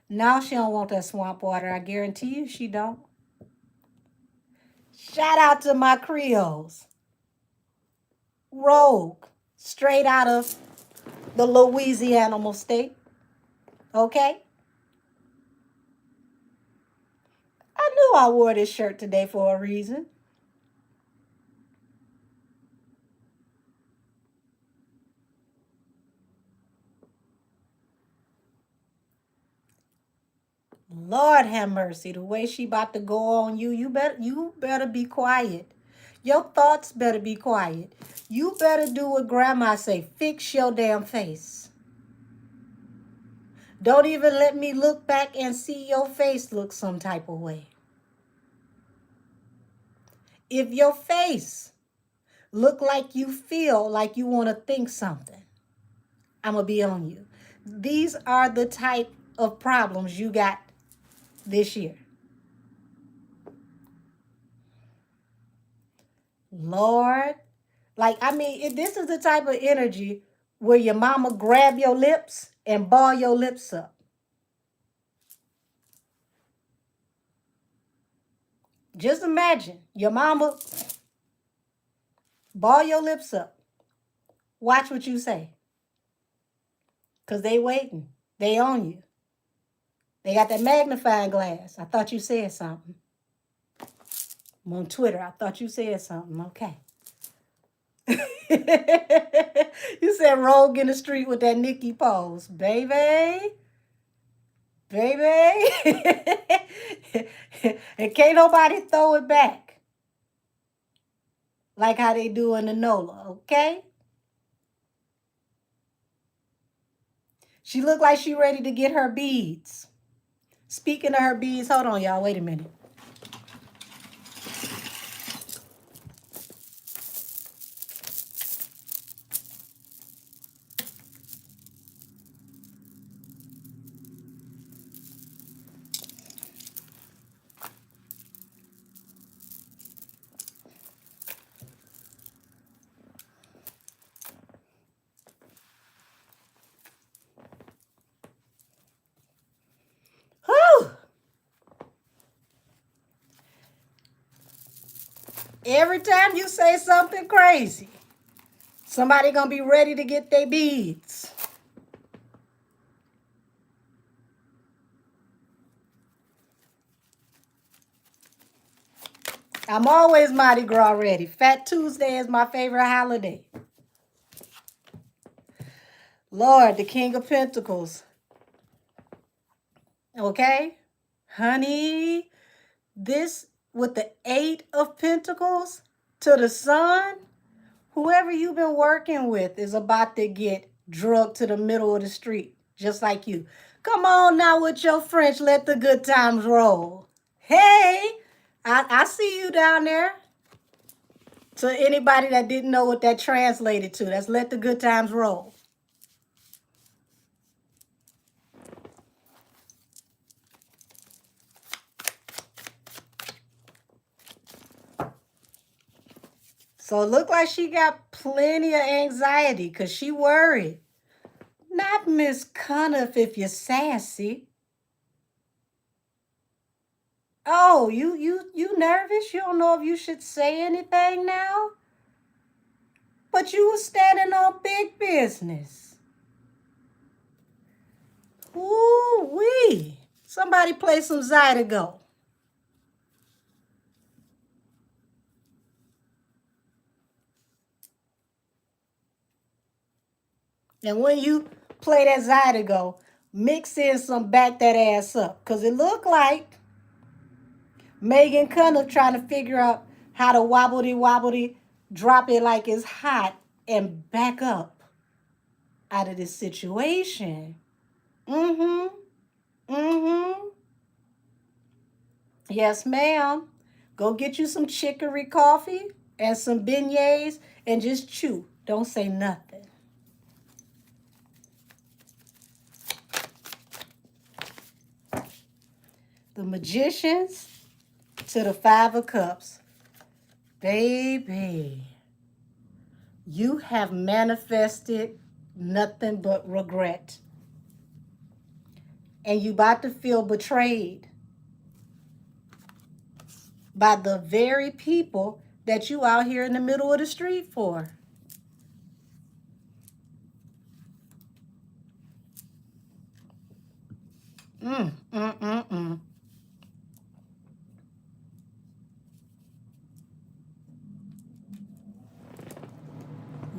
S1: Now she don't want that swamp water. I guarantee you she don't. Shout out to my Creoles. Rogue. Straight out of the Louisiana state. Okay? I knew I wore this shirt today for a reason. Lord have mercy, the way she about to go on you, you better be quiet. Your thoughts better be quiet. You better do what grandma say, fix your damn face. Don't even let me look back and see your face look some type of way. If your face look like you feel like you want to think something, I'm going to be on you. These are the type of problems you got this year. Lord, like, I mean, this is the type of energy where your mama grab your lips and ball your lips up. Just imagine your mama ball your lips up. Watch what you say. Because they waiting. They on you. They got that magnifying glass. I thought you said something. I'm on Twitter. I thought you said something. Okay. You said rogue in the street with that Nikki pose. Baby. Baby. And can't nobody throw it back. Like how they do in the NOLA, okay? She looked like she ready to get her beads. Speaking of her beads, hold on, y'all. Wait a minute. Whew. Every time you say something crazy, somebody gonna be ready to get their beads. I'm always Mardi Gras ready. Fat Tuesday is my favorite holiday. Lord, the King of Pentacles. Okay? Honey, this with the 8 of Pentacles to the Sun, whoever you've been working with is about to get drugged to the middle of the street, just like you. Come on now with your French, let the good times roll. Hey, I see you down there. To anybody that didn't know what that translated to, that's let the good times roll. So it looked like she got plenty of anxiety because she worried. Not Miss Cuniff if you're sassy. Oh, you nervous? You don't know if you should say anything now? But you was standing on big business. Ooh-wee. Somebody play some Zydeco. And when you play that Zydeco, mix in some back that ass up. Because it looked like Megan Cuniff trying to figure out how to wobbly drop it like it's hot and back up out of this situation. Yes, ma'am. Go get you some chicory coffee and some beignets and just chew. Don't say nothing. The Magicians to the 5 of Cups. Baby. You have manifested nothing but regret. And you about to feel betrayed by the very people that you out here in the middle of the street for. Mm, mm, mm, mm.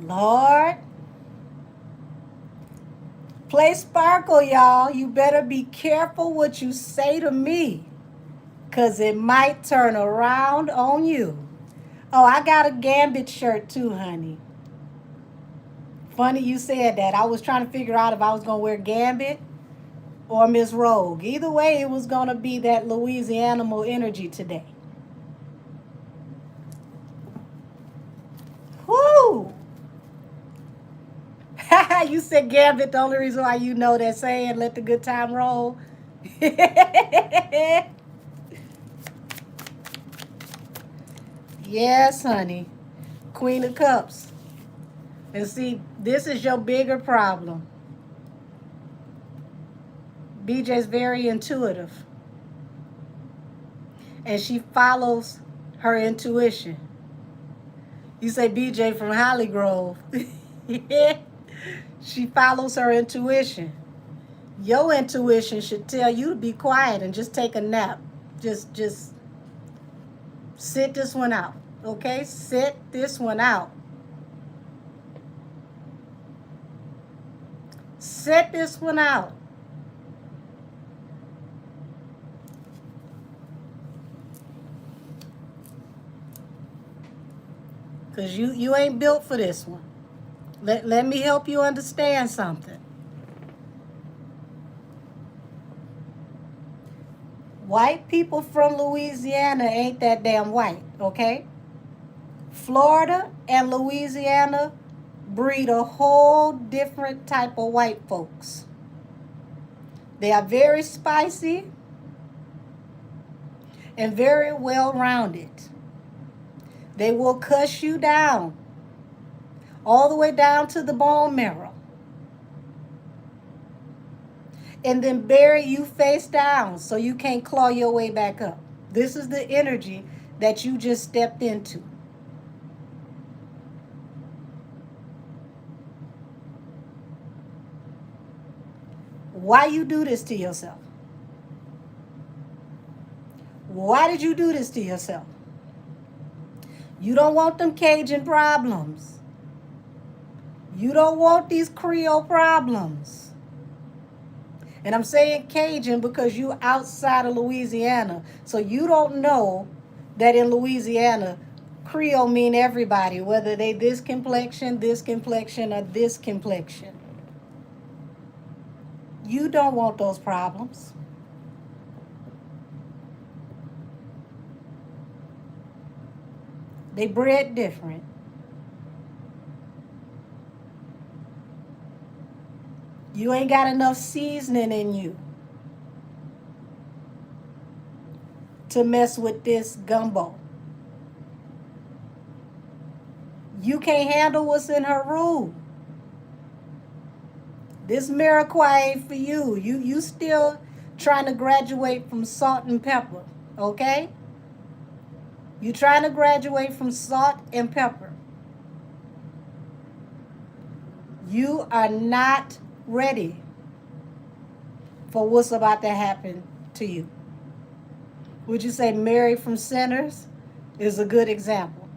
S1: Lord, play Sparkle, y'all. You better be careful what you say to me, because it might turn around on you. Oh, I got a Gambit shirt too, honey. Funny you said that. I was trying to figure out if I was going to wear Gambit or Miss Rogue. Either way, it was going to be that Louisiana energy today. Whoo! You said Gambit, the only reason why you know that saying, let the good time roll. Yes, honey. Queen of Cups. And see, this is your bigger problem. BJ's very intuitive. And she follows her intuition. You say BJ from Holly Grove. She follows her intuition. Your intuition should tell you to be quiet and just take a nap. Just sit this one out. Okay? Sit this one out. Sit this one out. Because you ain't built for this one. Let me help you understand something. White people from Louisiana ain't that damn white, okay? Florida and Louisiana breed a whole different type of white folks. They are very spicy and very well rounded. They will cuss you down, all the way down to the bone marrow, and then bury you face down so you can't claw your way back up. This is the energy that you just stepped into. Why you do this to yourself? Why did you do this to yourself? You don't want them Cajun problems. You don't want these Creole problems. And I'm saying Cajun because you outside of Louisiana. So you don't know that in Louisiana, Creole mean everybody, whether they this complexion, or this complexion. You don't want those problems. They bred different. You ain't got enough seasoning in you to mess with this gumbo. You can't handle what's in her room. This Miraquai ain't for you. You still trying to graduate from salt and pepper, okay? You trying to graduate from salt and pepper. You are not ready for what's about to happen to you. Would you say Mary from Sinners is a good example?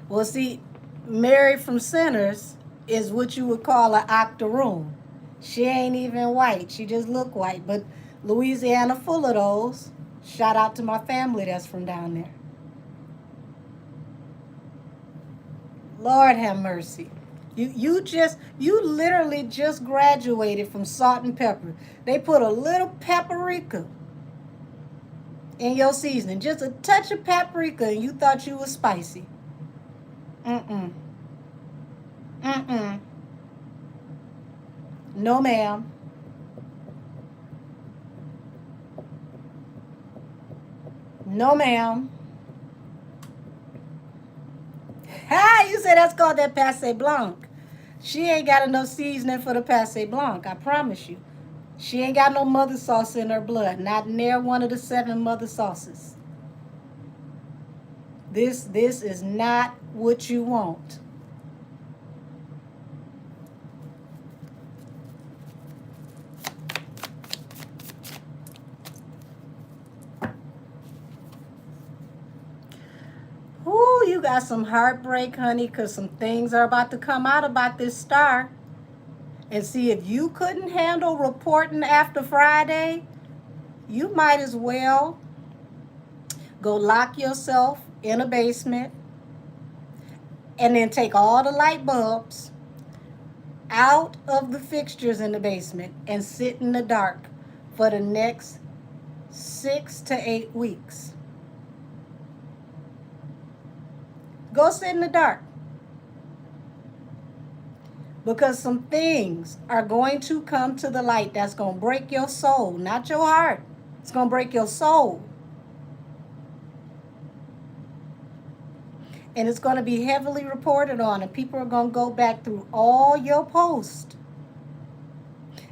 S1: Well, see, Mary from Sinners is what you would call an octoroon. She ain't even white. She just look white. But Louisiana full of those. Shout out to my family that's from down there. Lord have mercy. You literally just graduated from salt and pepper. They put a little paprika in your seasoning, just a touch of paprika, and you thought you was spicy. Mm-mm. Mm-mm. No, ma'am. No, ma'am. Ah, you You say that's called that Passe Blanc. She ain't got enough seasoning for the Passe Blanc, I promise you. She ain't got no mother sauce in her blood, not near one of the 7 mother sauces. This is not what you want. Ooh, you got some heartbreak, honey, because some things are about to come out about this star. And see, if you couldn't handle reporting after Friday, you might as well go lock yourself in a basement and then take all the light bulbs out of the fixtures in the basement and sit in the dark for the next 6 to 8 weeks. Go sit in the dark. Because some things are going to come to the light that's going to break your soul, not your heart. It's going to break your soul. And it's going to be heavily reported on, and people are going to go back through all your posts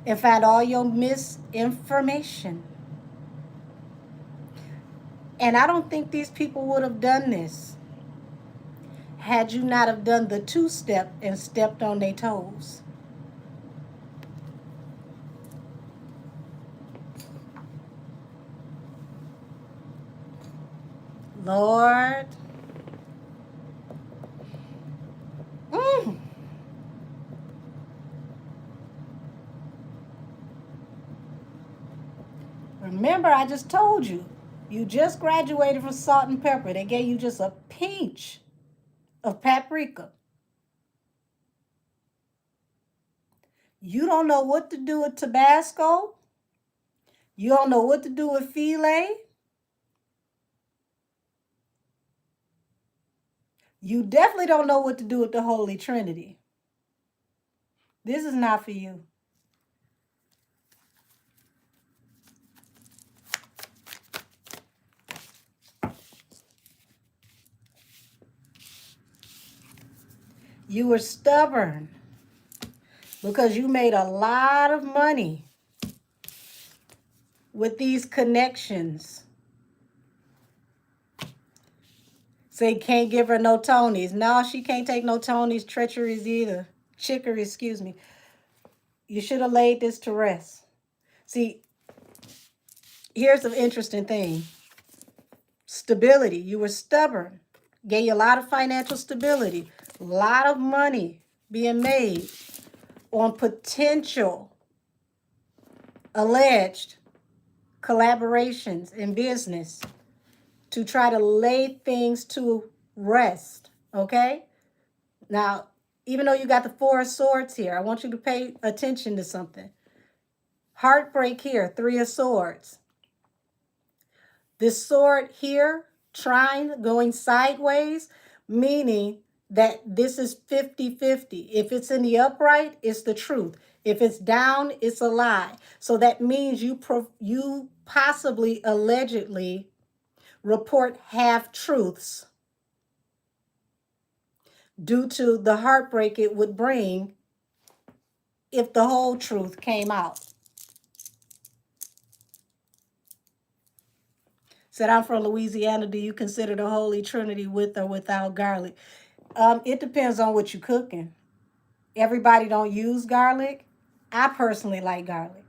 S1: and find all your misinformation. And I don't think these people would have done this had you not have done the 2-step and stepped on their toes. Lord. Remember, I just told you, you just graduated from salt and pepper. They gave you just a pinch of paprika. You don't know what to do with Tabasco. You don't know what to do with filet. You definitely don't know what to do with the Holy Trinity. This is not for you. You were stubborn because you made a lot of money with these connections. Say can't give her no Tonys. No, she can't take no Tonys, treacheries either. Chicory, excuse me. You should have laid this to rest. See, here's an interesting thing. Stability. You were stubborn. Gave you a lot of financial stability. A lot of money being made on potential alleged collaborations in business to try to lay things to rest, okay? Now, even though you got the 4 of Swords here, I want you to pay attention to something. Heartbreak here, 3 of Swords. This sword here, trine, going sideways, meaning that this is 50-50. If it's in the upright, it's the truth. If it's down, it's a lie. So that means you possibly, allegedly, report half-truths due to the heartbreak it would bring if the whole truth came out. Said, I'm from Louisiana. Do you consider the Holy Trinity with or without garlic? It depends on what you're cooking. Everybody don't use garlic. I personally like garlic.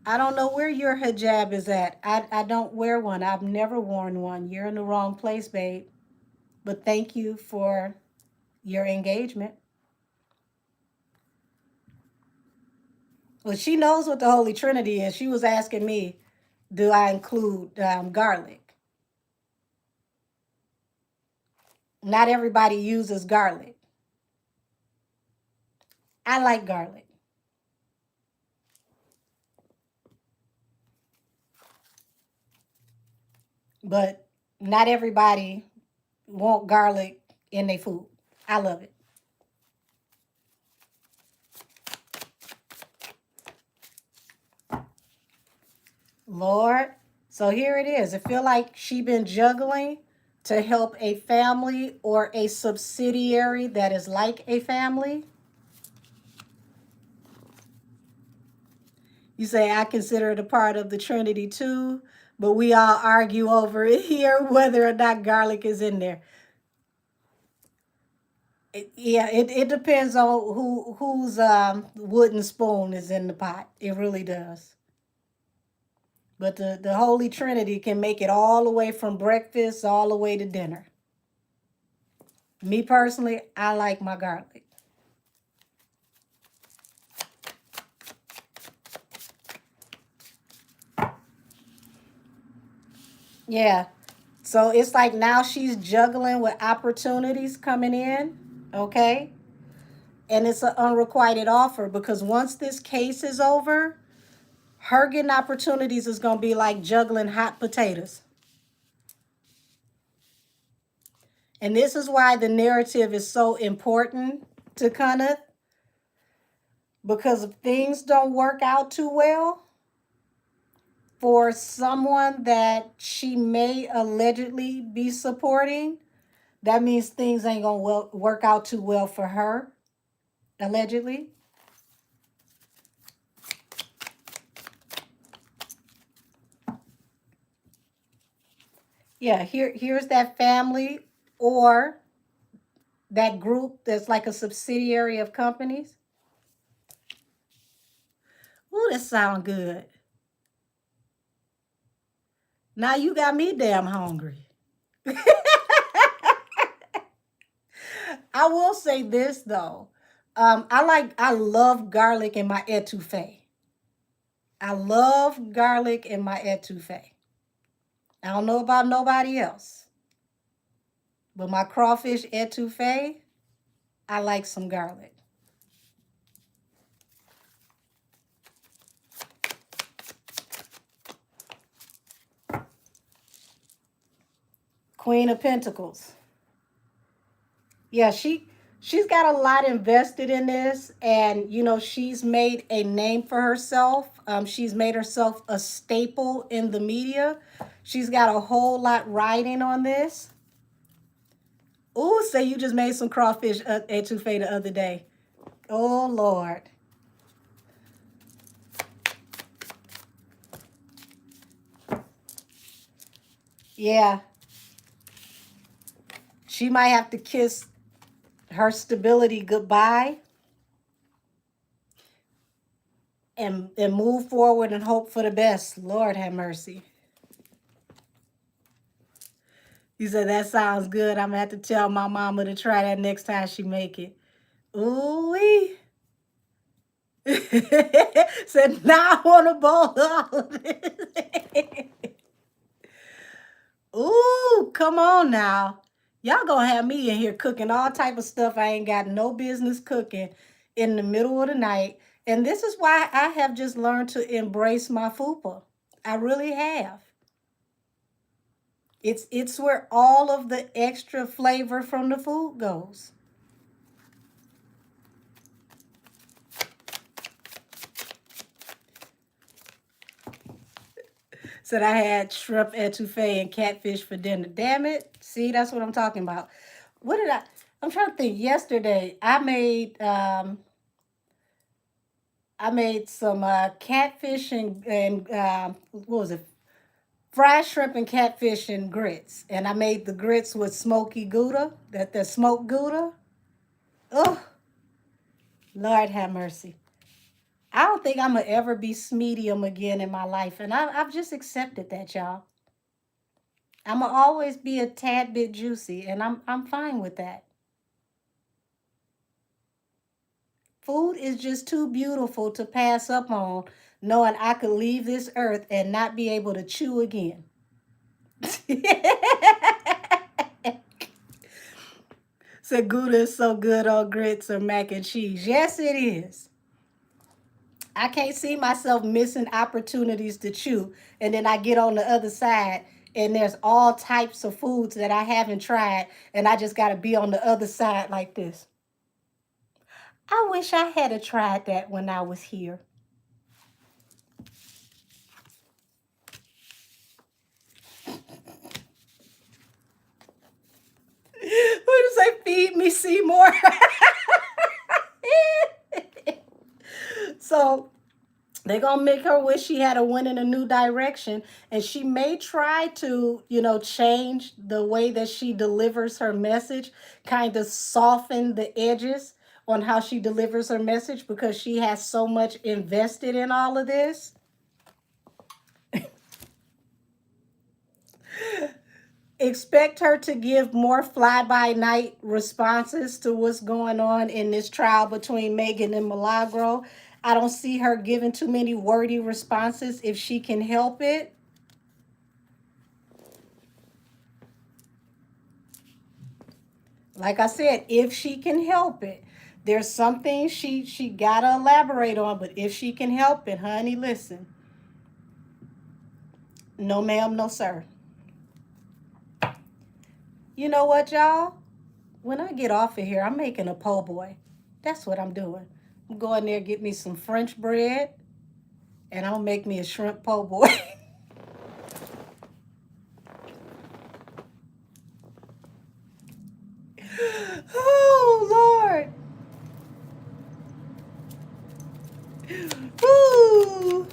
S1: I don't know where your hijab is at. I don't wear one. I've never worn one. You're in the wrong place, babe. But thank you for your engagement. Well, she knows what the Holy Trinity is. She was asking me, do I include garlic? Not everybody uses garlic. I like garlic. But not everybody want garlic in their food. I love it. Lord, So here it is. It feel like she been juggling to help a family or a subsidiary that is like a family. You say, I consider it a part of the Trinity too, but we all argue over it here whether or not garlic is in there. It depends on whose wooden spoon is in the pot. It really does. But the Holy Trinity can make it all the way from breakfast all the way to dinner. Me personally, I like my garlic. Yeah. So it's like now she's juggling with opportunities coming in, okay? And it's an unrequited offer because once this case is over, her getting opportunities is going to be like juggling hot potatoes. And this is why the narrative is so important to Kenneth, because if things don't work out too well for someone that she may allegedly be supporting, that means things ain't going to work out too well for her, allegedly. Yeah, here's that family or that group that's like a subsidiary of companies. Ooh, that sound good. Now you got me damn hungry. I will say this though. I love garlic in my etouffee. I love garlic in my etouffee. I don't know about nobody else, but my crawfish etouffee, I like some garlic. Queen of Pentacles. Yeah, she's got a lot invested in this, and you know she's made a name for herself. She's made herself a staple in the media. She's got a whole lot riding on this. Ooh, say you just made some crawfish etouffee the other day. Oh Lord. Yeah, she might have to kiss her stability goodbye and move forward and hope for the best. Lord have mercy. He said, that sounds good. I'm gonna have to tell my mama to try that next time she make it. Ooh wee. Said, now I want to bowl all of this. Ooh, come on now. Y'all gonna have me in here cooking all type of stuff I ain't got no business cooking in the middle of the night. And this is why I have just learned to embrace my fupa. I really have. It's where all of the extra flavor from the food goes. Said I had shrimp etouffee and catfish for dinner. Damn it. See, that's what I'm talking about. What did I'm trying to think. Yesterday, I made some catfish and what was it? Fried shrimp and catfish and grits. And I made the grits with smoky Gouda, the smoked Gouda. Oh, Lord have mercy. I don't think I'm gonna ever be medium again in my life, and I've just accepted that, y'all. I'm gonna always be a tad bit juicy, and I'm fine with that. Food is just too beautiful to pass up on, knowing I could leave this earth and not be able to chew again. Said Gouda is so good on grits or mac and cheese. Yes, it is. I can't see myself missing opportunities to chew. And then I get on the other side and there's all types of foods that I haven't tried. And I just got to be on the other side like this. I wish I had tried that when I was here. see more. So they're gonna make her wish she had a win in a new direction, and she may try to, change the way that she delivers her message, kind of soften the edges on how she delivers her message because she has so much invested in all of this. Expect her to give more fly-by-night responses to what's going on in this trial between Megan and Milagro. I don't see her giving too many wordy responses if she can help it. Like I said, if she can help it. There's some things she gotta elaborate on, but if she can help it, honey, listen. No ma'am, no sir. You know what, y'all? When I get off of here, I'm making a po' boy. That's what I'm doing. I'm going there, get me some French bread, and I'll make me a shrimp po' boy. Oh, Lord. Ooh.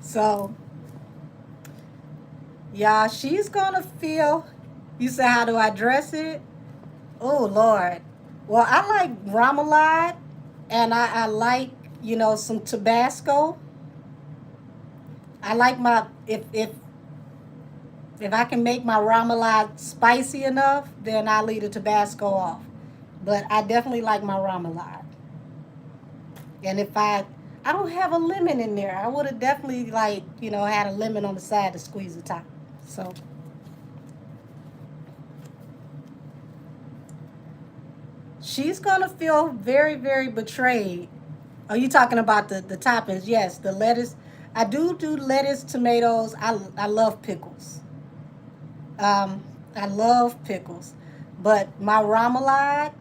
S1: So, yeah, she's gonna feel. You say, how do I dress it? Oh, Lord. Well, I like remoulade, and I like, some Tabasco. I like my, if I can make my remoulade spicy enough, then I leave the Tabasco off. But I definitely like my remoulade. And if I don't have a lemon in there, I would have definitely had a lemon on the side to squeeze the top. So she's gonna feel very, very betrayed. Are you talking about the toppings? Yes, the lettuce. I do lettuce, tomatoes. I love pickles. Um, I love pickles, but my remoulade.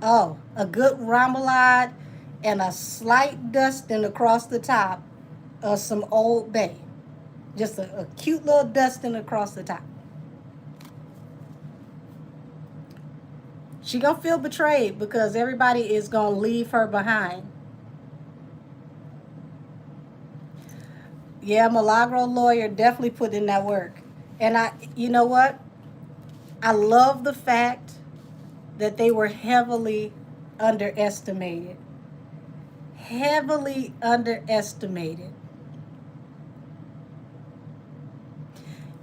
S1: Oh, a good remoulade and a slight dusting across the top of some Old Bay. Just a cute little dusting across the top. She gonna feel betrayed because everybody is gonna leave her behind. Yeah, Milagro lawyer definitely put in that work. And you know what? I love the fact that they were heavily underestimated. Heavily underestimated.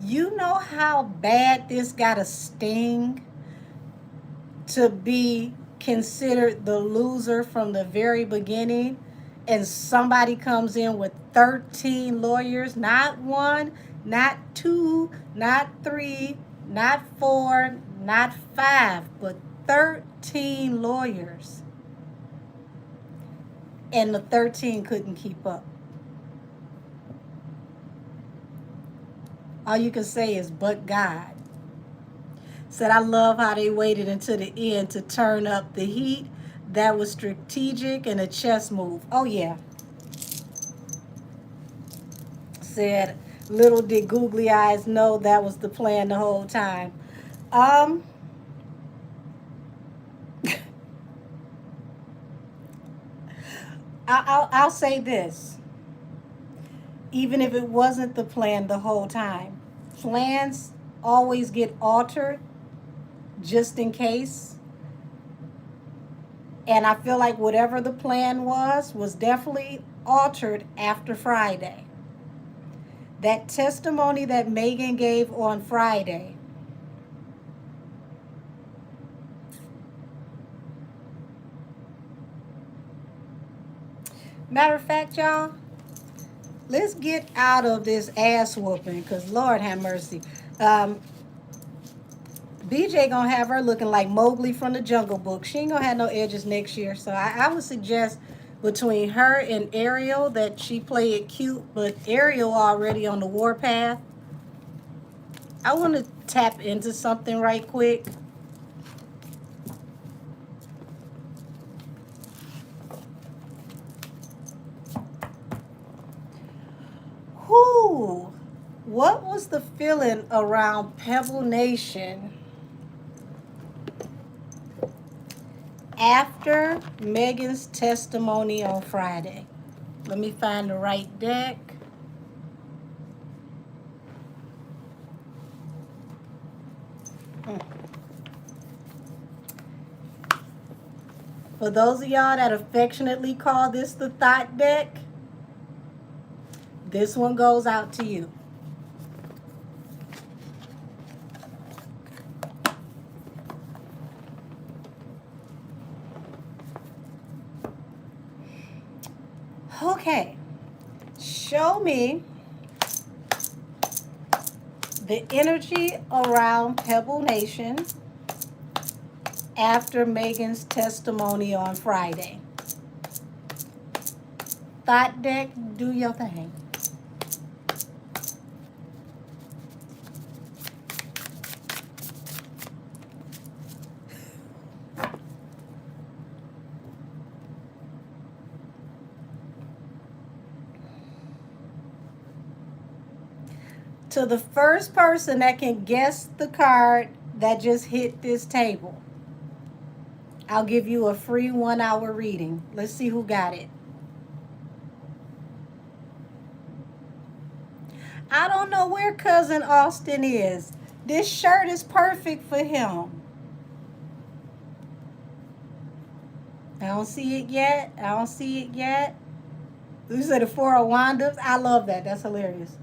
S1: You know how bad this got to sting to be considered the loser from the very beginning, and somebody comes in with 13 lawyers, not one, not two, not three, not four, not five, but 13 lawyers. And the 13 couldn't keep up. All you can say is, but God. Said, I love how they waited until the end to turn up the heat. That was strategic and a chess move. Oh, yeah. Said, little did googly eyes know that was the plan the whole time. Um, I'll say this. Even if it wasn't the plan the whole time, plans always get altered just in case. And I feel like whatever the plan was definitely altered after Friday. That testimony that Megan gave on Friday. Matter of fact, y'all, let's get out of this ass whooping, because Lord have mercy. BJ gonna have her looking like Mowgli from the Jungle Book. She ain't gonna have no edges next year. So I would suggest between her and Ariel that she play it cute, but Ariel already on the warpath. I want to tap into something right quick. Whoo! What was the feeling around Pebble Nation after Megan's testimony on Friday? Let me find the right deck. For those of y'all that affectionately call this the thought deck, this one goes out to you. Okay, show me the energy around Pebble Nation after Megan's testimony on Friday. Thought deck, do your thing. To the first person that can guess the card that just hit this table, I'll give you a free 1 hour reading. Let's see who got it. I don't know where Cousin Austin is. This shirt is perfect for him. I don't see it yet. I don't see it yet. You said the Four of Wandas. I love that. That's hilarious.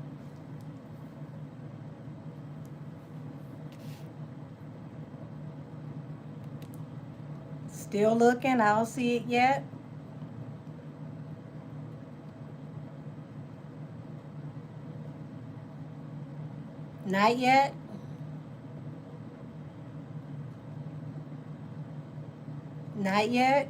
S1: Still looking. I don't see it yet. Not yet. Not yet.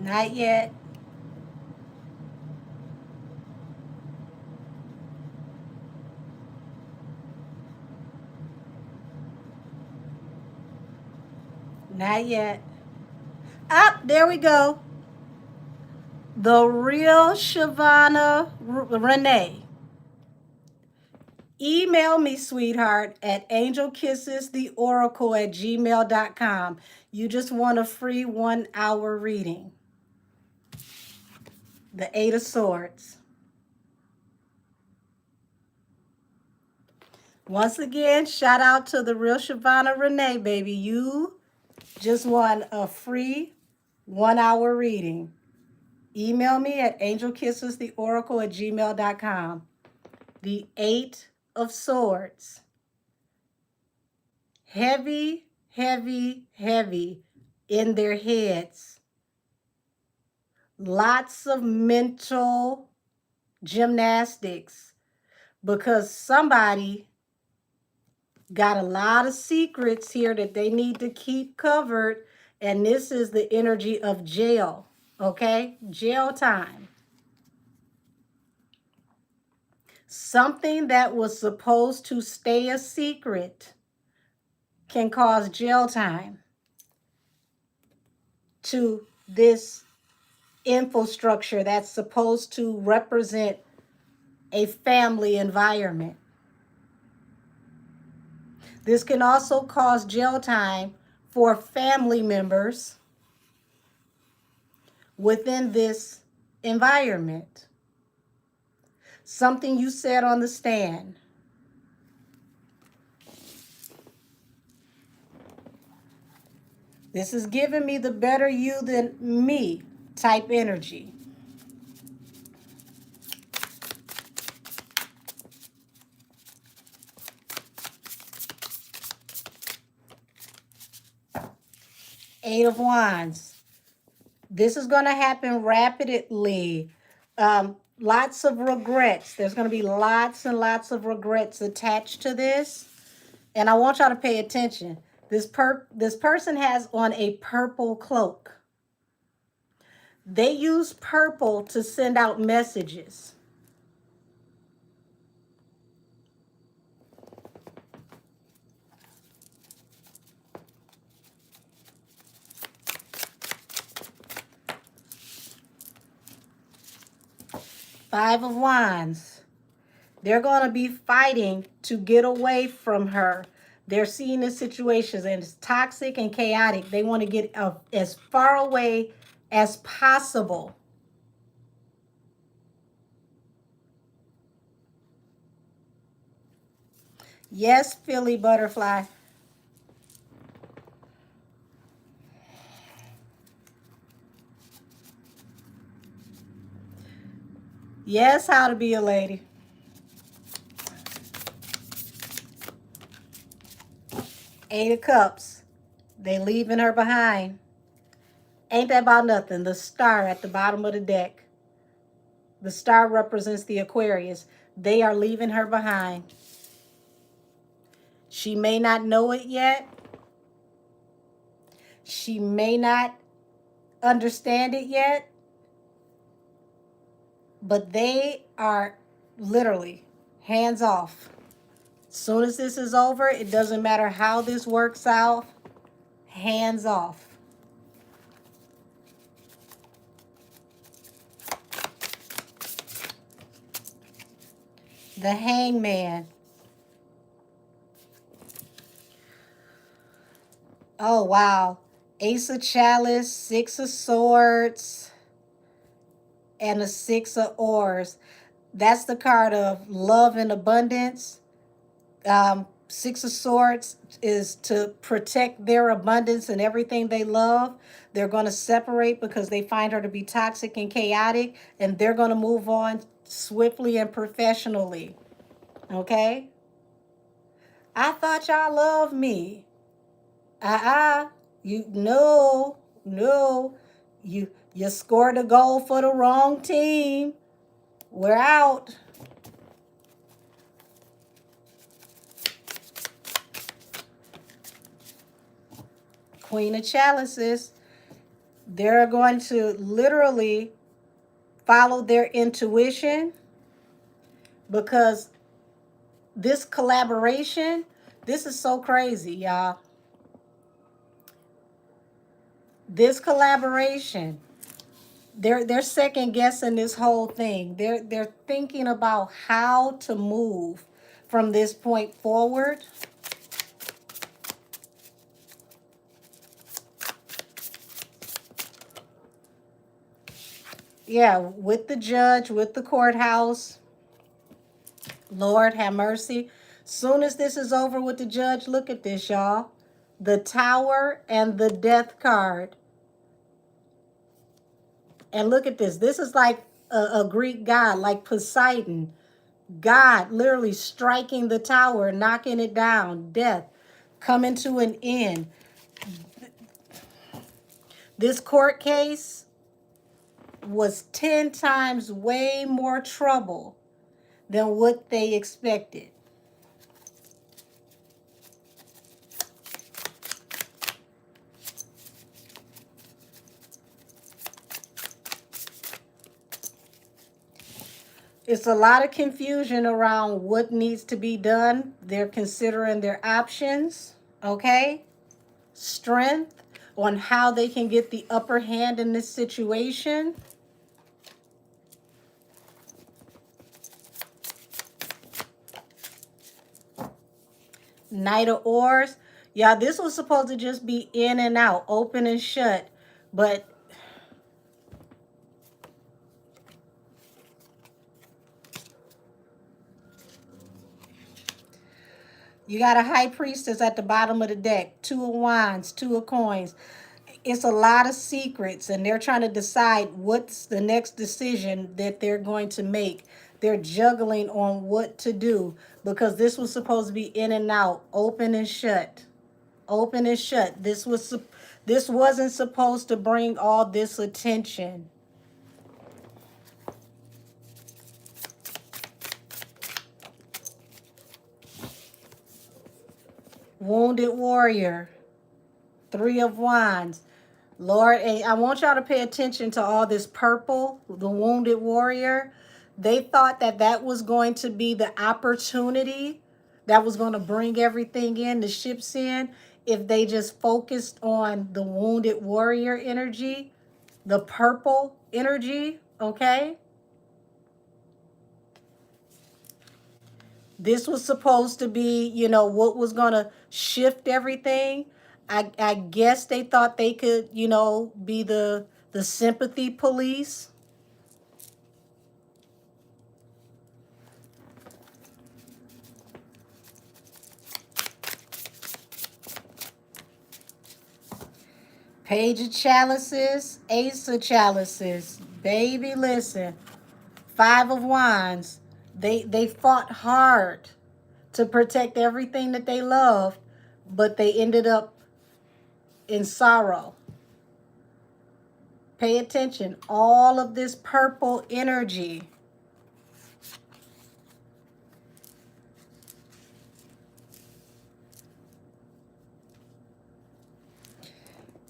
S1: Not yet. Not yet. Up, there we go. The real Shavana Renee. Email me, sweetheart, at angelkissestheoracle@gmail.com. You just want a free 1 hour reading. The Eight of Swords. Once again, shout out to the real Shavana Renee, baby. You just won a free 1 hour reading. Email me at angelkissestheoracle@gmail.com. The Eight of Swords. Heavy, heavy, heavy in their heads. Lots of mental gymnastics because somebody got a lot of secrets here that they need to keep covered. And this is the energy of jail, okay? Jail time. Something that was supposed to stay a secret can cause jail time to this infrastructure that's supposed to represent a family environment. This can also cause jail time for family members within this environment. Something you said on the stand. This is giving me the better you than me type energy. Eight of Wands. This is going to happen rapidly. Lots of regrets. There's going to be lots and lots of regrets attached to this. And I want y'all to pay attention. This person has on a purple cloak. They use purple to send out messages. Five of Wands. They're going to be fighting to get away from her. They're seeing the situations and it's toxic and chaotic. They want to get as far away as possible. Yes, Philly butterfly. Yes, how to be a lady. Eight of Cups. They leaving her behind. Ain't that about nothing? The star at the bottom of the deck. The star represents the Aquarius. They are leaving her behind. She may not know it yet. She may not understand it yet. But they are literally hands off. As soon as this is over, it doesn't matter how this works out. Hands off. The Hangman. Oh, wow. Ace of Chalice, Six of Swords, and a Six of Oars. That's the card of love and abundance. Six of Swords is to protect their abundance and everything they love. They're going to separate because they find her to be toxic and chaotic, and they're going to move on swiftly and professionally. Okay? I thought y'all loved me. You no, no. You scored a goal for the wrong team. We're out. Queen of Chalices. They're going to literally follow their intuition because this collaboration, this is so crazy, y'all. This collaboration, they're second guessing this whole thing. They're thinking about how to move from this point forward. Yeah, with the judge, with the courthouse. Lord have mercy. Soon as this is over with the judge, look at this, y'all. The Tower and the Death card. And look at this. This is like a Greek god, like Poseidon. God literally striking the tower, knocking it down. Death coming to an end. This court case was 10 times way more trouble than what they expected. It's a lot of confusion around what needs to be done. They're considering their options, okay? Strength on how they can get the upper hand in this situation. Knight of Oars. Yeah, this was supposed to just be in and out, open and shut. But you got a High Priestess at the bottom of the deck. Two of Wands, Two of Coins. It's a lot of secrets, and they're trying to decide what's the next decision that they're going to make. They're juggling on what to do because this was supposed to be in and out, open and shut. Open and shut. This wasn't supposed to bring all this attention. Wounded Warrior. Three of Wands. Lord, I want y'all to pay attention to all this purple, the Wounded Warrior. They thought that that was going to be the opportunity that was going to bring everything in, the ships in, if they just focused on the Wounded Warrior energy, the purple energy, okay? This was supposed to be, what was going to shift everything. I guess they thought they could, be the sympathy police. Page of chalices, ace of chalices. Baby, listen. Five of wands. They fought hard to protect everything that they loved, but they ended up in sorrow. Pay attention. All of this purple energy.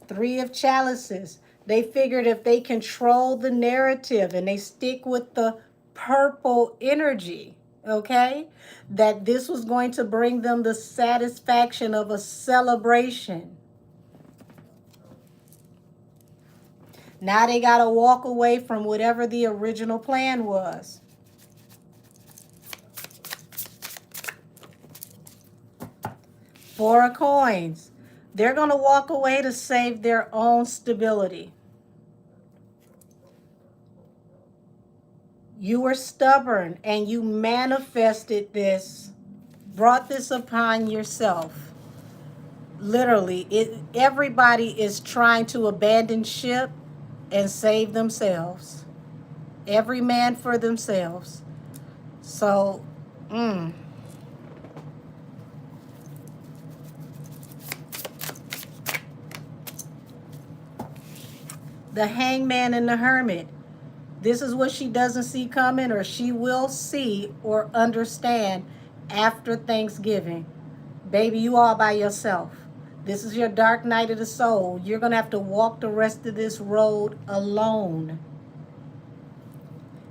S1: Three of chalices. They figured if they control the narrative and they stick with the purple energy, okay, that this was going to bring them the satisfaction of a celebration. Now they got to walk away from whatever the original plan was. Four of coins. They're going to walk away to save their own stability. You were stubborn and you manifested this, brought this upon yourself. Literally, everybody is trying to abandon ship and save themselves. Every man for themselves. So, the hangman and the hermit. This is what she doesn't see coming, or she will see or understand after Thanksgiving. Baby, you all by yourself. This is your dark night of the soul. You're going to have to walk the rest of this road alone,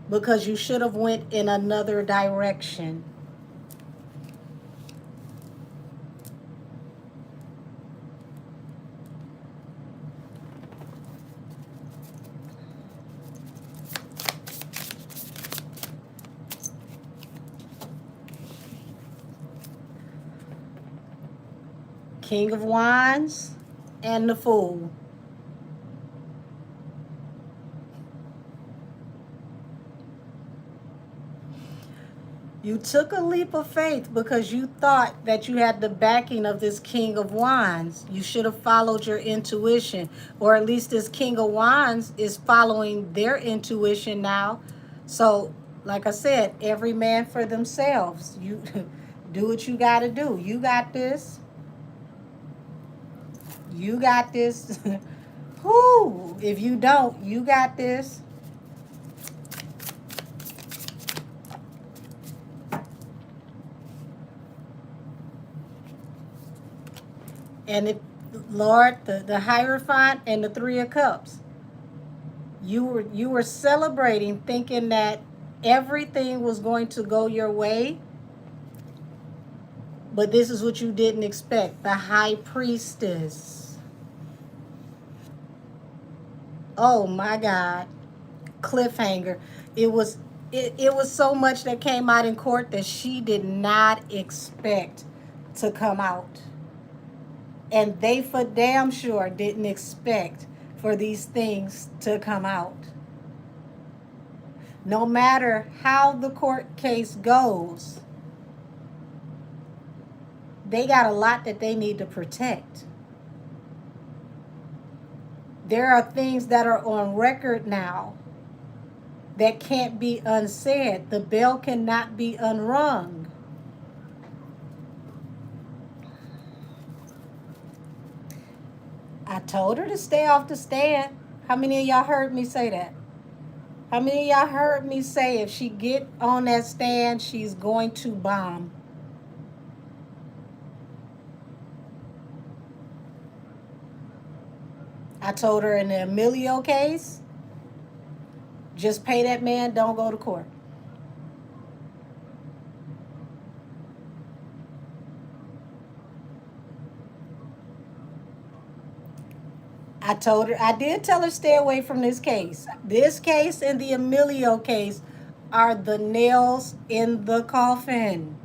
S1: because you should have went in another direction. King of Wands and the Fool. You took a leap of faith because you thought that you had the backing of this King of Wands. You should have followed your intuition, or at least this King of Wands is following their intuition now. So, like I said, every man for themselves. You do what you got to do. You got this. You got this. Whoo! If you don't, you got this. And it, Lord, the Hierophant and the Three of Cups. You were celebrating, thinking that everything was going to go your way. But this is what you didn't expect. The High Priestess. Oh my God. Cliffhanger. It was so much that came out in court that she did not expect to come out. And they for damn sure didn't expect for these things to come out. No matter how the court case goes, they got a lot that they need to protect. There are things that are on record now that can't be unsaid. The bell cannot be unrung. I told her to stay off the stand. How many of y'all heard me say that? How many of y'all heard me say if she get on that stand, she's going to bomb? I told her in the Emilio case, just pay that man, don't go to court. I told her, I did tell her stay away from this case. This case and the Emilio case are the nails in the coffin.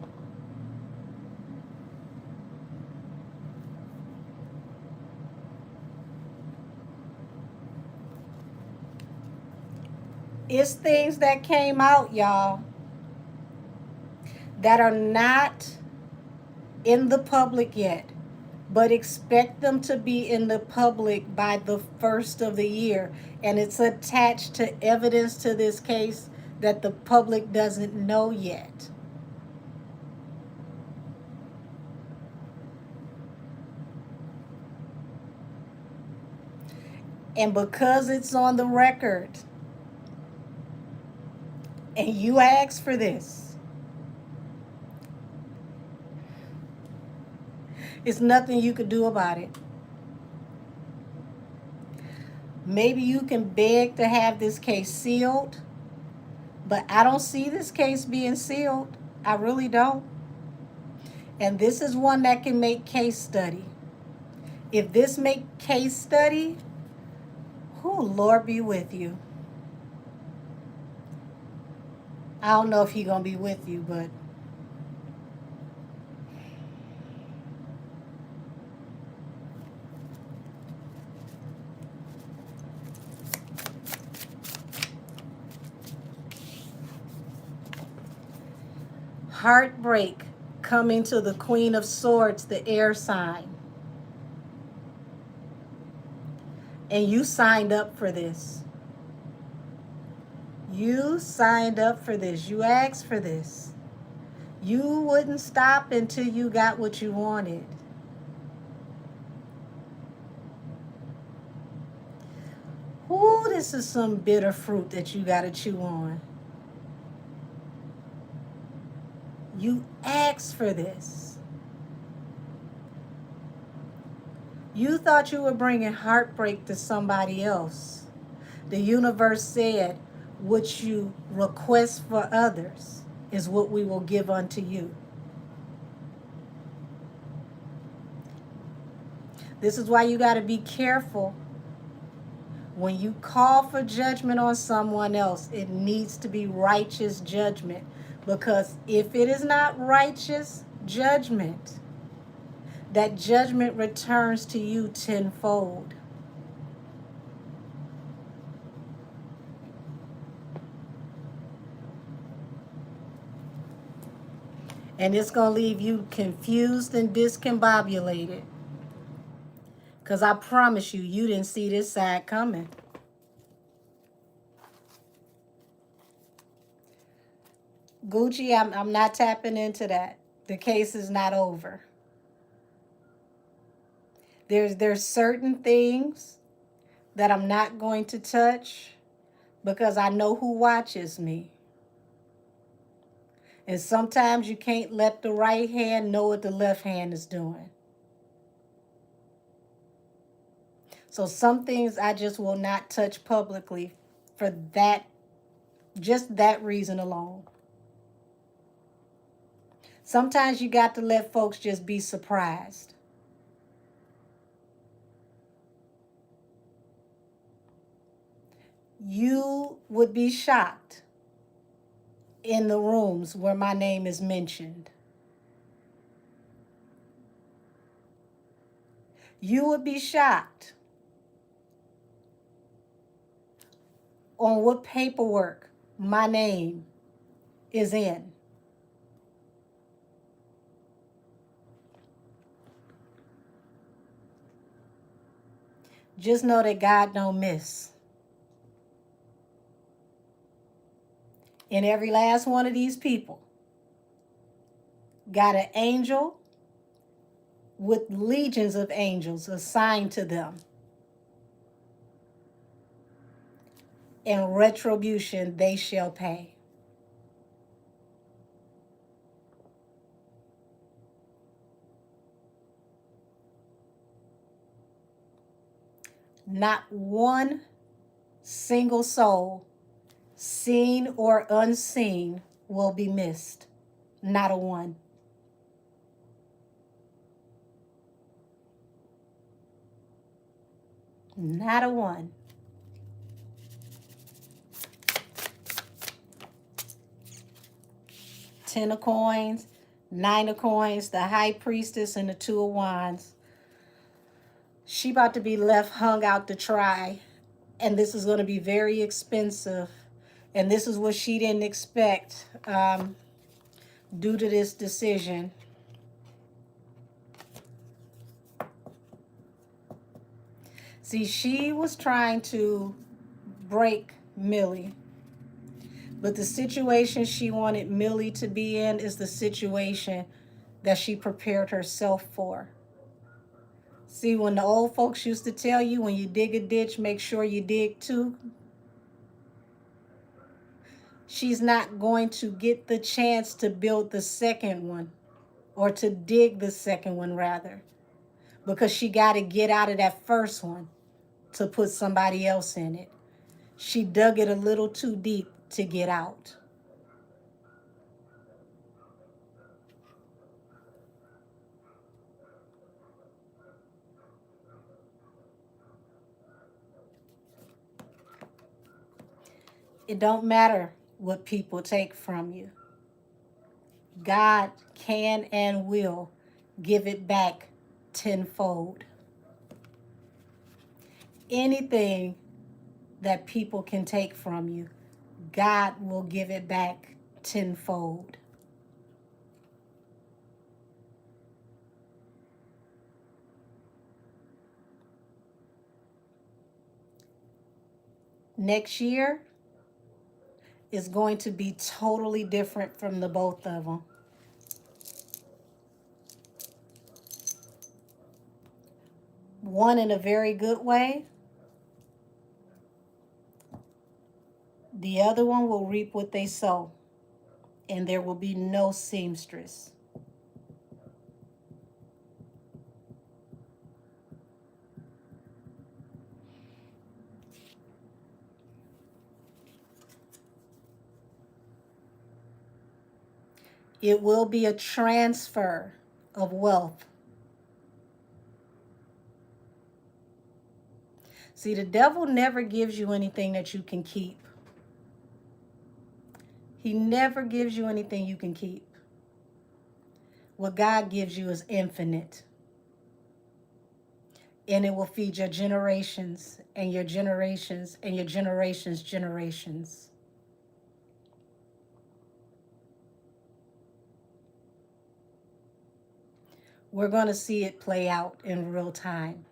S1: It's things that came out, y'all, that are not in the public yet, but expect them to be in the public by the first of the year. And it's attached to evidence to this case that the public doesn't know yet. And because it's on the record and you asked for this, it's nothing you could do about it. Maybe you can beg to have this case sealed, but I don't see this case being sealed. I really don't. And this is one that can make case study. If this make case study, who Lord be with you. I don't know if he gonna be with you, but heartbreak coming to the Queen of Swords, the air sign. And you signed up for this. You signed up for this. You asked for this. You wouldn't stop until you got what you wanted. Ooh, this is some bitter fruit that you gotta chew on. You asked for this. You thought you were bringing heartbreak to somebody else. The universe said, what you request for others is what we will give unto you. This is why you got to be careful. When you call for judgment on someone else, it needs to be righteous judgment. Because if it is not righteous judgment, that judgment returns to you tenfold. And it's going to leave you confused and discombobulated. Because I promise you, you didn't see this side coming. Gucci, I'm not tapping into that. The case is not over. There's certain things that I'm not going to touch because I know who watches me. And sometimes you can't let the right hand know what the left hand is doing. So some things I just will not touch publicly for that, just that reason alone. Sometimes you got to let folks just be surprised. You would be shocked in the rooms where my name is mentioned. You would be shocked on what paperwork my name is in. Just know that God don't miss. And every last one of these people got an angel with legions of angels assigned to them. And retribution they shall pay. Not one single soul, seen or unseen, will be missed. Not a one. Not a one. Ten of coins, nine of coins, the high priestess, and the two of wands. She about to be left hung out to dry. And this is going to be very expensive And this is what she didn't expect due to this decision. See, she was trying to break Millie, but the situation she wanted Millie to be in is the situation that she prepared herself for. See, when the old folks used to tell you, when you dig a ditch, make sure you dig two, she's not going to get the chance to build the second one, or to dig the second one rather, because she got to get out of that first one to put somebody else in it. She dug it a little too deep to get out. It don't matter what people take from you. God can and will give it back tenfold. Anything that people can take from you, God will give it back tenfold. Next year is going to be totally different from the both of them. One in a very good way. The other one will reap what they sow, and there will be no seamstress. It will be a transfer of wealth. See, the devil never gives you anything that you can keep. He never gives you anything you can keep. What God gives you is infinite. And it will feed your generations and your generations and your generations' generations. We're going to see it play out in real time.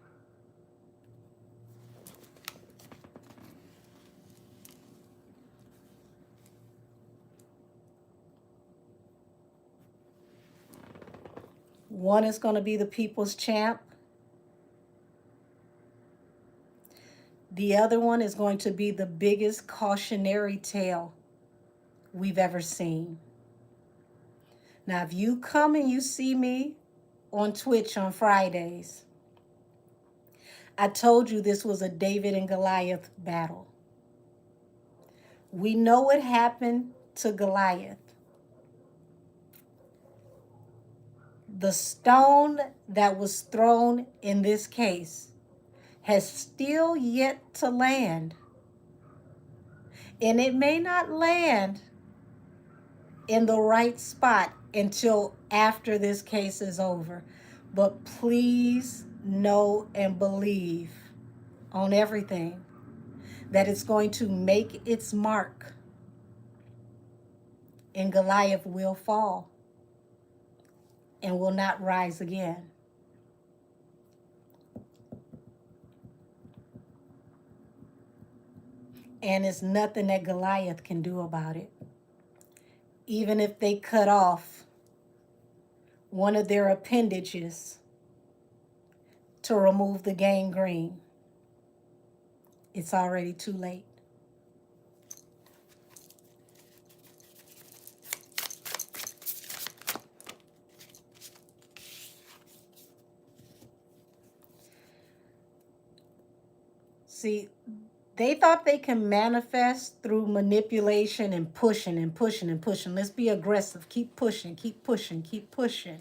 S1: One is going to be the people's champ. The other one is going to be the biggest cautionary tale we've ever seen. Now, if you come and you see me on Twitch on Fridays, I told you this was a David and Goliath battle. We know what happened to Goliath. The stone that was thrown in this case has still yet to land. And it may not land in the right spot until after this case is over. But please know and believe on everything that it's going to make its mark, and Goliath will fall and will not rise again. And it's nothing that Goliath can do about it. Even if they cut off one of their appendages to remove the gangrene, it's already too late. See, they thought they can manifest through manipulation and pushing and pushing and pushing. Let's be aggressive. Keep pushing, keep pushing, keep pushing.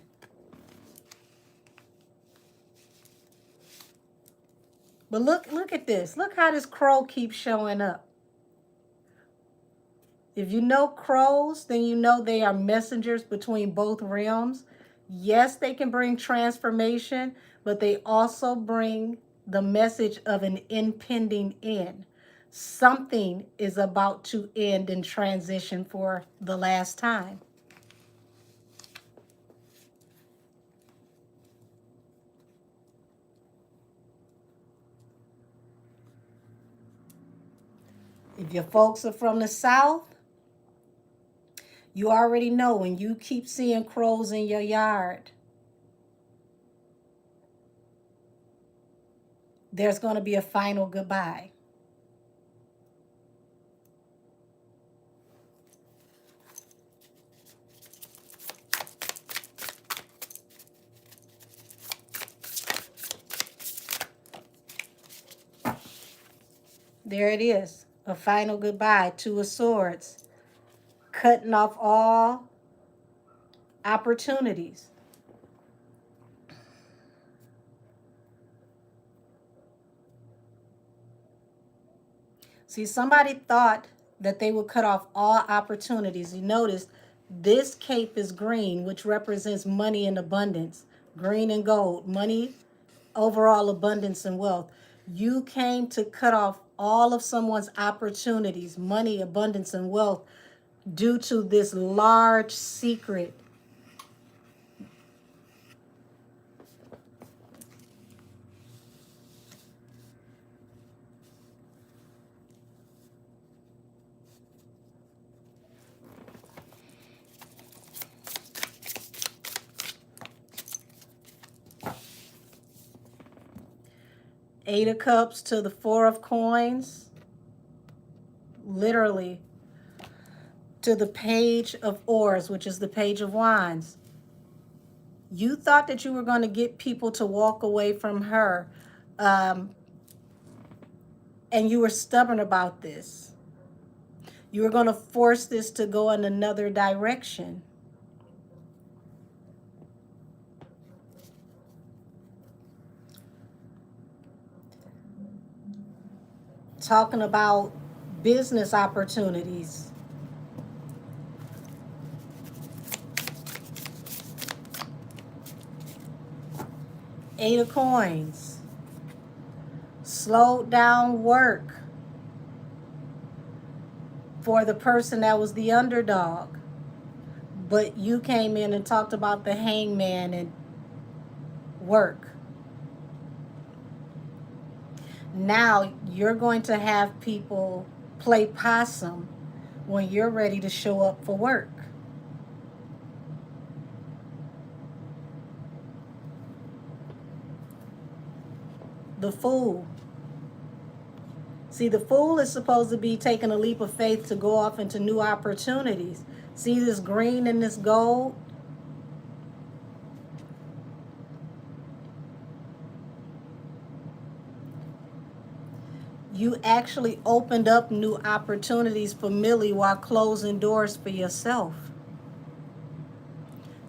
S1: But look at this. Look how this crow keeps showing up. If you know crows, then you know they are messengers between both realms. Yes, they can bring transformation, but they also bring the message of an impending end. Something is about to end and transition for the last time. If your folks are from the South, you already know when you keep seeing crows in your yard, there's going to be a final goodbye. There it is, a final goodbye. Two of Swords, cutting off all opportunities. See, somebody thought that they would cut off all opportunities. You notice this cape is green, which represents money and abundance. Green and gold, money, overall abundance and wealth. You came to cut off all of someone's opportunities, money, abundance, and wealth due to this large secret. Eight of Cups to the Four of Coins, literally to the Page of Oars, which is the Page of Wands. You thought that you were going to get people to walk away from her, and you were stubborn about this. You were going to force this to go in another direction. Talking about business opportunities. Eight of Coins. Slowed down work for the person that was the underdog. But you came in and talked about the Hangman and work. Now you're going to have people play possum when you're ready to show up for work. The Fool. See, the Fool is supposed to be taking a leap of faith to go off into new opportunities. See this green and this gold? You actually opened up new opportunities for Millie while closing doors for yourself.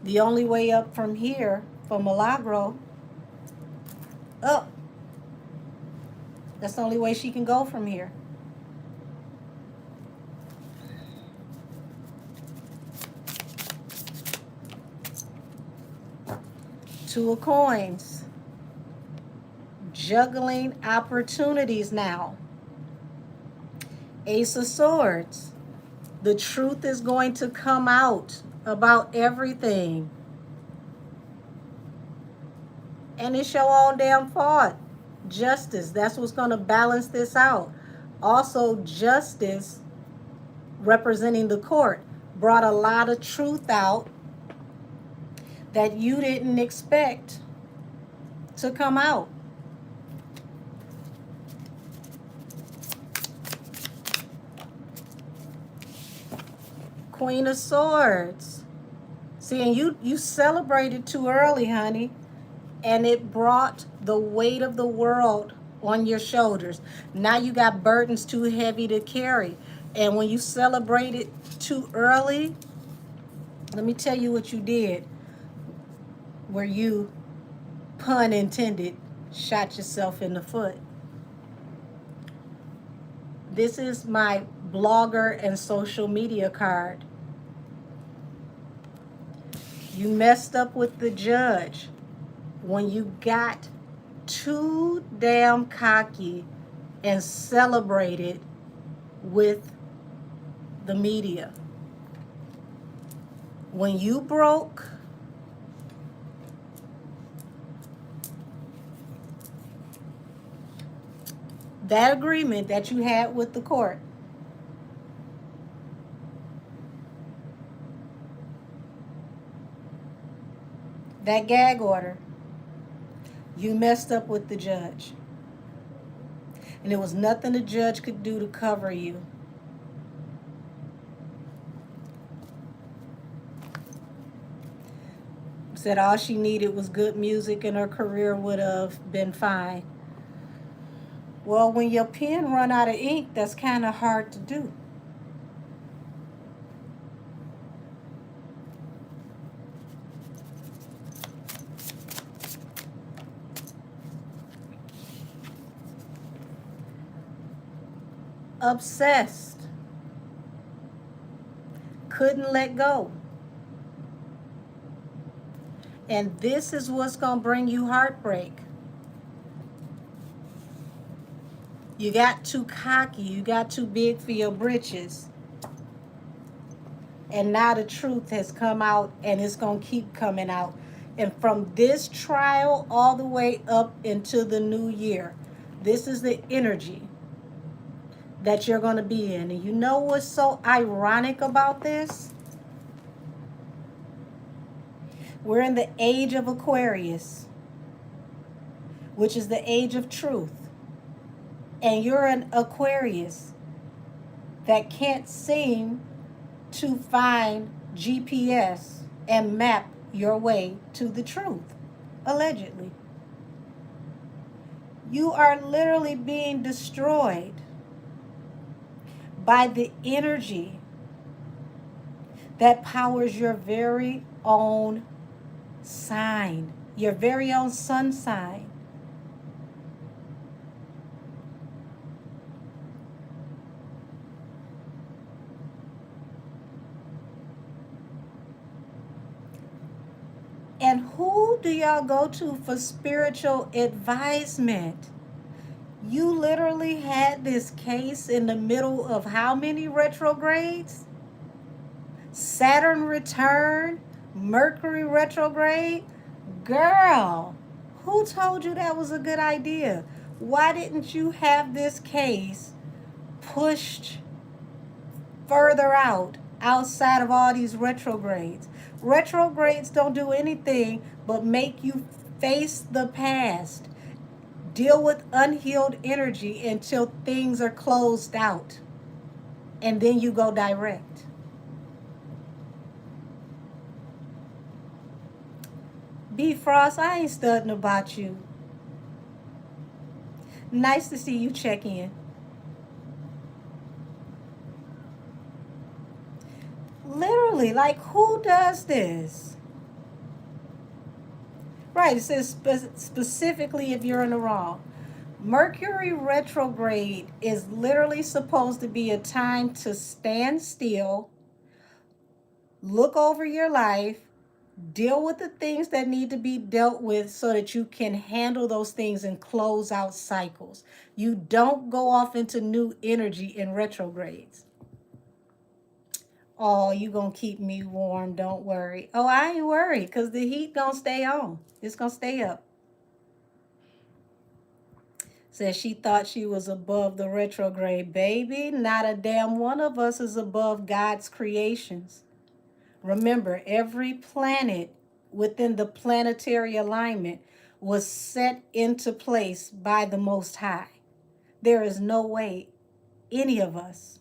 S1: The only way up from here, for Milagro, up. That's the only way she can go from here. Two of Coins. Juggling opportunities now. Ace of Swords. The truth is going to come out about everything. And it's your own damn fault. Justice, that's what's going to balance this out. Also, Justice, representing the court, brought a lot of truth out that you didn't expect to come out. Queen of Swords. See, and you celebrated too early, honey, and it brought the weight of the world on your shoulders. Now you got burdens too heavy to carry. And when you celebrated too early, let me tell you what you did, where you, pun intended, shot yourself in the foot. This is my blogger and social media card. You messed up with the judge when you got too damn cocky and celebrated with the media. When you broke that agreement that you had with the court, that gag order, you messed up with the judge. And there was nothing the judge could do to cover you. Said all she needed was good music and her career would have been fine. Well, when your pen run out of ink, that's kind of hard to do. Obsessed. Couldn't let go. And this is what's going to bring you heartbreak. You got too cocky. You got too big for your britches. And now the truth has come out and it's going to keep coming out. And from this trial all the way up into the new year, this is the energy that you're going to be in. And you know what's so ironic about this? We're in the age of Aquarius, which is the age of truth. And you're an Aquarius that can't seem to find GPS and map your way to the truth, allegedly. You are literally being destroyed by the energy that powers your very own sign, your very own sun sign. And who do y'all go to for spiritual advisement? You literally had this case in the middle of how many retrogrades? Saturn return, Mercury retrograde. Girl, who told you that was a good idea? Why didn't you have this case pushed further out, outside of all these retrogrades? Retrogrades don't do anything but make you face the past, deal with unhealed energy until things are closed out, and then you go direct. B Frost, I ain't studying about you. Nice to see you check in. Literally, like, who does this? Right, it says specifically if you're in the wrong. Mercury retrograde is literally supposed to be a time to stand still, look over your life, deal with the things that need to be dealt with so that you can handle those things and close out cycles. You don't go off into new energy in retrogrades. Oh, you gonna keep me warm, don't worry. Oh, I ain't worried because the heat gonna stay on. It's gonna stay up. Says she thought she was above the retrograde. Baby, not a damn one of us is above God's creations. Remember, every planet within the planetary alignment was set into place by the Most High. There is no way any of us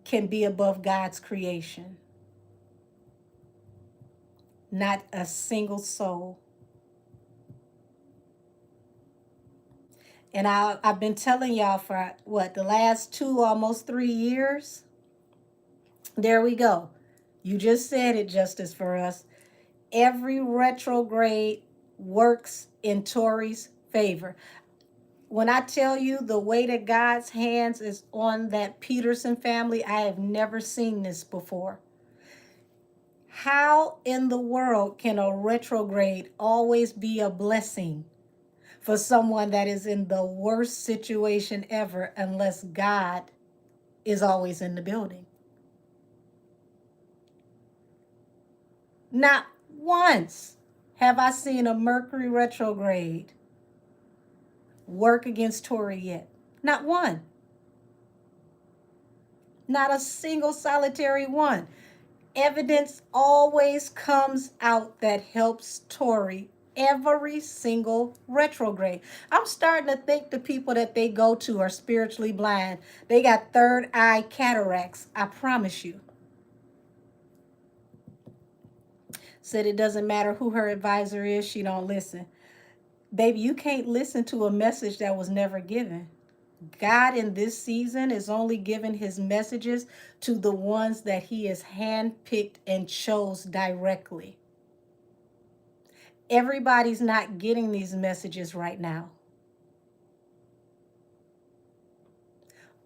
S1: can be above God's creation. Not a single soul. And I've been telling y'all for the last 2, almost 3 years? There we go. You just said it, Justice, for us. Every retrograde works in Tauri's favor. When I tell you the weight of God's hands is on that Peterson family, I have never seen this before. How in the world can a retrograde always be a blessing for someone that is in the worst situation ever unless God is always in the building. Not once have I seen a Mercury retrograde work against Tory yet. Not one. Not a single solitary one. Evidence always comes out that helps Tory every single retrograde. I'm starting to think the people that they go to are spiritually blind. They got third eye cataracts, I promise you. Said it doesn't matter who her advisor is, she don't listen. Baby, you can't listen to a message that was never given. God in this season is only giving his messages to the ones that he has handpicked and chose directly. Everybody's not getting these messages right now.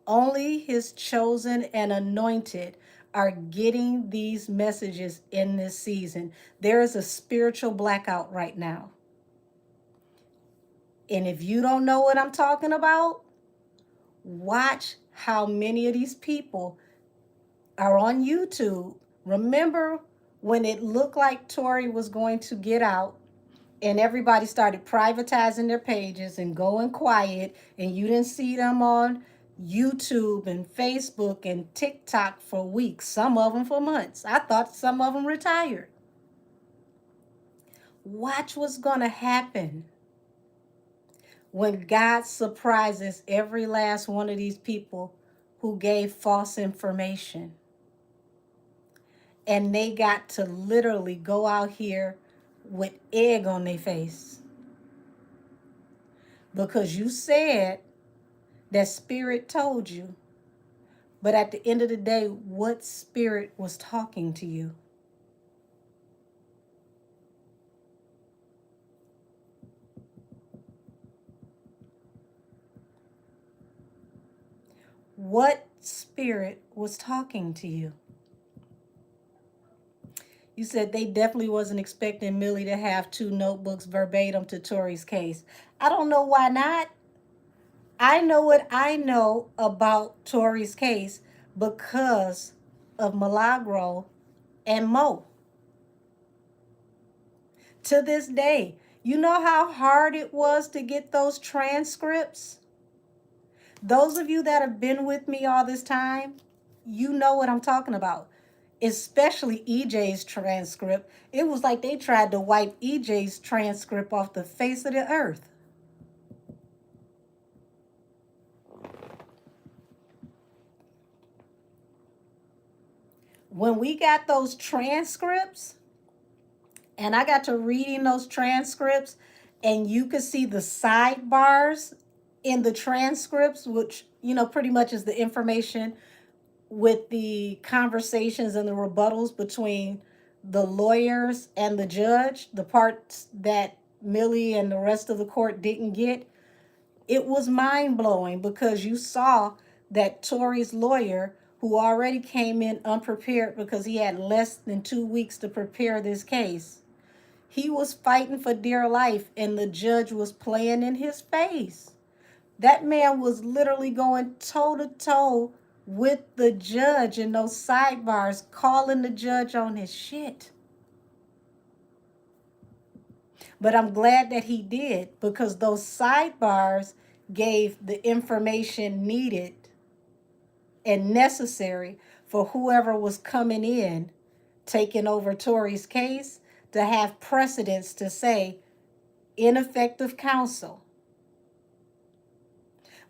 S1: Only his chosen and anointed are getting these messages in this season. There is a spiritual blackout right now. And if you don't know what I'm talking about, watch how many of these people are on YouTube. Remember when it looked like Tory was going to get out and everybody started privatizing their pages and going quiet, and you didn't see them on YouTube and Facebook and TikTok for weeks, some of them for months. I thought some of them retired. Watch what's going to happen when God surprises every last one of these people who gave false information. And they got to literally go out here with egg on their face. Because you said that spirit told you. But at the end of the day, what spirit was talking to you? What spirit was talking to you? You said they definitely wasn't expecting Millie to have 2 notebooks verbatim to Tory's case. I don't know why not. I know what I know about Tory's case because of Milagro and Mo. To this day, you know how hard it was to get those transcripts? Those of you that have been with me all this time, you know what I'm talking about. Especially EJ's transcript. It was like they tried to wipe EJ's transcript off the face of the earth. When we got those transcripts, and I got to reading those transcripts, and you could see the sidebars in the transcripts, which, you know, pretty much is the information with the conversations and the rebuttals between the lawyers and the judge, the parts that Millie and the rest of the court didn't get. It was mind-blowing because you saw that Tory's lawyer, who already came in unprepared because he had less than 2 weeks to prepare this case, he was fighting for dear life and the judge was playing in his face. That man was literally going toe to toe with the judge in those sidebars, calling the judge on his shit. But I'm glad that he did, because those sidebars gave the information needed and necessary for whoever was coming in, taking over Tory's case, to have precedence to say ineffective counsel.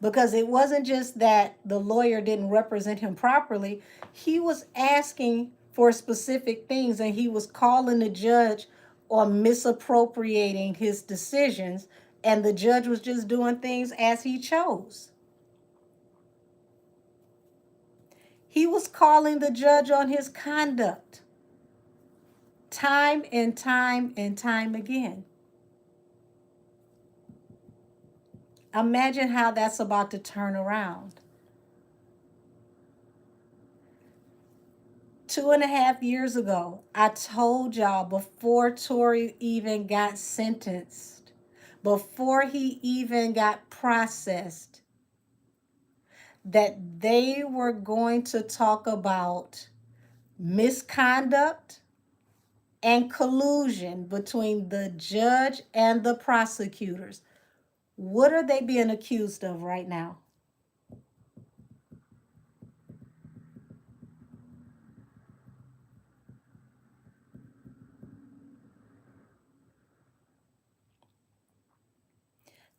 S1: Because it wasn't just that the lawyer didn't represent him properly, he was asking for specific things and he was calling the judge on misappropriating his decisions, and the judge was just doing things as he chose. He was calling the judge on his conduct time and time and time again. Imagine how that's about to turn around. 2.5 years ago, I told y'all, before Tory even got sentenced, before he even got processed, that they were going to talk about misconduct and collusion between the judge and the prosecutors. What are they being accused of right now?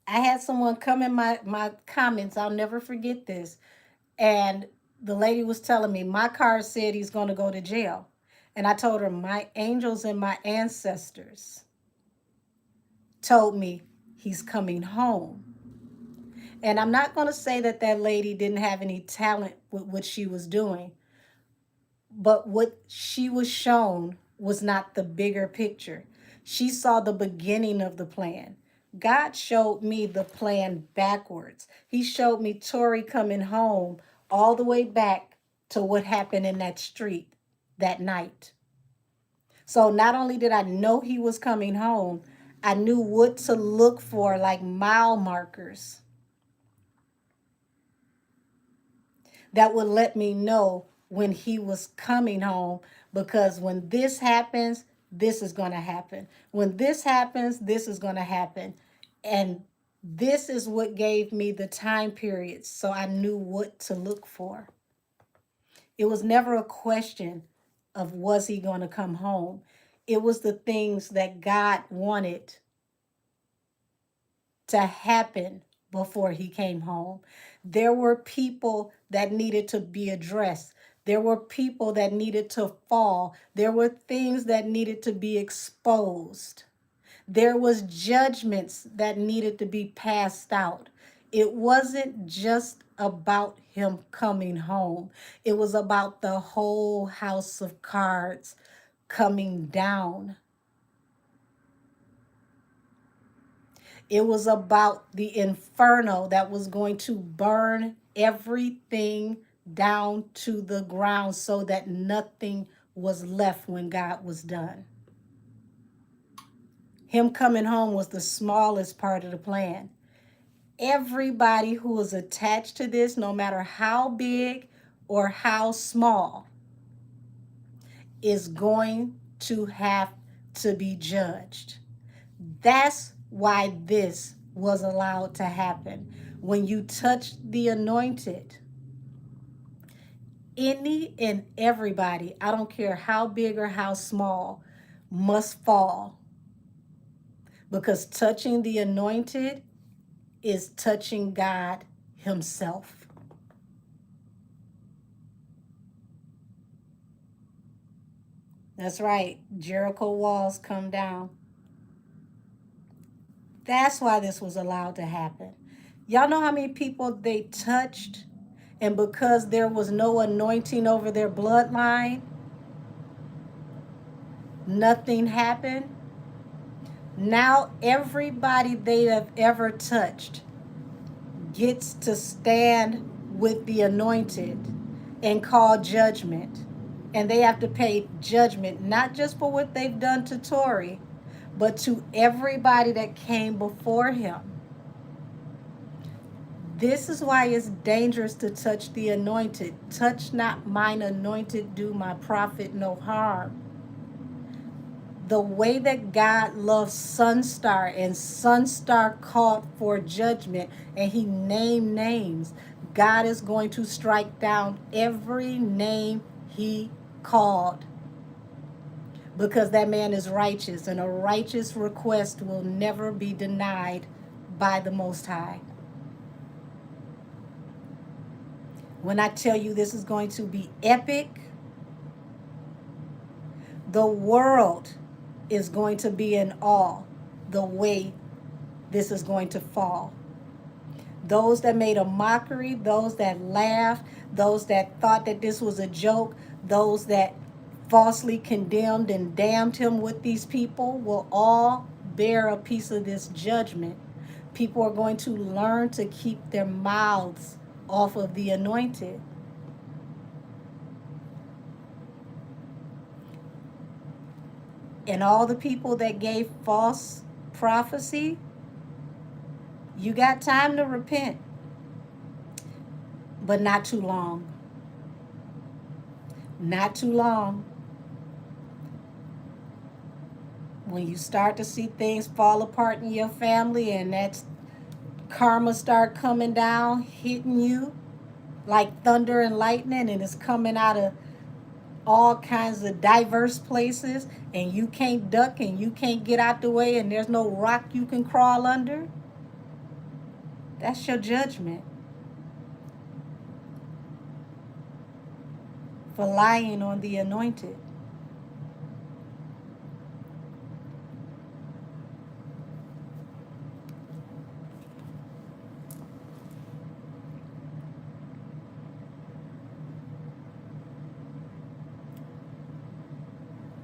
S1: I had someone come in my comments. I'll never forget this. And the lady was telling me, my card said he's going to go to jail. And I told her, my angels and my ancestors told me he's coming home. And I'm not going to say that that lady didn't have any talent with what she was doing, but what she was shown was not the bigger picture. She saw the beginning of the plan. God showed me the plan backwards. He showed me Tori coming home all the way back to what happened in that street that night. So not only did I know he was coming home, I knew what to look for, like mile markers that would let me know when he was coming home, because when this happens, this is going to happen. When this happens, this is going to happen. And this is what gave me the time periods, so I knew what to look for. It was never a question of was he going to come home. It was the things that God wanted to happen before he came home. There were people that needed to be addressed. There were people that needed to fall. There were things that needed to be exposed. There was judgments that needed to be passed out. It wasn't just about him coming home. It was about the whole house of cards coming down. It was about the inferno that was going to burn everything down to the ground so that nothing was left when God was done. Him coming home was the smallest part of the plan. Everybody who is attached to this, no matter how big or how small, is going to have to be judged. That's why this was allowed to happen. When you touch the anointed, any and everybody, I don't care how big or how small, must fall. Because touching the anointed is touching God Himself. That's right. Jericho walls come down. That's why this was allowed to happen. Y'all know how many people they touched, and because there was no anointing over their bloodline, nothing happened? Now everybody they have ever touched gets to stand with the anointed and call judgment. And they have to pay judgment, not just for what they've done to Tori, but to everybody that came before him. This is why it's dangerous to touch the anointed. Touch not mine anointed, do my prophet no harm. The way that God loves Sunstar, and Sunstar called for judgment, and he named names, God is going to strike down every name he called, because that man is righteous, and a righteous request will never be denied by the Most High. When I tell you this is going to be epic, the world is going to be in awe the way this is going to fall. Those that made a mockery, those that laughed, those that thought that this was a joke, those that falsely condemned and damned him with these people will all bear a piece of this judgment. People are going to learn to keep their mouths off of the anointed. And all the people that gave false prophecy, you got time to repent. but not too long. Not too long. When you start to see things fall apart in your family and that karma start coming down, hitting you like thunder and lightning, and it's coming out of all kinds of diverse places, and you can't duck and you can't get out the way, and there's no rock you can crawl under, that's your judgment for lying on the anointed.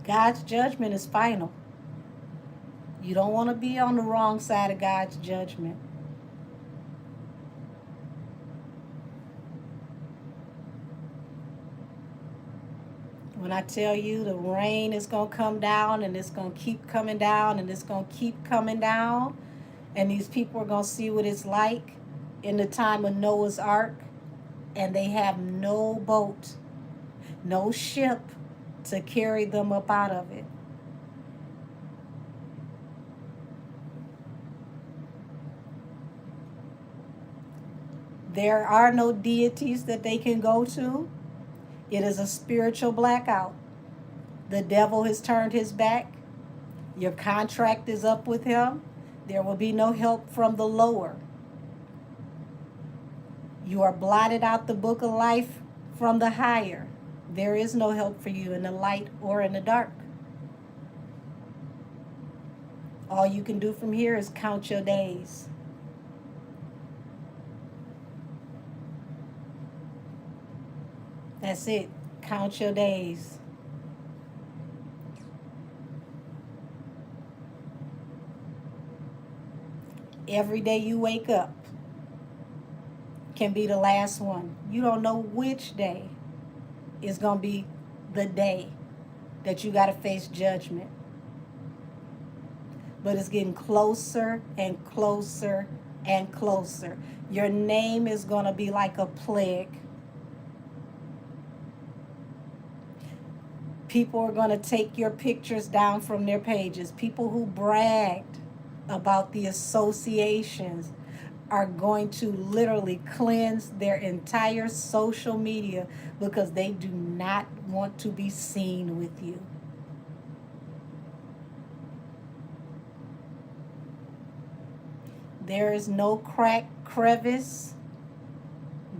S1: God's judgment is final. You don't want to be on the wrong side of God's judgment. When I tell you the rain is going to come down and it's going to keep coming down and it's going to keep coming down, and these people are going to see what it's like in the time of Noah's Ark, and they have no boat, no ship to carry them up out of it. There are no deities that they can go to. It is a spiritual blackout. The devil has turned his back. Your contract is up with him. There will be no help from the lower. You are blotted out the book of life from the higher. There is no help for you in the light or in the dark. All you can do from here is count your days. That's it. Count your days. Every day you wake up can be the last one. You don't know which day is going to be the day that you got to face judgment. But it's getting closer and closer and closer. Your name is going to be like a plague. People are going to take your pictures down from their pages. People who bragged about the associations are going to literally cleanse their entire social media because they do not want to be seen with you. There is no crack, crevice,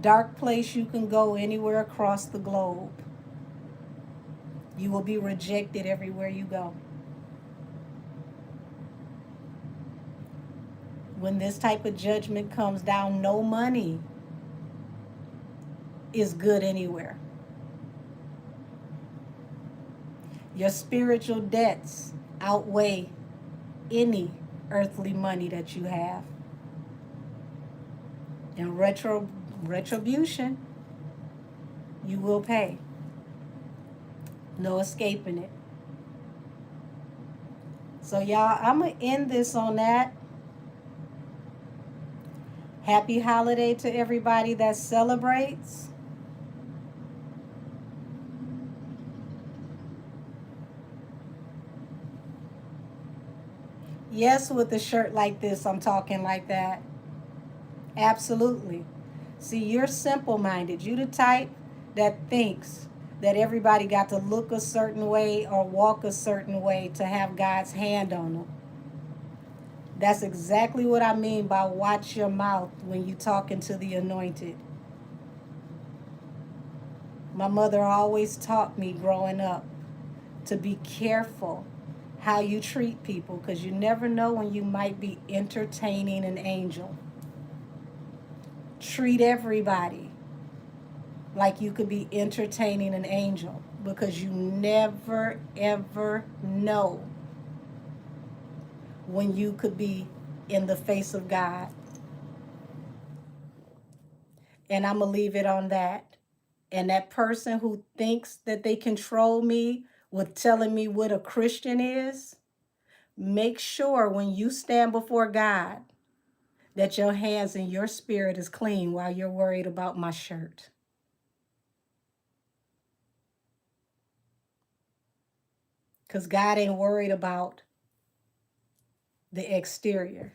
S1: dark place you can go anywhere across the globe. You will be rejected everywhere you go. When this type of judgment comes down, no money is good anywhere. Your spiritual debts outweigh any earthly money that you have. And retribution, you will pay. No escaping it. So y'all, I'm going to end this on that. Happy holiday to everybody that celebrates. Yes, with a shirt like this, I'm talking like that. Absolutely. See, you're simple-minded. You the type that thinks that everybody got to look a certain way or walk a certain way to have God's hand on them. That's exactly what I mean by watch your mouth when you talking to the anointed. My mother always taught me growing up to be careful how you treat people because you never know when you might be entertaining an angel. Treat everybody like you could be entertaining an angel because you never ever know when you could be in the face of God. And I'm going to leave it on that. And that person who thinks that they control me with telling me what a Christian is, make sure when you stand before God that your hands and your spirit is clean while you're worried about my shirt. Because God ain't worried about the exterior.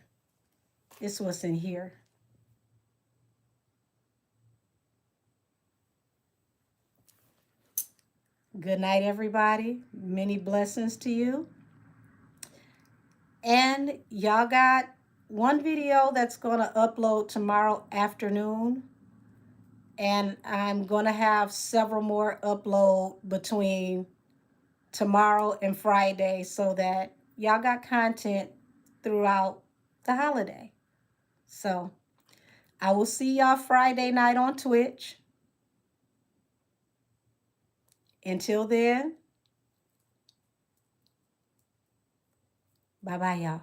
S1: It's what's in here. Good night, everybody. Many blessings to you. And y'all got one video that's going to upload tomorrow afternoon. And I'm going to have several more upload between tomorrow and Friday so that y'all got content throughout the holiday. So I will see y'all Friday night on Twitch. Until then, bye-bye, y'all.